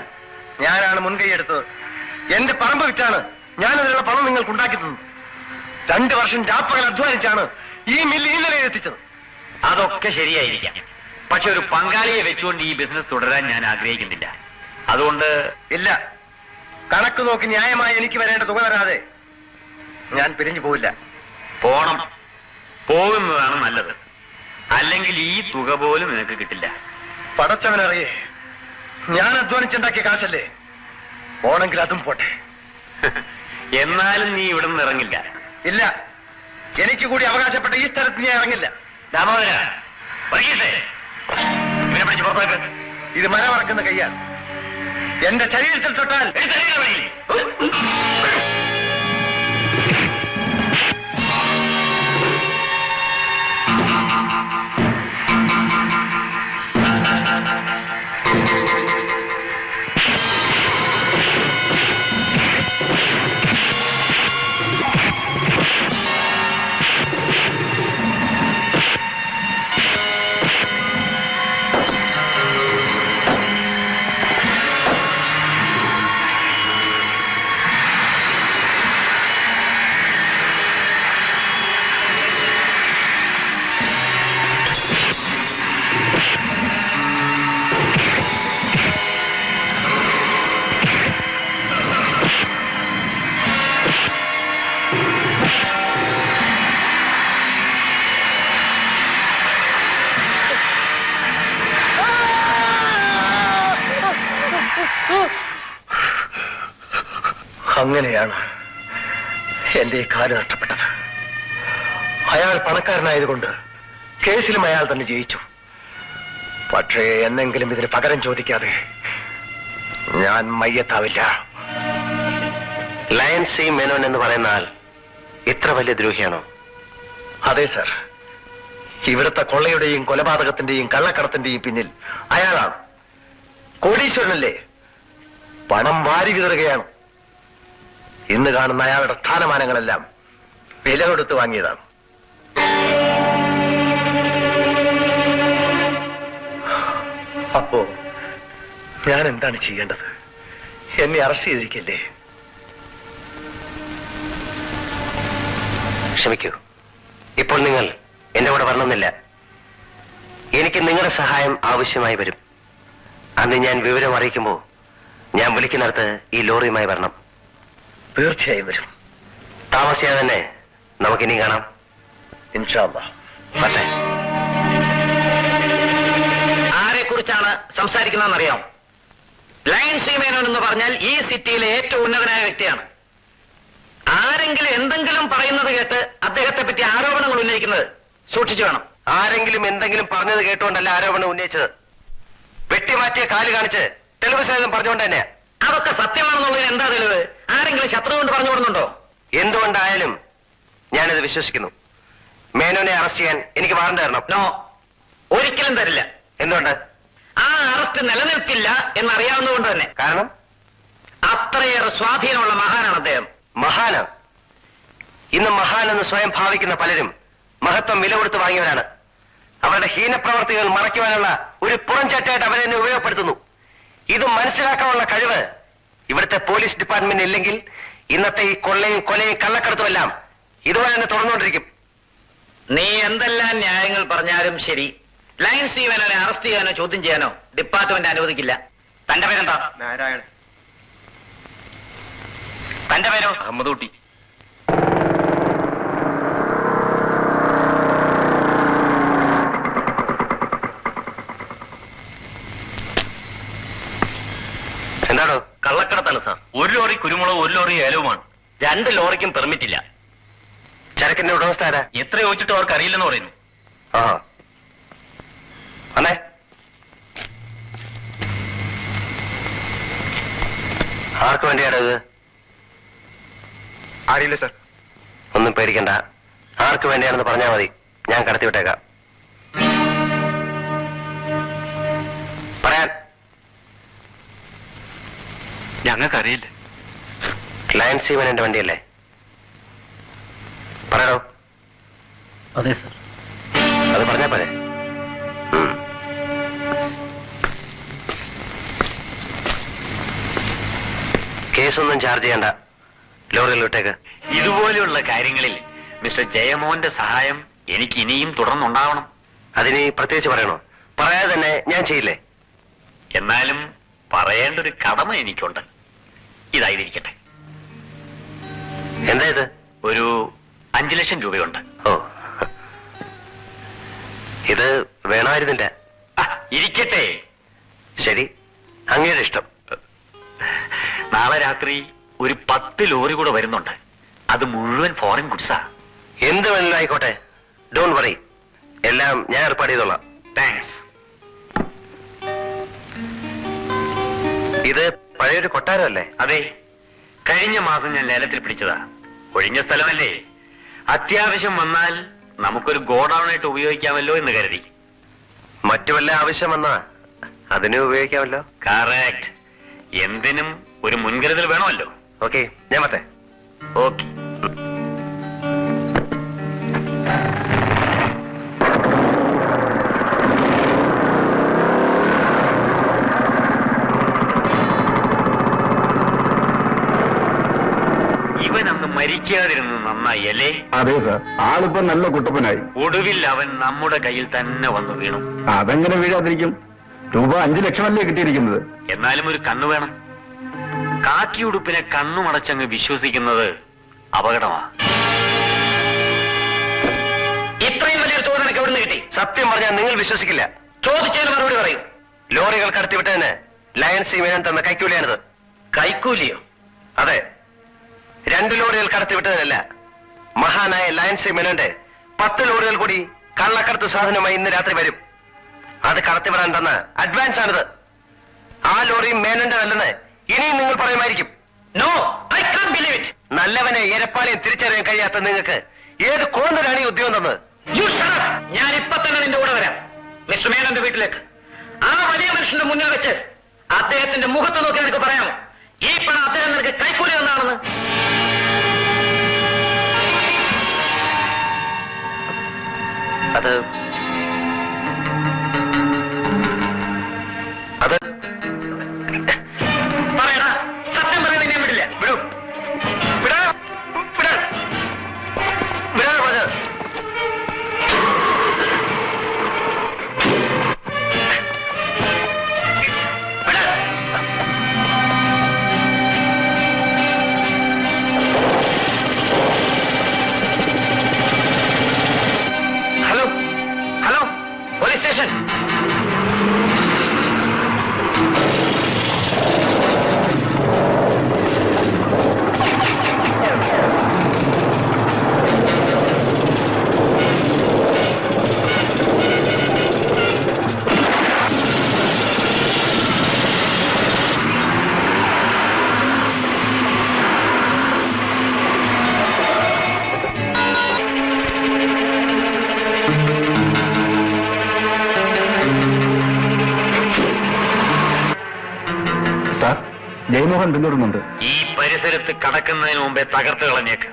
ഞാനാണ് മുൻകൈ എടുത്തത്. എന്റെ പറമ്പ് വിറ്റാണ് ഞാനതിനുള്ള പണം നിങ്ങൾക്ക് ഉണ്ടാക്കി തന്നത്. 2 വർഷം രാപ്പകൽ അധ്വാനിച്ചാണ് ഈ മില്ല് ഈ നിലയിൽ എത്തിച്ചത്. അതൊക്കെ ശരിയായിരിക്കാം, പക്ഷെ ഒരു പങ്കാളിയെ വെച്ചുകൊണ്ട് ഈ ബിസിനസ് തുടരാൻ ഞാൻ ആഗ്രഹിക്കുന്നില്ല. അതുകൊണ്ട് ഇല്ല, കണക്ക് നോക്കി ന്യായമായി എനിക്ക് വരേണ്ട തുക തരാതെ ഞാൻ പിരിഞ്ഞു പോവില്ല. പോണം, പോകുന്നതാണ് നല്ലത്. അല്ലെങ്കിൽ ഈ തുക പോലും നിനക്ക് കിട്ടില്ല. പടച്ചവനറിയേ, ഞാൻ അധ്വാനിച്ചുണ്ടാക്കിയ കാശല്ലേ. പോണെങ്കിൽ അതും പോട്ടെ. എന്നാലും നീ ഇവിടെ നിന്ന് ഇറങ്ങില്ല. ഇല്ല, എനിക്ക് കൂടി അവകാശപ്പെട്ട ഈ സ്ഥലത്ത് ഞാൻ ഇറങ്ങില്ല. ദാമോദര, വർഗീസേ, ഇവനെ പിടിച്ച് പുറത്താക്ക്. ഇത് മരമറക്കുന്ന കയ്യാണ്. എന്റെ ശരീരത്തിൽ തൊട്ടാൽ അങ്ങനെയാണ് എന്റെ ഈ കാല് നഷ്ടപ്പെട്ടത്. അയാൾ പണക്കാരനായതുകൊണ്ട് കേസിലും അയാൾ തന്നെ ജയിച്ചു. പക്ഷേ എന്നെങ്കിലും ഇതിന് പകരം ചോദിക്കാതെ ഞാൻ മയ്യത്താവില്ല. ലയൺ സി മേനോൻ എന്ന് പറയുന്ന ആൾ ഇത്ര വലിയ ദ്രോഹിയാണോ? അതെ സർ, ഇവിടുത്തെ കൊള്ളയുടെയും കൊലപാതകത്തിന്റെയും കള്ളക്കടത്തിന്റെയും പിന്നിൽ അയാളാണ്. കോടീശ്വരനല്ലേ, പണം വാരി വിതറുകയാണ്. ഇന്ന് കാണുന്ന അയാളുടെ സ്ഥാനമാനങ്ങളെല്ലാം വില കൊടുത്ത് വാങ്ങിയതാണ്. അപ്പോ ഞാൻ എന്താണ് ചെയ്യേണ്ടത്? എന്നെ അറസ്റ്റ് ചെയ്തിരിക്കല്ലേ? ക്ഷമിക്കൂ, ഇപ്പോൾ നിങ്ങൾ എന്റെ കൂടെ വരണമെന്നില്ല. എനിക്ക് നിങ്ങളുടെ സഹായം ആവശ്യമായി വരും. അന്ന് ഞാൻ വിവരം അറിയിക്കുമ്പോൾ ഞാൻ വിളിക്കുന്നിടത്ത് ഈ ലോറിയുമായി വരണം. തീർച്ചയായും വരും. താമസിയാതെ തന്നെ നമുക്കിനി കാണാം. ഇൻഷാ അല്ലാഹ്. പറ്റേ. ആരെ കുറിച്ചാണ് സംസാരിക്കുന്നതെന്നറിയാം? ലയൺ സി മേനോൻ എന്ന് പറഞ്ഞാൽ ഈ സിറ്റിയിലെ ഏറ്റവും ഉന്നതനായ വ്യക്തിയാണ്. ആരെങ്കിലും എന്തെങ്കിലും പറയുന്നത് കേട്ട് അദ്ദേഹത്തെ പറ്റി ആരോപണങ്ങൾ ഉന്നയിക്കുന്നത് സൂക്ഷിച്ചു വേണം. ആരെങ്കിലും എന്തെങ്കിലും പറഞ്ഞത് കേട്ടുകൊണ്ടല്ല ആരോപണം ഉന്നയിച്ചത്. വെട്ടിമാറ്റിയ കാല് കാണിച്ച് തെളിവ് സഹിതം പറഞ്ഞുകൊണ്ട് തന്നെ. അതൊക്കെ സത്യമാണെന്നുള്ളതിന് എന്താ തെളിവ്? ആരെങ്കിലും ശത്രു കൊണ്ട് പറഞ്ഞു കൊടുക്കുന്നുണ്ടോ? എന്തുകൊണ്ടായാലും ഞാനിത് വിശ്വസിക്കുന്നു. മേനോനെ അറസ്റ്റ് ചെയ്യാൻ എനിക്ക് വാറണ്ട് തരണം. നോ, ഒരിക്കലും തരില്ല. എന്തുകൊണ്ട്? ആ അറസ്റ്റ് നിലനിൽക്കില്ല എന്നറിയാവുന്നതുകൊണ്ട് തന്നെ. കാരണം? അത്രയേറെ സ്വാധീനമുള്ള മഹാനാണ് അദ്ദേഹം. മഹാനോ? ഇന്ന് മഹാനെന്ന് സ്വയം ഭാവിക്കുന്ന പലരും മഹത്വം വില കൊടുത്ത് വാങ്ങിയവരാണ്. അവരുടെ ഹീനപ്രവർത്തികൾ മറയ്ക്കുവാനുള്ള ഒരു പുറംചാറ്റായിട്ട് അവരെ തന്നെ ഉപയോഗപ്പെടുത്തുന്നു. ഇത് മനസ്സിലാക്കാനുള്ള കഴിവ് ഇവിടുത്തെ പോലീസ് ഡിപ്പാർട്ട്മെന്റ് ഇല്ലെങ്കിൽ ഇന്നത്തെ ഈ കൊള്ളയും കൊലയും കള്ളക്കടത്തുമെല്ലാം ഇതുപോലെ തന്നെ തുറന്നുകൊണ്ടിരിക്കും. നീ എന്തെല്ലാം ന്യായങ്ങൾ പറഞ്ഞാലും ശരി, ലയൺ സ്റ്റീവനെ അറസ്റ്റ് ചെയ്യാനോ ചോദ്യം ചെയ്യാനോ ഡിപ്പാർട്ട്മെന്റ് അനുവദിക്കില്ല. തന്റെ പേരെന്താ? നാരായണൻ. തന്റെ പേരോ? അഹമ്മദ് കുട്ടി. എന്താണോ? കള്ളക്കടത്താണ് സാർ. 1 ലോറി കുരുമുളക്, 1 ലോറി ഏലവുമാണ്. 2 ലോറിക്കും പെർമിറ്റ് ഇല്ല. ചരക്കിന്റെ ഉടമസ്ഥ ആരാ? എത്ര ചോദിച്ചിട്ട് അവർക്ക് അറിയില്ലെന്ന് പറയുന്നു. ആ അന്നേ ആർക്ക് വേണ്ടിയാണ് ഇത്? അറിയില്ല സാർ. ഒന്നും പേടിക്കണ്ട. ആർക്ക് വേണ്ടിയാണെന്ന് പറഞ്ഞാൽ മതി, ഞാൻ കടത്തിവിട്ടേക്കാം. പറയാൻ. ഞങ്ങൾക്കറിയില്ല. ലയൺ സ്റ്റീവന്റെ വണ്ടിയല്ലേ? പറയണോ? അതെ സാർ. അത് പറഞ്ഞാ പോരെ? കേസൊന്നും ചാർജ് ചെയ്യണ്ട, ലോറിയിൽ വിട്ടേക്ക്. ഇതുപോലെയുള്ള കാര്യങ്ങളിൽ മിസ്റ്റർ ജയമോഹന്റെ സഹായം എനിക്ക് ഇനിയും തുടർന്നുണ്ടാവണം. അതിനി പ്രത്യേകിച്ച് പറയണോ? പറയാതെ തന്നെ ഞാൻ ചെയ്യില്ലേ? എന്നാലും പറയേണ്ട ഒരു കടമ എനിക്കുണ്ട്. ഇതായിരിക്കട്ടെ. എന്താ ഇത്? ഒരു 5 ലക്ഷം രൂപയുണ്ട്. ഓ, ഇത് വേണമായിരുന്നില്ല. ഇരിക്കട്ടെ. ശരി, അങ്ങയുടെ ഇഷ്ടം. നാളെ രാത്രി ഒരു 10 ലോറി കൂടെ വരുന്നുണ്ട്. അത് മുഴുവൻ ഫോറിൻ ഗുഡ്സാ. എന്ത് വേണമെങ്കിലും ആയിക്കോട്ടെ, ഡോണ്ട് വറി. എല്ലാം ഞാൻ ഏർപ്പാട് ചെയ്തോളാം. താങ്ക്സ്. ഇത് പഴയൊരു കൊട്ടാരമല്ലേ? അതെ, കഴിഞ്ഞ മാസം ഞാൻ ലേലത്തിൽ പിടിച്ചതാ. ഒഴിഞ്ഞ സ്ഥലമല്ലേ, അത്യാവശ്യം വന്നാൽ നമുക്കൊരു ഗോഡൌണായിട്ട് ഉപയോഗിക്കാമല്ലോ എന്ന് കരുതി. മറ്റു വല്ല ആവശ്യം വന്നാ അതിന് ഉപയോഗിക്കാമല്ലോ. കറക്റ്റ്. എന്തിനും ഒരു മുൻകരുതൽ വേണമല്ലോ. ഓക്കെ, ഞാൻ മത്തേ. ഓക്കെ. ഇവൻ അന്ന് മരിക്കാതിരുന്നത് നന്നായി അല്ലേ? അതെ സാർ, ആളിപ്പോ നല്ല കുട്ടപ്പനായി. ഒടുവിൽ അവൻ നമ്മുടെ കയ്യിൽ തന്നെ വന്നു വീണു. അതെങ്ങനെ വീഴാതിരിക്കും? രൂപ 5 ലക്ഷമല്ലേ കിട്ടിയിരിക്കുന്നത്. എന്നാലും ഒരു കണ്ണു വേണം. കാക്കിയുടുപ്പിനെ കണ്ണുമടച്ചങ്ങ് വിശ്വസിക്കുന്നത് അപകടമാ. ഇത്രയും വലിയൊരു തോത് എനിക്ക് എവിടുന്ന് കിട്ടി? സത്യം പറഞ്ഞാൽ നിങ്ങൾ വിശ്വസിക്കില്ല. ചോദിച്ചതിന് മറുപടി പറയും. ലോറികൾ കടത്തിവിട്ടതിന് ലയൺ സ്റ്റീവൻ തന്ന കൈക്കൂലിയാണിത്. കൈക്കൂലിയോ? അതെ, 2 ലോറികൾ കടത്തിവിട്ടതിനല്ല. മഹാനായ ലയൺ സ്റ്റീവന്റെ 10 ലോറികൾ കൂടി കള്ളക്കടത്ത് സാധനമായി ഇന്ന് രാത്രി വരും. അത് കടത്തിവിടാൻ തന്ന അഡ്വാൻസ് ആണിത്. ആ ലോറി മേനന്റെ അല്ലെന്ന് ഇനിയും നിങ്ങൾ പറയുമായിരിക്കും. No, I can believe it. നല്ലവനെ എരപ്പാളിയും തിരിച്ചറിയാൻ കഴിയാത്ത നിങ്ങൾക്ക് ഏത് കോന്തലാണ് ഈ ഉദ്യോഗം തന്നത്? You shut up. ഞാൻ ഇപ്പൊ തന്നെ നിന്റെ കൂടെ വരാം മിസ്റ്റർ മേനന്റെ വീട്ടിലേക്ക്. ആ വലിയ മനുഷ്യന്റെ മുന്നിൽ വെച്ച് അദ്ദേഹത്തിന്റെ മുഖത്ത് നോക്കി നിനക്ക് പറയാമോ ഈ പണം അദ്ദേഹം നിനക്ക് കൈക്കൂലി എന്താണെന്ന്? അത് പറയടാ, സത്യം പറയാൻ ഞാൻ വിടില്ല. വിടൂ, വിടാ, വിടാ, വിടാ പറഞ്ഞത്. വിടാ. ഹലോ, ജയമോഹൻ പിന്തുടരുന്നുണ്ട്. ഈ പരിസരത്ത് കടക്കുന്നതിന് മുമ്പേ തകർത്ത് കളഞ്ഞേക്ക്.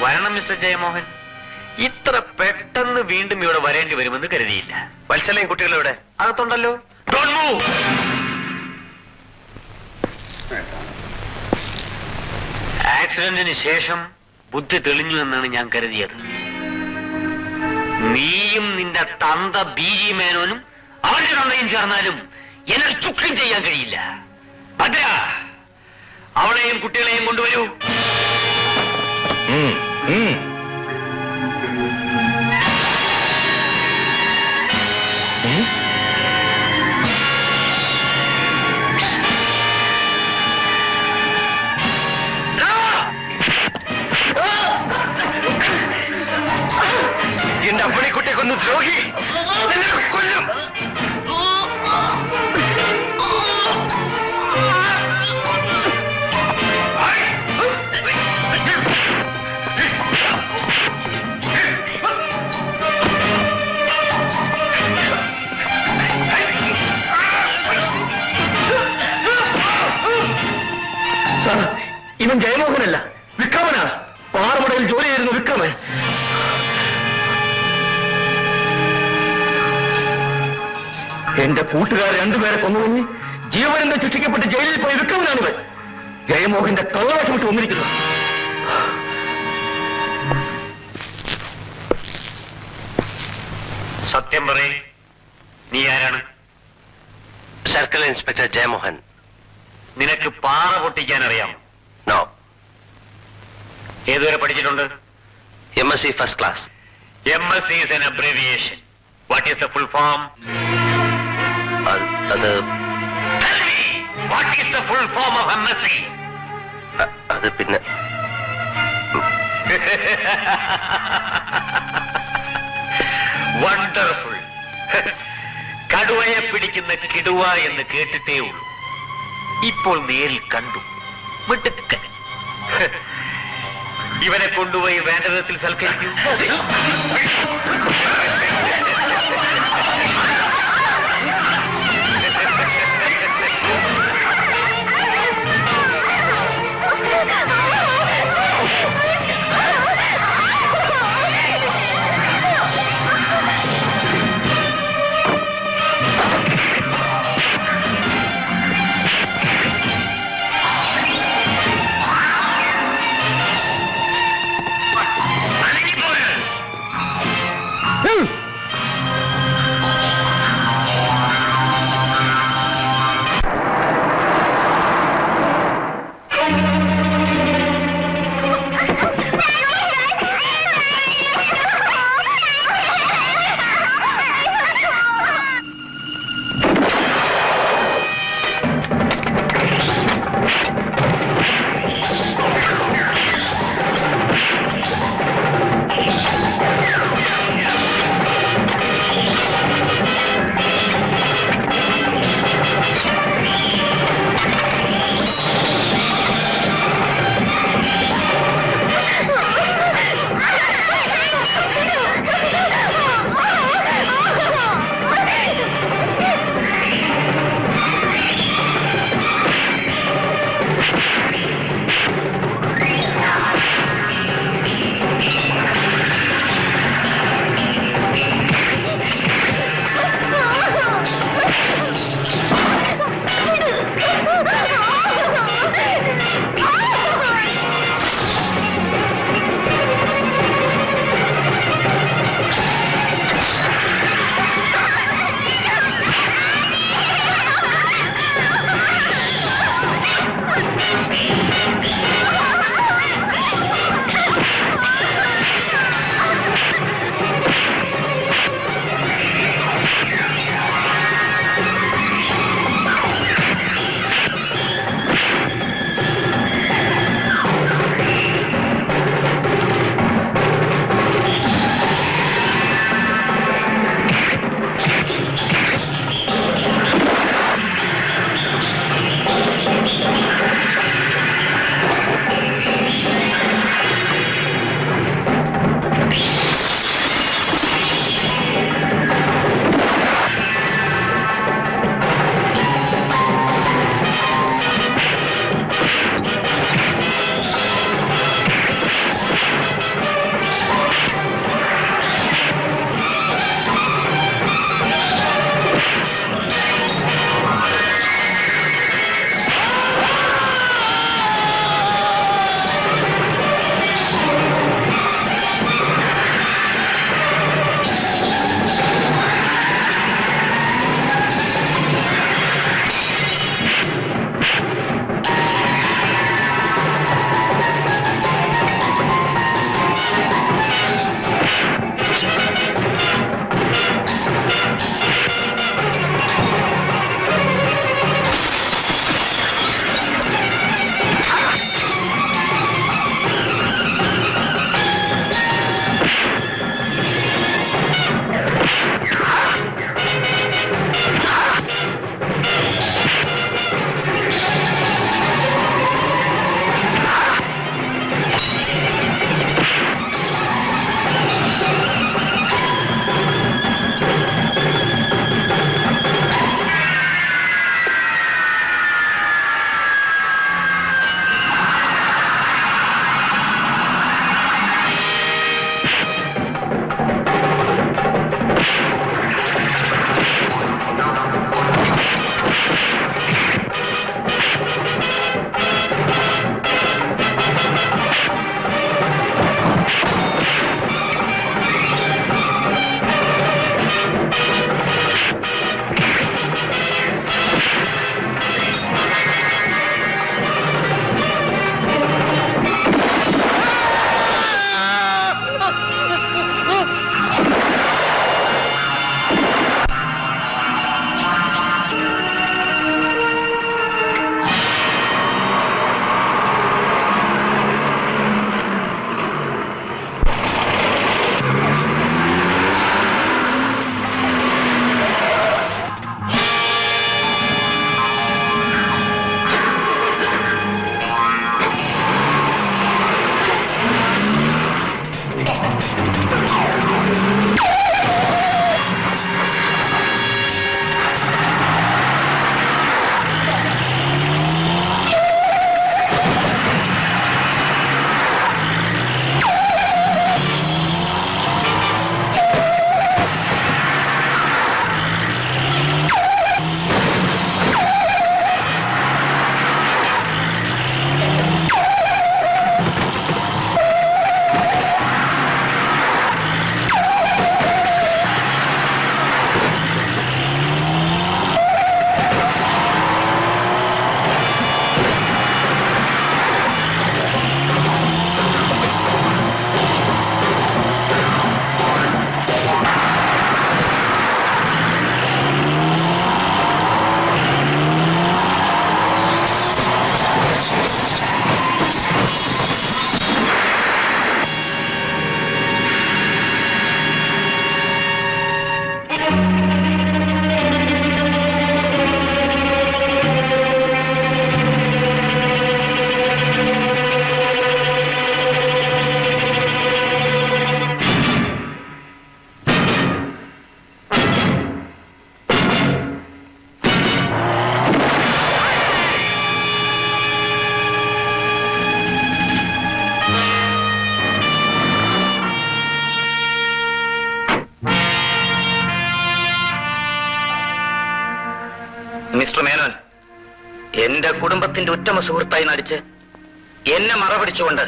വരണം മിസ്റ്റർ ജയമോഹൻ. ഇത്ര പെട്ടെന്ന് വീണ്ടും ഇവിടെ വരേണ്ടി വരുമെന്ന് കരുതിയില്ല. വത്സലയും കുട്ടികളും ഇവിടെ അകത്തുണ്ടല്ലോ. ആക്സിഡന്റിന് ശേഷം ബുദ്ധി തെളിഞ്ഞു എന്നാണ് ഞാൻ കരുതിയത്. നീയും നിന്റെ തന്ത ബി.ജി. മേനോനും അവരുടെ തന്തയും ചേർന്നാലും എന്നെ ചുക്കം ചെയ്യാൻ കഴിയില്ല. ഭദ്ര, അവളെയും കുട്ടികളെയും കൊണ്ടുവരൂ. എന്റെ അപ്പണിക്കുട്ടിയെ കൊന്നു ദ്രോഹി, കൊല്ലും. ഇവൻ ജയമോഹനല്ല, വിക്രമനാണ്. പാറമടയിൽ ജോലി ചെയ്യുന്ന വിക്രമൻ. എന്റെ കൂട്ടുകാരെ രണ്ടുപേരെ കൊന്നുകൊഞ്ഞ് ജീവനന്ദം ശിക്ഷിക്കപ്പെട്ട് ജയിലിൽ പോയ വിക്രമനാണിവൻ. ജയമോഹന്റെ കള്ളവേഷമിട്ട് വന്നിരിക്കുന്നു. സത്യം പറയേ, നീ ആരാണ്? Circle inspector Jayamohan. നിനക്ക് പാറ പൊട്ടിക്കാൻ അറിയാമോ? നോ. ഏതുവരെ പഠിച്ചിട്ടുണ്ട്? MSc first class. MSc is an abbreviation. What is the full form? അത് Tell me, what is the full form of MSc? അത് പിന്നെ വണ്ടർഫുൾ. കടുവയെ പിടിക്കുന്ന കിടുവ എന്ന് കേട്ടിട്ടേ ഉള്ളൂ. ഇപ്പോൾ നേരിൽ കണ്ടു. മിടുക്കൻ. ഇവനെ കൊണ്ടുപോയി വേണ്ട വിധത്തിൽ സൽക്കരിക്കൂ. മിസ്റ്റർ മേനോൻ, എന്റെ കുടുംബത്തിന്റെ ഉത്തമ സുഹൃത്തായി നടിച്ച് എന്നെ മറപിടിച്ചുകൊണ്ട്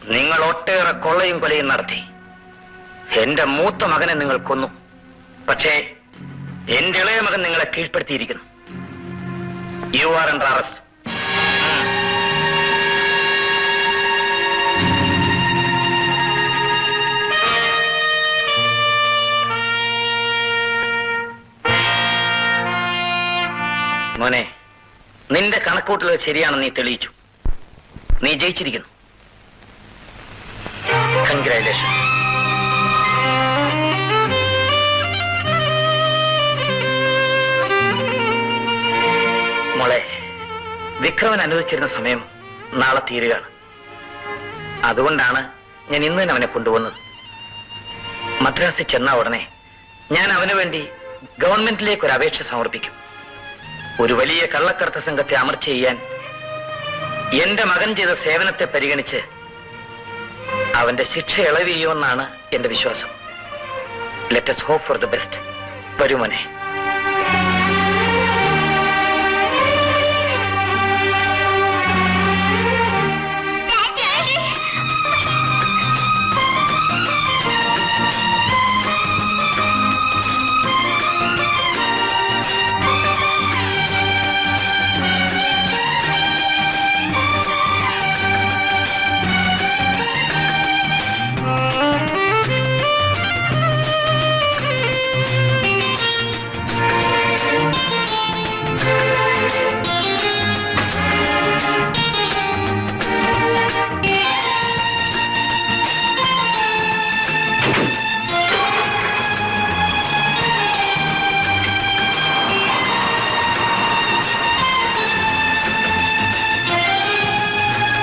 നിങ്ങൾ ഒട്ടേറെ കൊള്ളയും കൊലയും നടത്തി. എന്റെ മൂത്ത മകനെ നിങ്ങൾ കൊന്നു. പക്ഷേ എന്റെ ഇളയ മകൻ നിങ്ങളെ കീഴ്പ്പെടുത്തിയിരിക്കുന്നു. You are under arrest. മോനെ, നിന്റെ കണക്കൂട്ടലുകൾ ശരിയാണെന്ന് നീ തെളിയിച്ചു. നീ ജയിച്ചിരിക്കുന്നു. കൺഗ്രാറ്റുലേഷൻസ്. മോളെ, വിക്രമൻ അനുവദിച്ചിരുന്ന സമയം നാളെ തീരുകയാണ്. അതുകൊണ്ടാണ് ഞാൻ ഇന്ന് തന്നെ അവനെ കൊണ്ടുവന്നത്. മദ്രാസിൽ ചെന്ന ഉടനെ ഞാൻ അവന് വേണ്ടി ഗവൺമെന്റിലേക്ക് ഒരു അപേക്ഷ സമർപ്പിക്കും. ഒരു വലിയ കള്ളക്കടത്ത് സംഘത്തെ അമർച്ച ചെയ്യാൻ എന്റെ മകൻ ചെയ്ത സേവനത്തെ പരിഗണിച്ച് അവന്റെ ശിക്ഷ ഇളവ് ചെയ്യുമെന്നാണ് എന്റെ വിശ്വാസം. Let us hope for the best. വരൂ മോനെ.